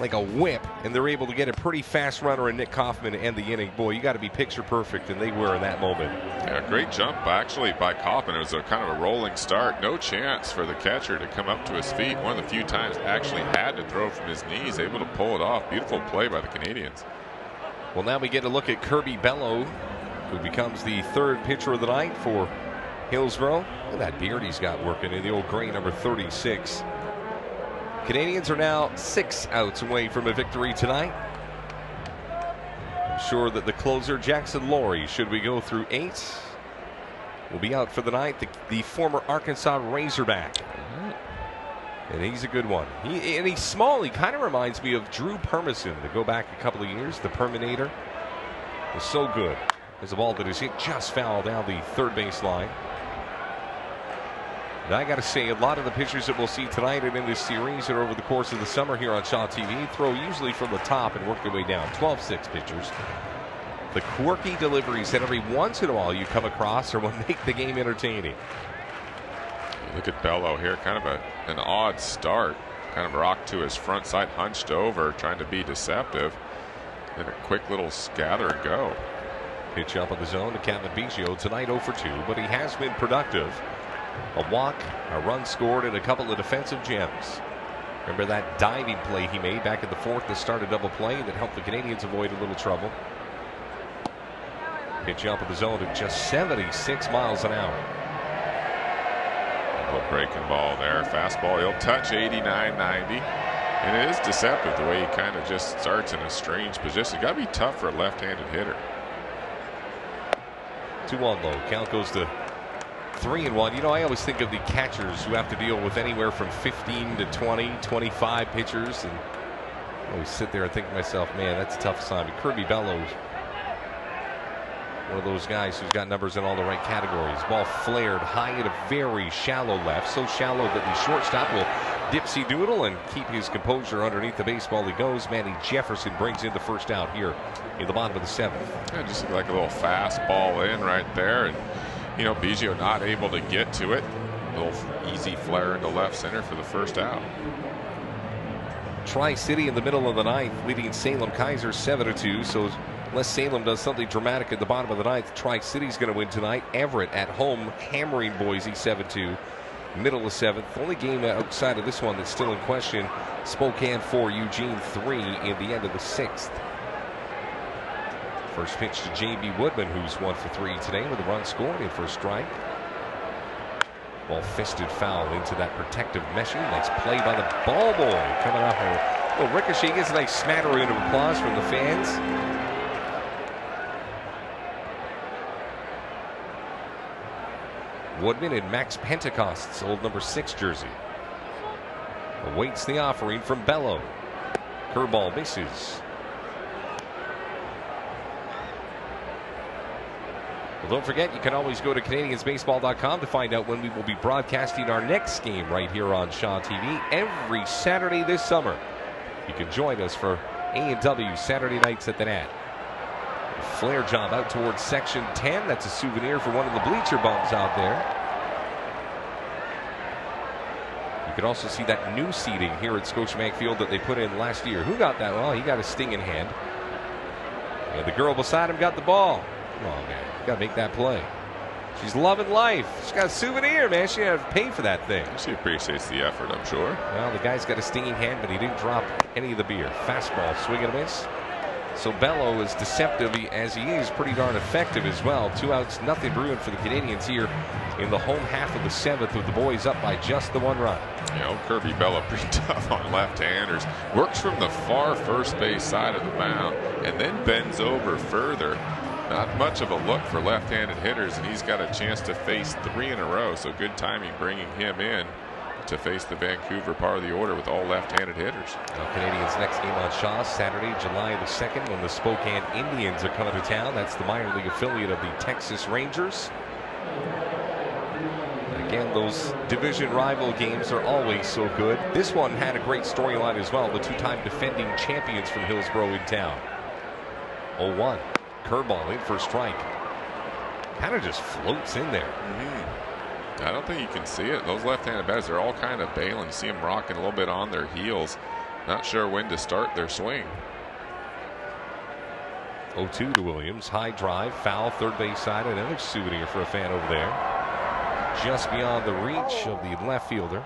like a whip, and they're able to get a pretty fast runner in Nick Kaufman to end the inning. Boy, you got to be picture perfect, and they were in that moment. Yeah, great jump actually by Kaufman. It was a kind of a rolling start. No chance for the catcher to come up to his feet. One of the few times actually had to throw from his knees, able to pull it off. Beautiful play by the Canadians. Well, now we get to look at Kirby Bello, who becomes the 3rd pitcher of the night for Hillsboro. Look at that beard he's got working in the old gray number 36. Canadians are now 6 outs away from a victory tonight. I'm sure that the closer, Jackson Laurie, should we go through 8, will be out for the night. The former Arkansas Razorback. And he's a good one. He's small. He kind of reminds me of Drew Permison to go back a couple of years. The Perminator was so good. As the ball that is hit just foul down the 3rd base line. And I got to say, a lot of the pitchers that we'll see tonight and in this series and over the course of the summer here on Shaw TV throw usually from the top and work their way down. 12-6 pitchers. The quirky deliveries that every once in a while you come across are what make the game entertaining. Look at Bello here, kind of an odd start. kind of rocked to his front side, hunched over, trying to be deceptive. Then a quick little gather and go. Pitch up in the zone to Kevin Biggio. Tonight 0 for 2, but he has been productive. A walk, a run scored, and a couple of defensive gems. Remember that diving play he made back in the fourth to start a double play that helped the Canadians avoid a little trouble. Pitch up in the zone at just 76 miles an hour. A little breaking ball there. Fastball, he'll touch 89, 90. And it is deceptive the way he kind of just starts in a strange position. Got to be tough for a left-handed hitter. 2-1 low. Count goes to 3-1. You know, I always think of the catchers who have to deal with anywhere from 15 to 20, 25 pitchers. And I always sit there and think to myself, man, that's a tough assignment. Kirby Bellows, one of those guys who's got numbers in all the right categories. Ball flared high at a very shallow left. So shallow that the shortstop will dipsy doodle and keep his composure underneath the baseball. He goes. Manny Jefferson brings in the first out here in the bottom of the seventh. Yeah, just looked like a little fastball in right there. And, you know, Biggio not able to get to it. A little easy flare into left center for the first out. Tri-City in the middle of the ninth, leading Salem Kaiser 7-2. So unless Salem does something dramatic at the bottom of the ninth, Tri-City's going to win tonight. Everett at home hammering Boise 7-2. Middle of seventh. Only game outside of this one that's still in question. Spokane 4, Eugene 3 in the end of the sixth. First pitch to J.B. Woodman, who's 1 for 3 today with a run scored in for a strike. Ball fisted foul into that protective meshing. Nice play by the ball boy. Coming off a little ricochet. Gets a nice smattering of applause from the fans. Woodman in Max Pentecost's old number 6 jersey. Awaits the offering from Bello. Curveball misses. Well, don't forget, you can always go to CanadiansBaseball.com to find out when we will be broadcasting our next game right here on Shaw TV every Saturday this summer. You can join us for A&W Saturday nights at the Nat. Flare job out towards section 10. That's a souvenir for one of the bleacher bums out there. You can also see that new seating here at Scotiabank Field that they put in last year. Who got that? Well, he got a sting in hand. And the girl beside him got the ball. Come on, man. You gotta make that play. She's loving life. She's got a souvenir, man. She had to pay for that thing. She appreciates the effort, I'm sure. Well, the guy's got a stinging hand, but he didn't drop any of the beer. Fastball, swing and a miss. So Bello, as deceptive as he is, pretty darn effective as well. 2 outs, nothing brewing for the Canadians here in the home half of the seventh, with the boys up by just the 1 run. You know, Kirby Bello pretty tough on left-handers. Works from the far first base side of the mound and then bends over further. Not much of a look for left-handed hitters, and he's got a chance to face 3 in a row. So good timing bringing him in to face the Vancouver part of the order with all left-handed hitters. Now, Canadians next game on Shaw, Saturday, July the 2nd, when the Spokane Indians are coming to town. That's the minor league affiliate of the Texas Rangers. And again, those division rival games are always so good. This one had a great storyline as well. The 2-time defending champions from Hillsborough in town. 0-1. Curveball in for a strike. Kind of just floats in there. I don't think you can see it. Those left-handed batters, they're all kind of bailing. You see them rocking a little bit on their heels. Not sure when to start their swing. 0-2 to Williams. High drive, foul, third base side. Another souvenir for a fan over there. Just beyond the reach of the left fielder.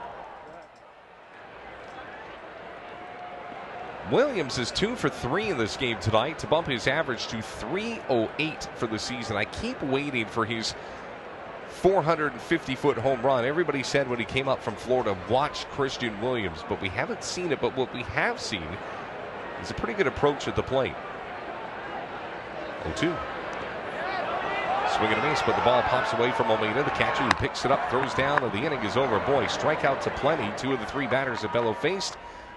Williams is 2 for 3 in this game tonight to bump his average to .308 for the season. I keep waiting for his 450-foot home run. Everybody said when he came up from Florida, watch Christian Williams, but we haven't seen it. But what we have seen is a pretty good approach at the plate. 0-2. Swing and a miss, but the ball pops away from Almeida. The catcher who picks it up, throws down, and the inning is over. Boy, strikeout to plenty. 2 of the 3 batters that Bello faced.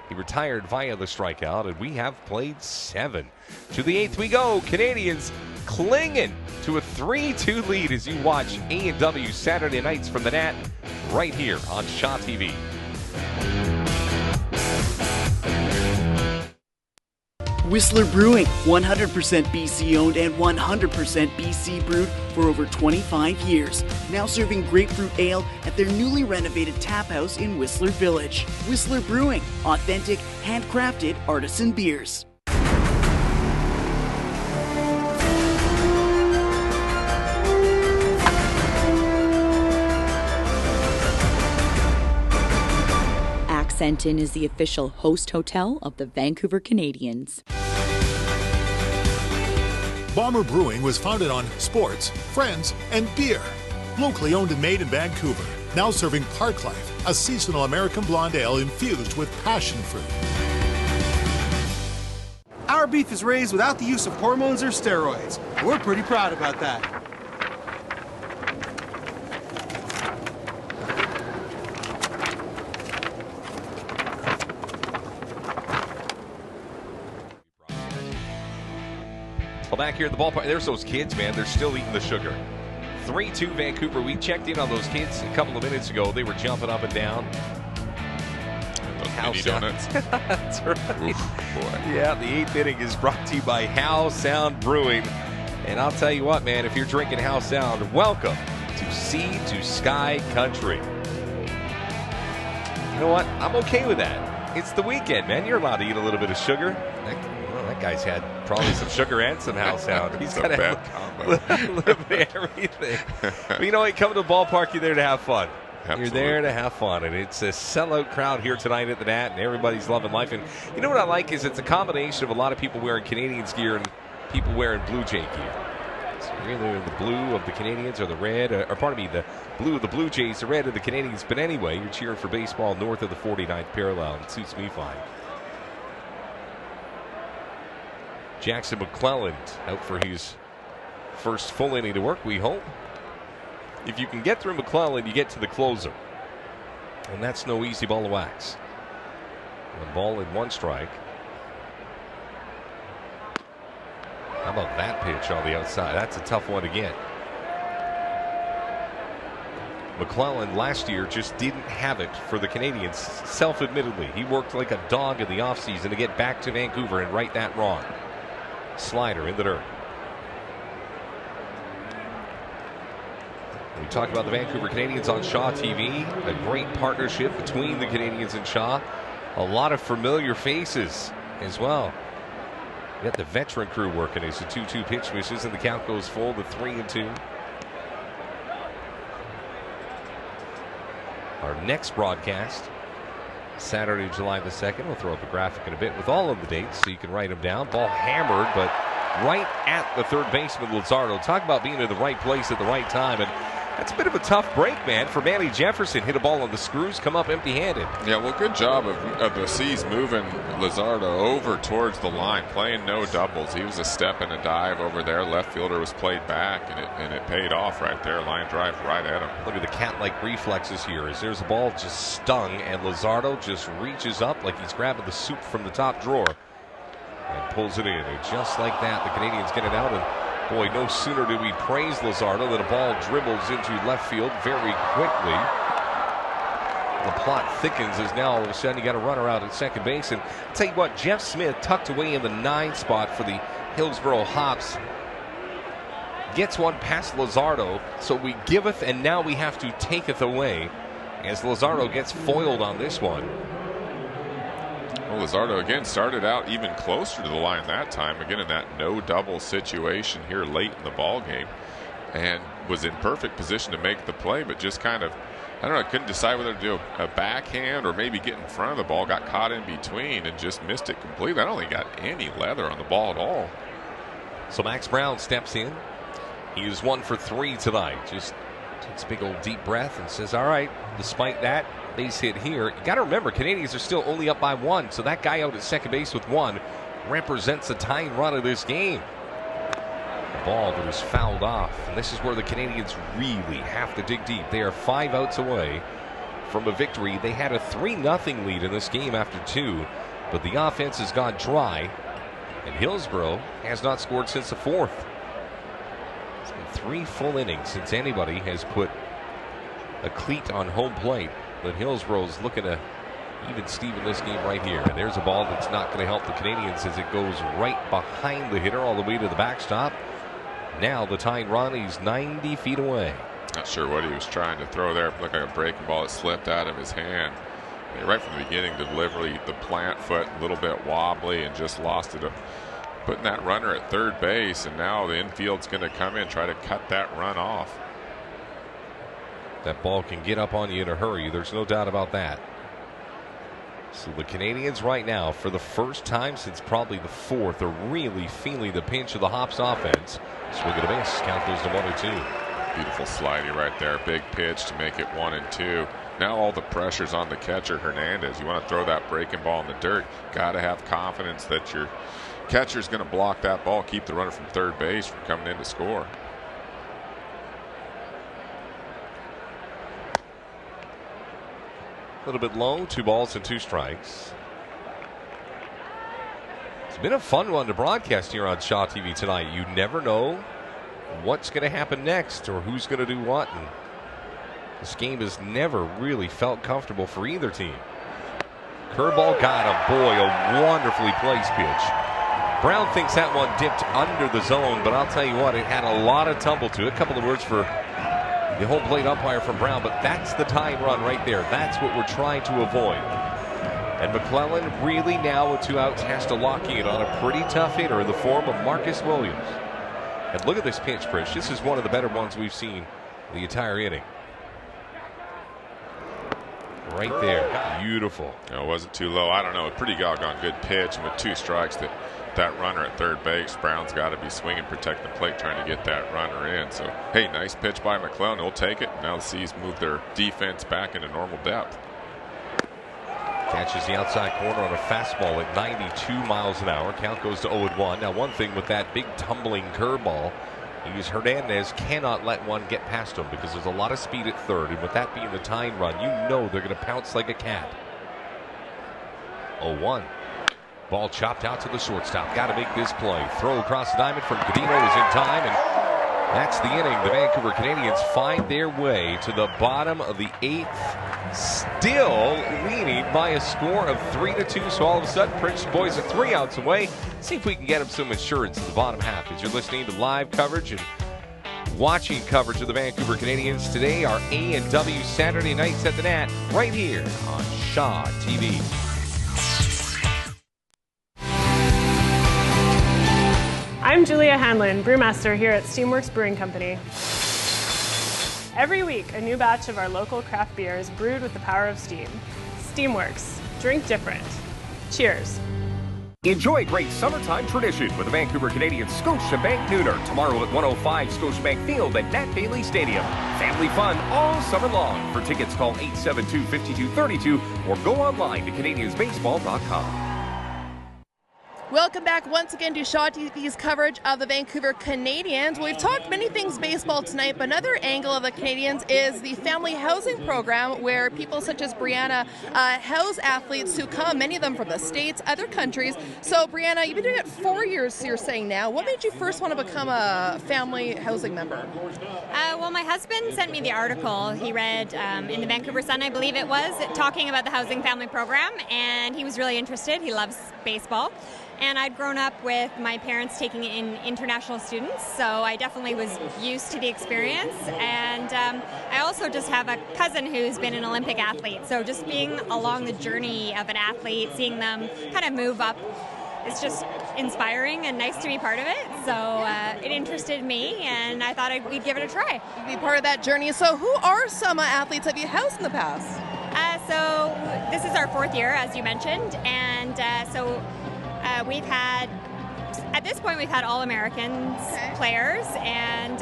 He retired via the strikeout, and we have played 7. To the 8th we go. Canadians clinging to a 3-2 lead as you watch A&W Saturday nights from the Nat right here on Shaw TV. Whistler Brewing, 100% BC owned and 100% BC brewed for over 25 years. Now serving grapefruit ale at their newly renovated tap house in Whistler Village. Whistler Brewing, authentic, handcrafted artisan beers. Accenton is the official host hotel of the Vancouver Canadians. Bomber Brewing was founded on sports, friends, and beer. Locally owned and made in Vancouver. Now serving Park Life, a seasonal American blonde ale infused with passion fruit. Our beef is raised without the use of hormones or steroids. We're pretty proud about that. Well, back here at the ballpark, there's those kids, man. They're still eating the sugar. 3-2 Vancouver. We checked in on those kids a couple of minutes ago. They were jumping up and down. Those donuts. That's right. Oof, boy. Yeah, the 8th inning is brought to you by How Sound Brewing. And I'll tell you what, man, if you're drinking How Sound, welcome to Sea to Sky Country. You know what? I'm okay with that. It's the weekend, man. You're allowed to eat a little bit of sugar. That guy's had probably some sugar and some How Sound. He's got a little bit of everything. But you know what? Coming to the ballpark, you're there to have fun. Absolutely. You're there to have fun. And it's a sellout crowd here tonight at the Nat, and everybody's loving life. And you know what I like is it's a combination of a lot of people wearing Canadians gear and people wearing Blue Jay gear. So you're either the blue of the Canadians or the red, or pardon me, the blue of the Blue Jays, the red of the Canadians. But anyway, you're cheering for baseball north of the 49th parallel. It suits me fine. Jackson McClelland out for his first full inning to work, we hope. If you can get through McClelland, you get to the closer. And that's no easy ball to wax. The ball in 1 strike. How about that pitch on the outside? That's a tough one to get. McClelland last year just didn't have it for the Canadians, self-admittedly. He worked like a dog in the offseason to get back to Vancouver and right that wrong. Slider in the dirt. We talk about the Vancouver Canadians on Shaw TV. A great partnership between the Canadians and Shaw. A lot of familiar faces as well. We got the veteran crew working as the 2-2 pitch misses and the count goes full to 3-2. Our next broadcast, Saturday, July the 2nd. We'll throw up a graphic in a bit with all of the dates so you can write them down. Ball hammered, but right at the third baseman, Luzardo. Talk about being in the right place at the right time. And that's a bit of a tough break, man, for Manny Jefferson. Hit a ball on the screws, come up empty-handed. Yeah, well, good job of the C's moving Luzardo over towards the line, playing no doubles. He was a step and a dive over there. Left fielder was played back, and it paid off right there. Line drive right at him. Look at the cat-like reflexes here as there's a ball just stung, and Luzardo just reaches up like he's grabbing the soup from the top drawer and pulls it in. And just like that, the Canadians get it out. And boy, no sooner do we praise Luzardo than a ball dribbles into left field very quickly. The plot thickens as now all of a sudden you got a runner out at second base. And I'll tell you what, Jeff Smith tucked away in the 9 spot for the Hillsboro Hops. Gets one past Luzardo, so we giveth and now we have to taketh away as Luzardo gets foiled on this one. Well, Luzardo again started out even closer to the line that time, again in that no double situation here late in the ball game, and was in perfect position to make the play, but just kind of, I don't know, couldn't decide whether to do a backhand or maybe get in front of the ball, got caught in between and just missed it completely. I don't think he got any leather on the ball at all. So Max Brown steps in. He is 1 for 3 tonight. Just takes a big old deep breath and says, all right, despite that base hit here, you got to remember, Canadians are still only up by 1, so that guy out at second base with 1 represents the tying run of this game. The ball that was fouled off, and this is where the Canadians really have to dig deep. They are 5 outs away from a victory. They had a 3-0 lead in this game after 2, but the offense has gone dry, and Hillsboro has not scored since the 4th. It's been 3 full innings since anybody has put a cleat on home plate. But Hillsboro's looking to even Steven this game right here. And there's a ball that's not going to help the Canadians as it goes right behind the hitter all the way to the backstop. Now the tying run, he's 90 feet away. Not sure what he was trying to throw there. It looked like a breaking ball that slipped out of his hand. Right from the beginning, deliberately the plant foot a little bit wobbly and just lost it. Putting that runner at third base, and now the infield's going to come in, try to cut that run off. That ball can get up on you in a hurry. There's no doubt about that. So the Canadians right now, for the first time since probably the fourth, are really feeling the pinch of the Hops offense. Swing and a miss. Count goes to 1-2. Beautiful slidey right there. Big pitch to make it 1-2. Now all the pressure's on the catcher, Hernandez. You want to throw that breaking ball in the dirt. Got to have confidence that your catcher's going to block that ball, keep the runner from third base from coming in to score. A little bit low, 2 balls and 2 strikes. It's been a fun one to broadcast here on Shaw TV tonight. You never know what's going to happen next or who's going to do what. And this game has never really felt comfortable for either team. Curveball got him. Boy, a wonderfully placed pitch. Brown thinks that one dipped under the zone, but I'll tell you what, it had a lot of tumble to it. A couple of words for the home plate umpire from Brown, but that's the tying run right there. That's what we're trying to avoid. And McClellan really now with 2 outs has to lock in on a pretty tough hitter in the form of Marcus Williams. And look at this pitch, Pritch. This is one of the better ones we've seen the entire inning. Right there. Beautiful. It wasn't too low. I don't know. A pretty doggone good pitch. And with 2 strikes, that runner at third base, Brown's got to be swinging, protect the plate, trying to get that runner in. So, hey, nice pitch by McClellan. He'll take it. Now the C's move their defense back into normal depth. Catches the outside corner on a fastball at 92 miles an hour. Count goes to 0-1. Now, one thing with that big tumbling curveball, Hernandez cannot let one get past him because there's a lot of speed at third. And with that being the tying run, you know they're going to pounce like a cat. 0-1. Ball chopped out to the shortstop. Got to make this play. Throw across the diamond from Godino is in time, and that's the inning. The Vancouver Canadians find their way to the bottom of the 8th, still leading by a score of 3-2. So all of a sudden, Prince boys are 3 outs away. See if we can get them some insurance in the bottom half. As you're listening to live coverage and watching coverage of the Vancouver Canadians today, our A&W Saturday nights at the Nat, right here on Shaw TV. I'm Julia Hanlon, brewmaster here at Steamworks Brewing Company. Every week, a new batch of our local craft beer is brewed with the power of steam. Steamworks. Drink different. Cheers. Enjoy a great summertime tradition with the Vancouver Canadians Scotiabank Nooner tomorrow at 105 Scotiabank Field at Nat Bailey Stadium. Family fun all summer long. For tickets, call 872-5232 or go online to canadiansbaseball.com. Welcome back once again to Shaw TV's coverage of the Vancouver Canadians. We've talked many things baseball tonight, but another angle of the Canadians is the family housing program where people such as Brianna house athletes who come, many of them from the States, other countries. So Brianna, you've been doing it 4 years, you're saying now. What made you first want to become a family housing member? Well, my husband sent me the article he read in the Vancouver Sun, I believe it was, talking about the housing family program, and he was really interested. He loves baseball. And I'd grown up with my parents taking in international students, so I definitely was used to the experience. And I also just have a cousin who's been an Olympic athlete, so just being along the journey of an athlete, seeing them kind of move up, it's just inspiring and nice to be part of it. So it interested me, and I thought we'd give it a try. You'd be part of that journey. So who are some athletes have you housed in the past? So this is our 4th year, as you mentioned, and we've had, at this point, we've had All-Americans players, and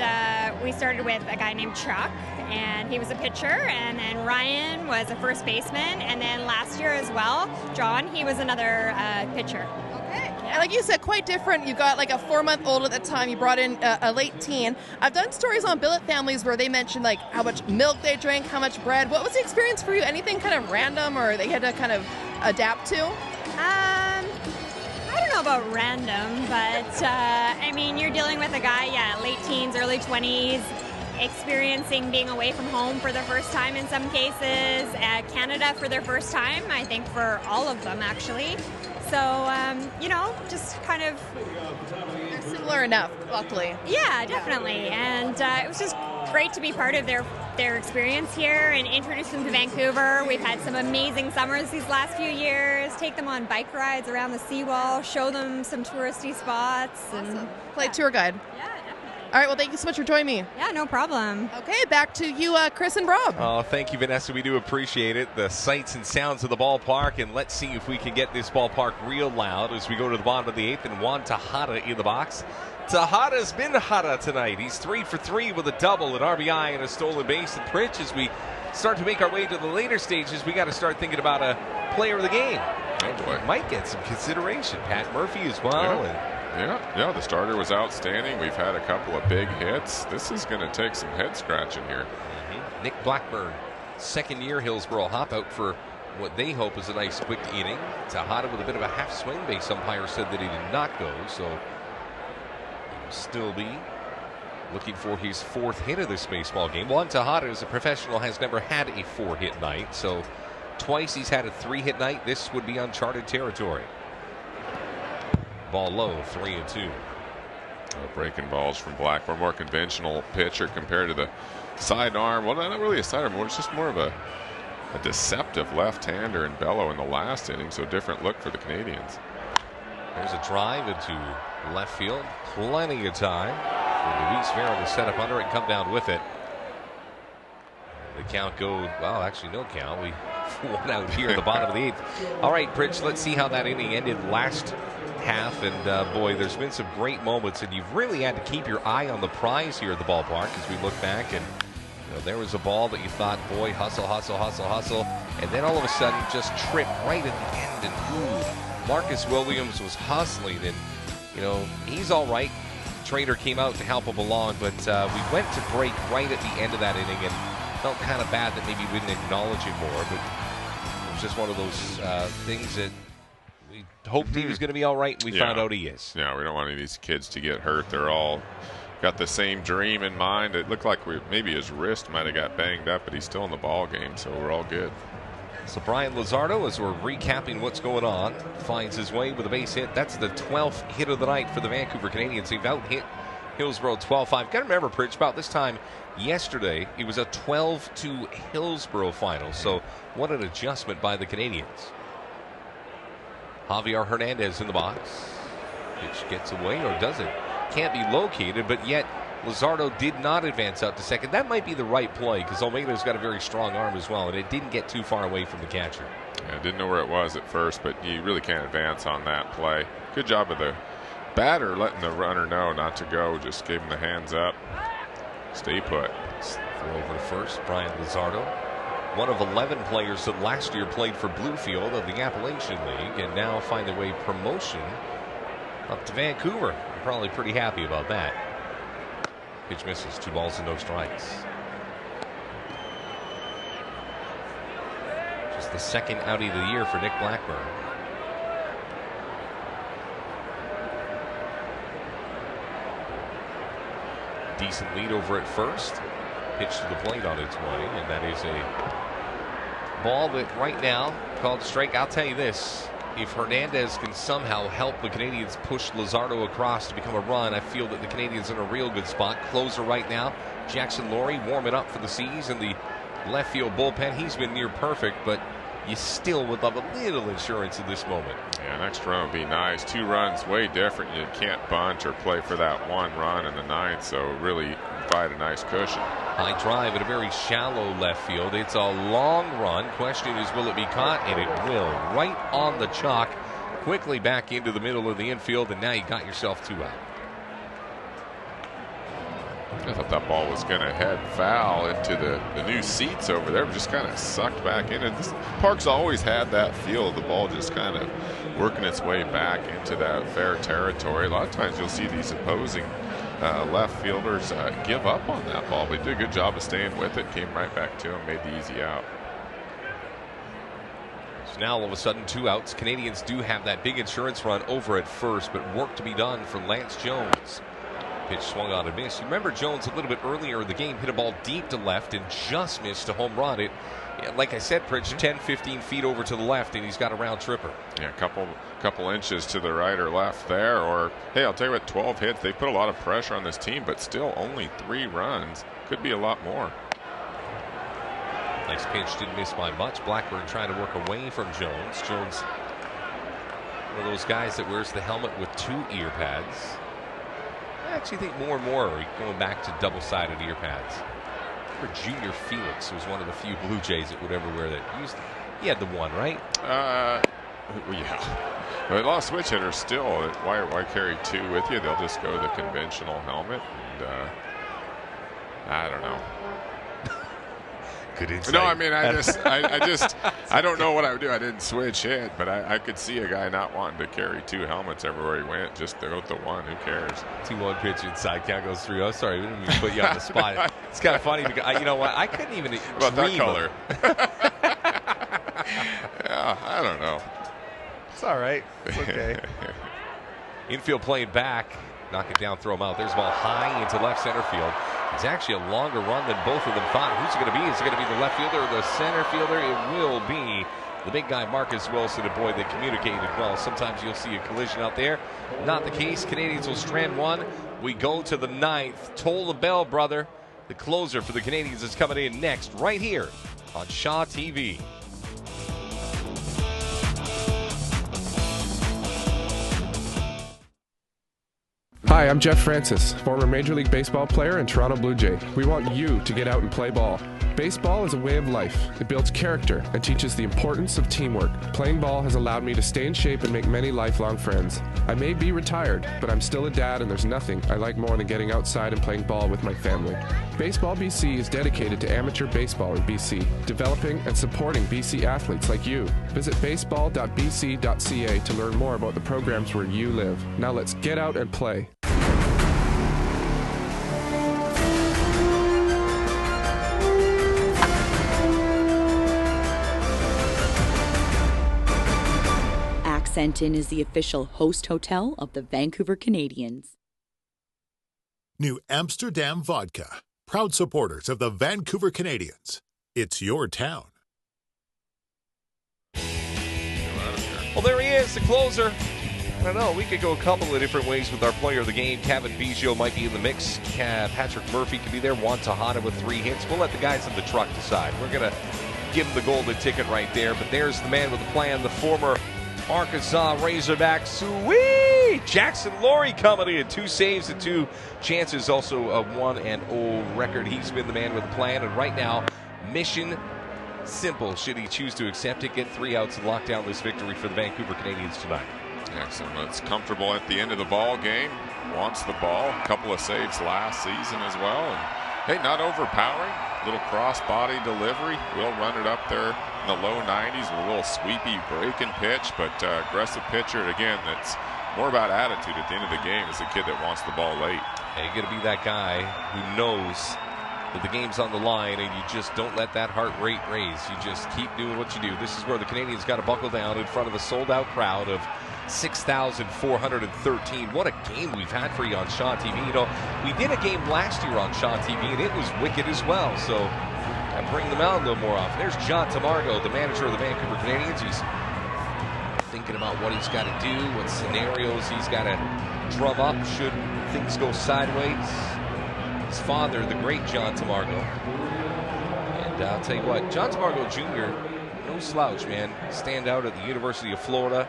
we started with a guy named Chuck, and he was a pitcher, and then Ryan was a first baseman, and then last year as well, John, he was another pitcher. Okay. And like you said, quite different. You got like a 4-month-old at the time. You brought in a late teen. I've done stories on billet families where they mentioned like how much milk they drank, how much bread. What was the experience for you? Anything kind of random or they had to kind of adapt to? I don't know about random, but I mean, you're dealing with a guy, late teens, early 20s, experiencing being away from home for the first time in some cases, Canada for their first time, I think for all of them actually. So, you know, just kind of... They're similar enough, luckily. Yeah, definitely. And it was just great to be part of their experience here and introduce them to Vancouver. We've had some amazing summers these last few years. Take them on bike rides around the seawall, show them some touristy spots. Awesome. And Play tour guide. Yeah, definitely. All right, well, thank you so much for joining me. Yeah, no problem. Okay, back to you, Chris and Rob. Oh, thank you, Vanessa. We do appreciate it. The sights and sounds of the ballpark, and let's see if we can get this ballpark real loud as we go to the bottom of the 8th, and Juan Tejada in the box. Tejada's been Hada tonight. He's 3 for 3 with a double, an RBI, and a stolen base. And Pritch, as we start to make our way to the later stages, we got to start thinking about a player of the game. Oh, boy. Might get some consideration. Pat Murphy as well. Yeah, the starter was outstanding. We've had a couple of big hits. This is going to take some head scratching here. Nick Blackburn, second year Hillsborough hop out for what they hope is a nice quick inning. Tejada with a bit of a half swing. Base umpire said that he did not go, so he'll still be looking for his 4th hit of this baseball game. Juan Tejada, as a professional, has never had a 4-hit night, so twice he's had a 3-hit night. This would be uncharted territory. Ball low, 3-2. Breaking balls from Blackburn, more conventional pitcher compared to the sidearm. Well, not really a sidearm, it's just more of a deceptive left-hander in Bello in the last inning, so different look for the Canadians. There's a drive into left field. Plenty of time for Luis Vera to set up under it and come down with it. The count goes, well, actually no count. We one out here at the bottom of the 8th. All right, Pritch, let's see how that inning ended last half. And boy, there's been some great moments, and you've really had to keep your eye on the prize here at the ballpark as we look back. And you know, there was a ball that you thought, boy, hustle, hustle, hustle, hustle. And then all of a sudden just tripped right at the end. And ooh, Marcus Williams was hustling, and you know, he's all right. Trader came out to help him along, but we went to break right at the end of that inning and felt kind of bad that maybe we didn't acknowledge him more, but it was just one of those things that we hoped he was going to be all right, and we found out he is. Yeah, we don't want any of these kids to get hurt. They're all got the same dream in mind. It looked like maybe his wrist might have got banged up, but he's still in the ball game, so we're all good. So Brian Luzardo, as we're recapping what's going on, finds his way with a base hit. That's the 12th hit of the night for the Vancouver Canadians. They've out-hit Hillsborough 12-5. Got to remember, Pritch, about this time yesterday, it was a 12-2 Hillsborough final. So what an adjustment by the Canadians. Javier Hernandez in the box. Pitch gets away, or does it? Can't be located, but yet Luzardo did not advance out to second. That might be the right play because Almeida's got a very strong arm as well, and it didn't get too far away from the catcher. Yeah, I didn't know where it was at first, but you really can't advance on that play. Good job of the batter letting the runner know not to go. Just gave him the hands up. Stay put. Throw over to first, Brian Luzardo. One of 11 players that last year played for Bluefield of the Appalachian League and now find their way promotion up to Vancouver. I'm probably pretty happy about that. Pitch misses, 2 balls and no strikes. Just the second outing of the year for Nick Blackburn. Decent lead over at first. Pitch to the plate on its way, and that is a ball that right now called strike. I'll tell you this. If Hernandez can somehow help the Canadians push Luzardo across to become a run, I feel that the Canadians are in a real good spot. Closer right now, Jackson Laurie warming up for the Seas in the left field bullpen. He's been near perfect, but you still would love a little insurance in this moment. Yeah, next run would be nice. 2 runs, way different. You can't bunt or play for that 1 run in the 9th, so really provide a nice cushion. High drive at a very shallow left field. It's a long run. Question is, will it be caught? And it will. Right on the chalk. Quickly back into the middle of the infield, and now you got yourself 2 out. I thought that ball was going to head foul into the new seats over there, but just kind of sucked back in. And this park's always had that feel. The ball just kind of working its way back into that fair territory. A lot of times you'll see these opposing left fielders give up on that ball. But he did a good job of staying with it. Came right back to him, made the easy out. So now all of a sudden 2 outs. Canadians do have that big insurance run over at first, but work to be done for Lance Jones. pitch swung on and missed. You remember Jones a little bit earlier in the game hit a ball deep to left and just missed a home run. Like I said, Pritch, 10, 15 feet over to the left, and he's got a round tripper. Yeah, a couple inches to the right or left there. Or, hey, I'll tell you what, 12 hits. They put a lot of pressure on this team, but still only 3 runs. Could be a lot more. Nice pitch, didn't miss by much. Blackburn trying to work away from Jones. Jones, one of those guys that wears the helmet with 2 ear pads. I actually think more and more are going back to double-sided ear pads. Junior Felix was one of the few Blue Jays that would ever wear that. He had the one, right? Yeah. But a lot of switch hitters still. Why carry 2 with you? They'll just go the conventional helmet. And I don't know. Good insight. No, I mean, I don't know what I would do. I didn't switch hit, but I could see a guy not wanting to carry 2 helmets everywhere he went, just to go with the one. Who cares? 2-1 pitch inside, count goes 3-0. Sorry, we didn't even put you on the spot. It's kind of funny because you know what? I couldn't even about dream that color. Yeah, I don't know. It's all right. It's okay. Infield playing back, knock it down, throw him out. There's a ball high into left center field. It's actually a longer run than both of them thought. Who's it going to be? Is it going to be the left fielder or the center fielder? It will be the big guy, Marcus Wilson. And boy, they communicated well. Sometimes you'll see a collision out there. Not the case. Canadians will strand one. We go to the 9th. Toll the bell, brother. The closer for the Canadians is coming in next, right here on Shaw TV. Hi, I'm Jeff Francis, former Major League Baseball player and Toronto Blue Jay. We want you to get out and play ball. Baseball is a way of life. It builds character and teaches the importance of teamwork. Playing ball has allowed me to stay in shape and make many lifelong friends. I may be retired, but I'm still a dad and there's nothing I like more than getting outside and playing ball with my family. Baseball BC is dedicated to amateur baseball in BC, developing and supporting BC athletes like you. Visit baseball.bc.ca to learn more about the programs where you live. Now let's get out and play. Accenton is the official host hotel of the Vancouver Canadians. New Amsterdam Vodka, proud supporters of the Vancouver Canadians. It's your town. Well, there he is, the closer. I don't know. We could go a couple of different ways with our player of the game. Kevin Biggio might be in the mix. Patrick Murphy could be there. Juan Tejada with 3 hits. We'll let the guys in the truck decide. We're going to give him the golden ticket right there. But there's the man with the plan, the former Arkansas Razorback, sweet Jackson Laurie coming in. 2 saves and 2 chances. Also a 1-0 record. He's been the man with the plan. And right now, mission simple. Should he choose to accept it, get 3 outs and lock down this victory for the Vancouver Canadians tonight. Excellent. It's comfortable at the end of the ball game. Wants the ball. A couple of saves last season as well. And hey, not overpowering. Little cross-body delivery. We'll run it up there in the low 90s with a little sweepy breaking pitch, but aggressive pitcher. Again, that's more about attitude at the end of the game. Is a kid that wants the ball late. And you're going to be that guy who knows that the game's on the line, and you just don't let that heart rate raise. You just keep doing what you do. This is where the Canadians got to buckle down in front of a sold-out crowd of 6,413. What a game we've had for you on Shaw TV. You know, we did a game last year on Shaw TV, and it was wicked as well. So I bring them out a little more often. There's John Tamargo, the manager of the Vancouver Canadians. He's thinking about what he's got to do, what scenarios he's got to drum up should things go sideways. His father, the great John Tamargo. And I'll tell you what, John Tamargo Jr., no slouch, man. Stand out at the University of Florida.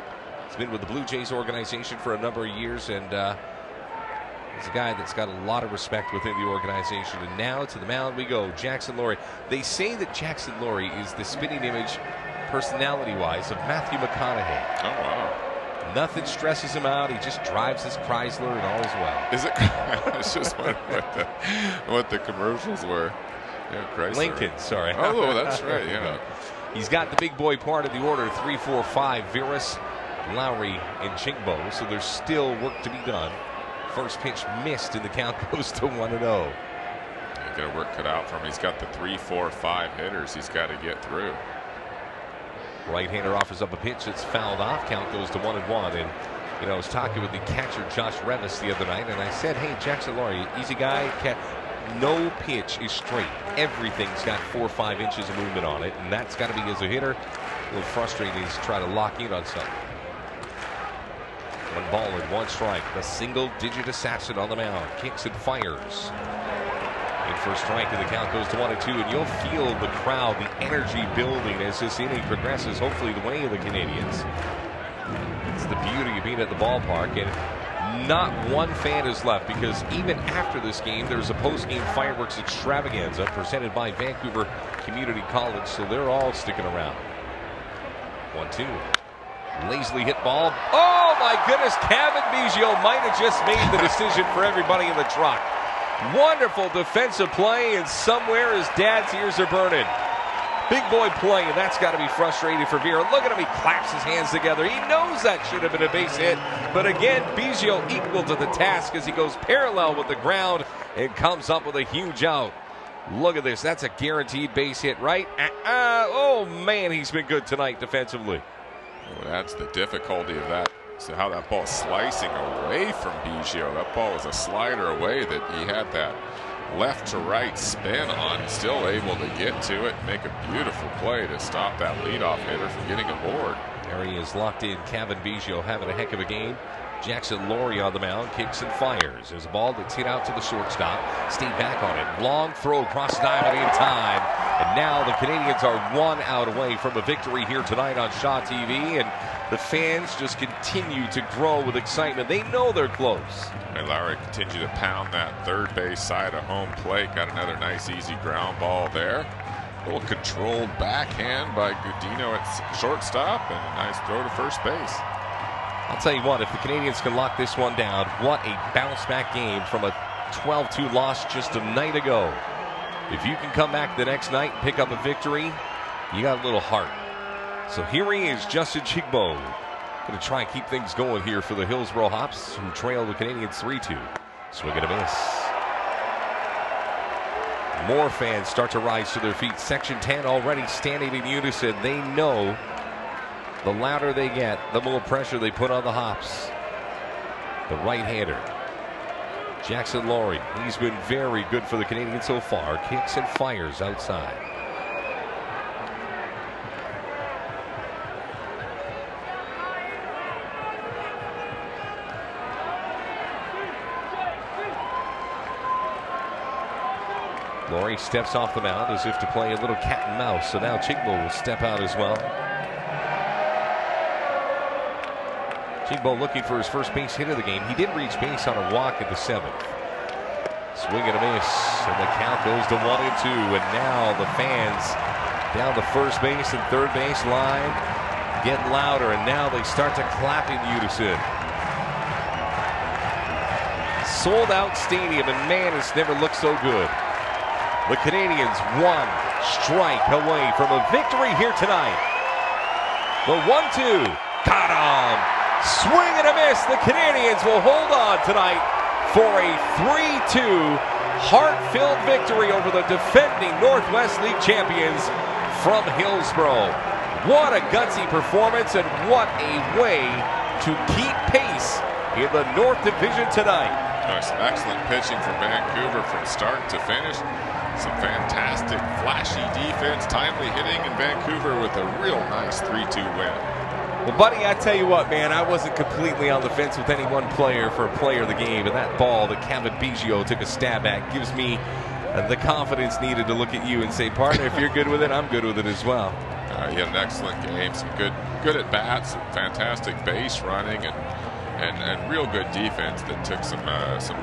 He's been with the Blue Jays organization for a number of years, and he's a guy that's got a lot of respect within the organization. And now to the mound we go. Jackson Laurie. They say that Jackson Laurie is the spitting image, personality-wise, of Matthew McConaughey. Oh, wow. Nothing stresses him out. He just drives his Chrysler and all is well. Is it? It's just what the commercials were. Yeah, Chrysler. Lincoln, sorry. Oh, that's right, yeah. He's got the big boy part of the order, 3, 4, 5, Veras, Lowry, and Chingbo. So there's still work to be done. First pitch missed, and the count goes to 1-0. Got to work cut out for him. He's got the 3, 4, 5 hitters he's got to get through. Right-hander offers up a pitch that's fouled off. Count goes to 1-1, and You know, I was talking with the catcher, Josh Revis, the other night, and I said, hey, Jackson Laurie, easy guy. No pitch is straight. Everything's got 4 or 5 inches of movement on it, and that's got to be, as a hitter, a little frustrating to try to lock in on something. 1 ball and 1 strike. The single-digit assassin on the mound. Kicks and fires. In for a strike, and the count goes to 1-2, and you'll feel the crowd, the energy building as this inning progresses, hopefully the way of the Canadians. It's the beauty of being at the ballpark, and not one fan is left, because even after this game, there's a post-game fireworks extravaganza presented by Vancouver Community College, so they're all sticking around. 1-2. Lazily hit ball. Oh my goodness, Kevin Biggio might have just made the decision for everybody in the truck. Wonderful defensive play, and somewhere his dad's ears are burning. Big boy play, and that's got to be frustrating for Vera. Look at him, he claps his hands together. He knows that should have been a base hit, but again, Biggio equal to the task as he goes parallel with the ground and comes up with a huge out. Look at this, that's a guaranteed base hit, right? Oh man, he's been good tonight defensively. Well, that's the difficulty of that. So how that ball slicing away from Biggio. That ball was a slider away that he had that left to right spin on, still able to get to it and make a beautiful play to stop that leadoff hitter from getting aboard. There he is, locked in. Kevin Biggio having a heck of a game. Jackson Laurie on the mound, kicks and fires. There's a ball that's hit out to the shortstop. Stayed back on it. Long throw across the diamond in time. And now the Canadians are 1 out away from a victory here tonight on Shaw TV. And the fans just continue to grow with excitement. They know they're close. And Lowry continued to pound that third base side of home plate. Got another nice easy ground ball there. A little controlled backhand by Gudino at shortstop, and a nice throw to first base. I'll tell you what, if the Canadians can lock this one down, what a bounce-back game from a 12-2 loss just a night ago. If you can come back the next night and pick up a victory, you got a little heart. So here he is, Justin Chigbo. Going to try and keep things going here for the Hillsborough Hops, who trail the Canadians 3-2. Swing and a miss. More fans start to rise to their feet. Section 10 already standing in unison. They know the louder they get, the more pressure they put on the Hops. The right-hander, Jackson Laurie. He's been very good for the Canadians so far. Kicks and fires outside. Laurie steps off the mound as if to play a little cat and mouse. So now Chigbo will step out as well. Chigbo looking for his first base hit of the game. He did reach base on a walk at the 7th. Swing and a miss, and the count goes to 1-2. And now the fans down the first base and third base line get louder, and now they start to clap in unison. Sold out stadium, and man, it's never looked so good. The Canadians 1 strike away from a victory here tonight. The 1-2, got him. Swing and a miss. The Canadians will hold on tonight for a 3-2 heart-filled victory over the defending Northwest League champions from Hillsborough. What a gutsy performance, and what a way to keep pace in the North Division tonight. Some excellent pitching from Vancouver from start to finish. Some fantastic flashy defense, timely hitting in Vancouver with a real nice 3-2 win. Well, buddy, I tell you what, man, I wasn't completely on the fence with any one player for a player of the game, and that ball that Kevin Biggio took a stab at gives me the confidence needed to look at you and say, partner, if you're good with it, I'm good with it as well. He had an excellent game, some good at bats, some fantastic base running, and real good defense that took some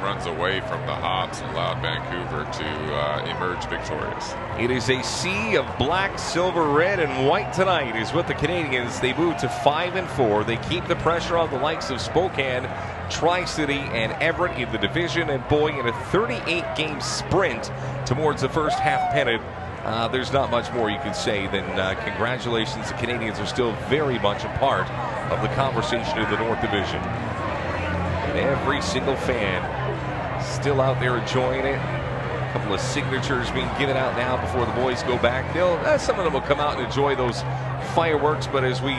runs away from the Hops and allowed Vancouver to emerge victorious. It is a sea of black, silver, red, and white tonight is what the Canadians, they move to 5-4. They keep the pressure on the likes of Spokane, Tri-City, and Everett in the division, and boy, in a 38-game sprint towards the first half pennant, there's not much more you can say than congratulations. The Canadians are still very much a part of the conversation in the North Division. And every single fan still out there enjoying it. A couple of signatures being given out now before the boys go back. Some of them will come out and enjoy those fireworks, but as we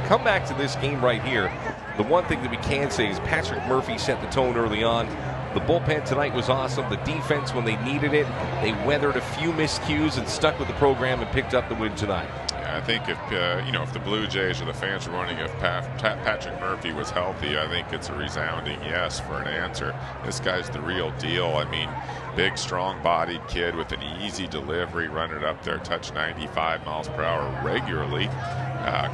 come back to this game right here, the one thing that we can say is Patrick Murphy set the tone early on. The bullpen tonight was awesome. The defense, when they needed it, they weathered a few miscues and stuck with the program and picked up the win tonight. I think if if the Blue Jays or the fans were wondering if Patrick Murphy was healthy, I think it's a resounding yes for an answer. This guy's the real deal. I mean, big, strong-bodied kid with an easy delivery, running it up there, touch 95 miles per hour regularly.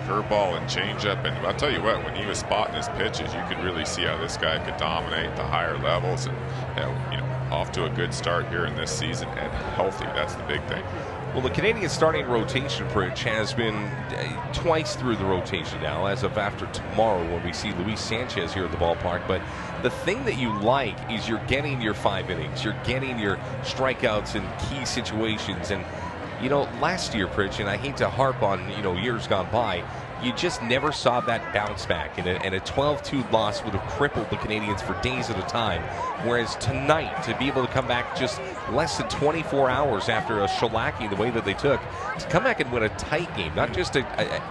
Curveball and changeup, and I'll tell you what, when he was spotting his pitches, you could really see how this guy could dominate the higher levels, and off to a good start here in this season and healthy. That's the big thing. Well, the Canadian starting rotation, Pritch, has been twice through the rotation now, as of after tomorrow when we see Luis Sanchez here at the ballpark. But the thing that you like is you're getting your 5 innings. You're getting your strikeouts in key situations. And, last year, Pritch, and I hate to harp on, years gone by, you just never saw that bounce back, and a 12-2 loss would have crippled the Canadians for days at a time. Whereas tonight, to be able to come back just less than 24 hours after a shellacking the way that they took, to come back and win a tight game, not just a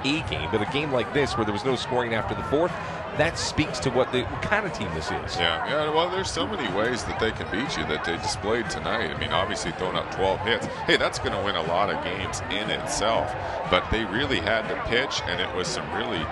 game, but a game like this where there was no scoring after the fourth, that speaks to what kind of team this is. Yeah, well, there's so many ways that they can beat you that they displayed tonight. I mean, obviously throwing up 12 hits, hey, that's going to win a lot of games in itself. But they really had to pitch, and it was some really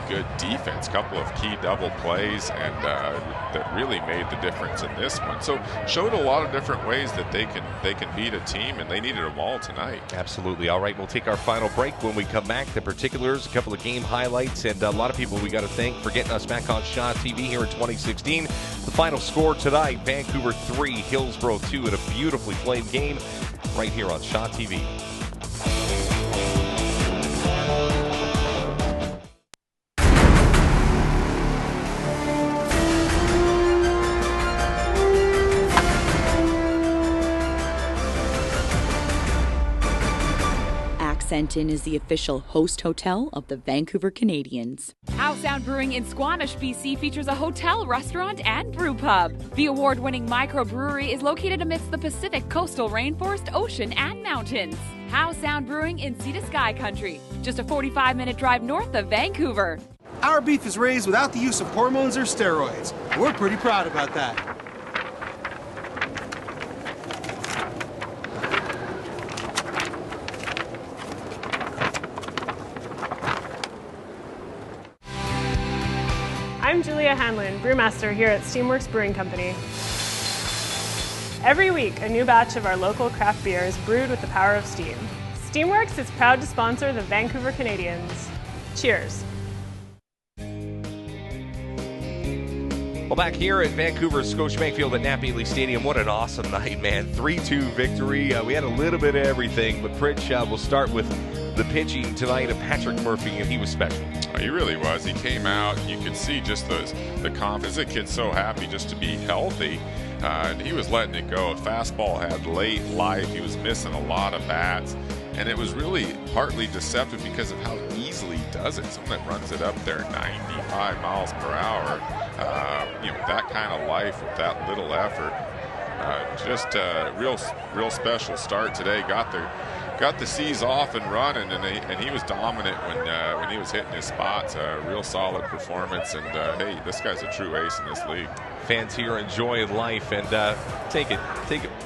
good defense. A couple of key double plays, and that really made the difference in this one. So showed a lot of different ways that they can beat a team, and they needed them all tonight. Absolutely. All right, we'll take our final break. When we come back, the particulars, a couple of game highlights, and a lot of people we got to thank for getting us back on Shaw TV here in 2016. The final score tonight, Vancouver 3, Hillsborough 2, in a beautifully played game right here on Shaw TV. Accenton is the official host hotel of the Vancouver Canadians. How Sound Brewing in Squamish, BC features a hotel, restaurant, and brew pub. The award-winning microbrewery is located amidst the Pacific coastal rainforest, ocean, and mountains. How Sound Brewing in Sea to Sky Country, just a 45-minute drive north of Vancouver. Our beef is raised without the use of hormones or steroids. We're pretty proud about that. I'm Julia Hanlon, brewmaster here at Steamworks Brewing Company. Every week, a new batch of our local craft beer is brewed with the power of steam. Steamworks is proud to sponsor the Vancouver Canadians. Cheers. Well, back here at Vancouver's Scotiabank Field at Nat Bailey Stadium, what an awesome night, man. 3-2 victory. We had a little bit of everything, but Pritch, we'll start with the pitching tonight of Patrick Murphy, and he was special. He really was. He came out, and you could see just the confidence. The kid's so happy just to be healthy, and he was letting it go. Fastball had late life. He was missing a lot of bats, and it was really partly deceptive because of how easily he does it. Someone that runs it up there 95 miles per hour, that kind of life with that little effort. Just a real special start today. Got the C's off and running, and he was dominant when he was hitting his spots. Real solid performance, and hey, this guy's a true ace in this league. Fans here enjoying life, and take it.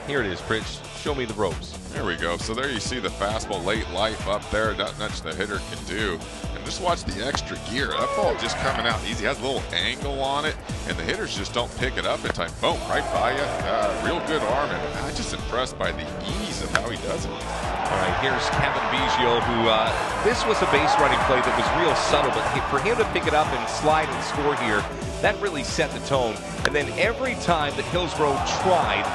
Here it is, Pritch. Show me the ropes. There we go. So there you see the fastball, late life up there. Not much the hitter can do. And just watch the extra gear. That ball just coming out easy. Has a little angle on it, and the hitters just don't pick it up in time. Boom, right by you. Real good arm, and I'm just impressed by the ease of how he does it. All right, here's Kevin Biggio, who this was a base running play that was real subtle, but for him to pick it up and slide and score here, that really set the tone. And then every time that Hillsborough tried,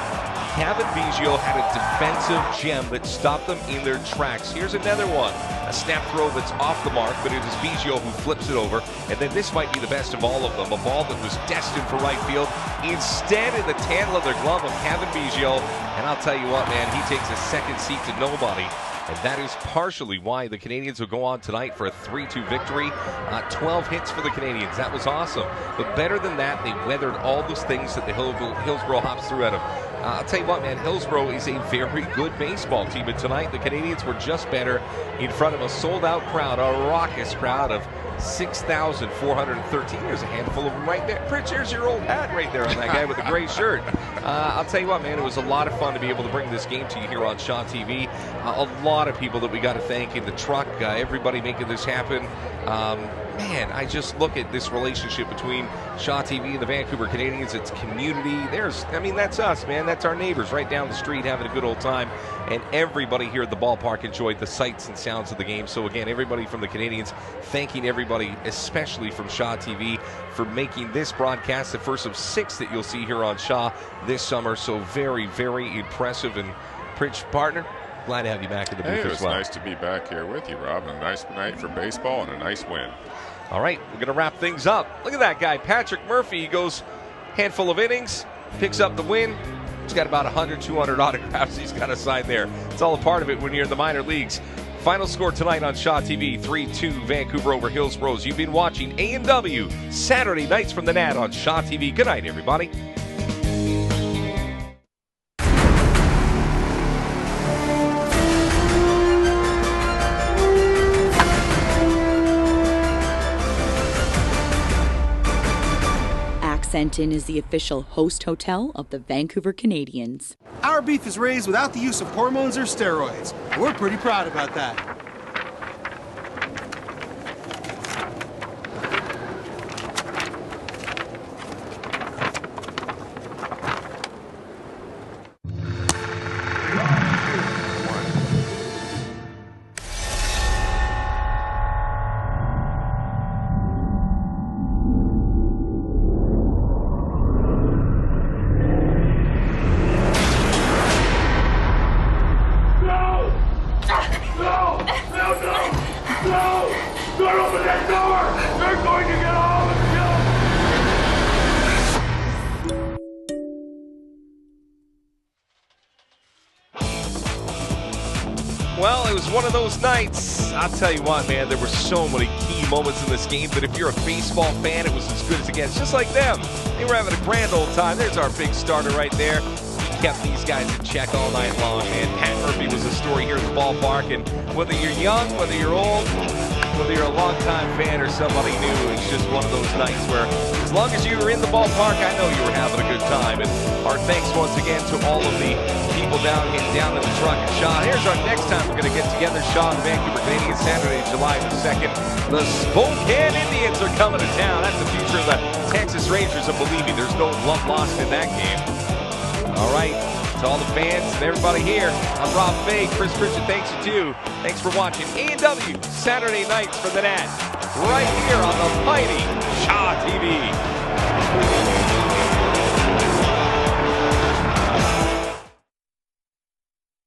Kevin Biggio had a defensive gem that stopped them in their tracks. Here's another one, a snap throw that's off the mark, but it is Biggio who flips it over. And then this might be the best of all of them, a ball that was destined for right field. Instead, in the tan leather glove of Kevin Biggio, and I'll tell you what, man, he takes a second seat to nobody. And that is partially why the Canadians will go on tonight for a 3-2 victory. 12 hits for the Canadians. That was awesome. But better than that, they weathered all those things that the Hillsborough Hops threw at them. I'll tell you what, man, Hillsborough is a very good baseball team. And tonight, the Canadians were just better in front of a sold-out crowd, a raucous crowd of 6,413. There's a handful of them right there. Pritch, there's your old hat right there on that guy with the gray shirt. I'll tell you what, man, it was a lot of fun to be able to bring this game to you here on Shaw TV. A lot of people that we got to thank in the truck, everybody making this happen. Man, I just look at this relationship between Shaw TV and the Vancouver Canadians. It's community. That's us, man. That's our neighbors right down the street having a good old time. And everybody here at the ballpark enjoyed the sights and sounds of the game. So again, everybody from the Canadians, thanking everybody, especially from Shaw TV, for making this broadcast the first of 6 that you'll see here on Shaw this summer. So very, very impressive. And Pritch, partner, glad to have you back in the booth It as well. was nice to be back here with you, Rob. A nice night for baseball and a nice win. All right, we're going to wrap things up. Look at that guy, Patrick Murphy. He goes handful of innings, picks up the win. He's got about 100, 200 autographs he's got to sign there. It's all a part of it when you're in the minor leagues. Final score tonight on Shaw TV, 3-2 Vancouver over Hillsborough. You've been watching A&W Saturday nights from the Nat on Shaw TV. Good night, everybody. Accenton is the official host hotel of the Vancouver Canadians. Our beef is raised without the use of hormones or steroids. We're pretty proud about that. Well, it was one of those nights. I'll tell you what, man, there were so many key moments in this game that if you're a baseball fan, it was as good as it gets. Just like them. They were having a grand old time. There's our big starter right there. He kept these guys in check all night long, man. Pat Murphy was a story here at the ballpark, and whether you're young, whether you're old, whether you're a longtime fan or somebody new, it's just one of those nights where as long as you were in the ballpark, I know you were having a good time. And our thanks once again to all of the people down in the truck at Shaw. Here's our next time we're going to get together. Shaw and Vancouver Canadians, Saturday, July the 2nd. The Spokane Indians are coming to town. That's the future of the Texas Rangers, and believe me, there's no love lost in that game. All right, to all the fans and everybody here, I'm Rob Fay, Chris Pritchett, thanks you too. Thanks for watching A&W Saturday nights for the Nat, right here on the mighty Shaw TV.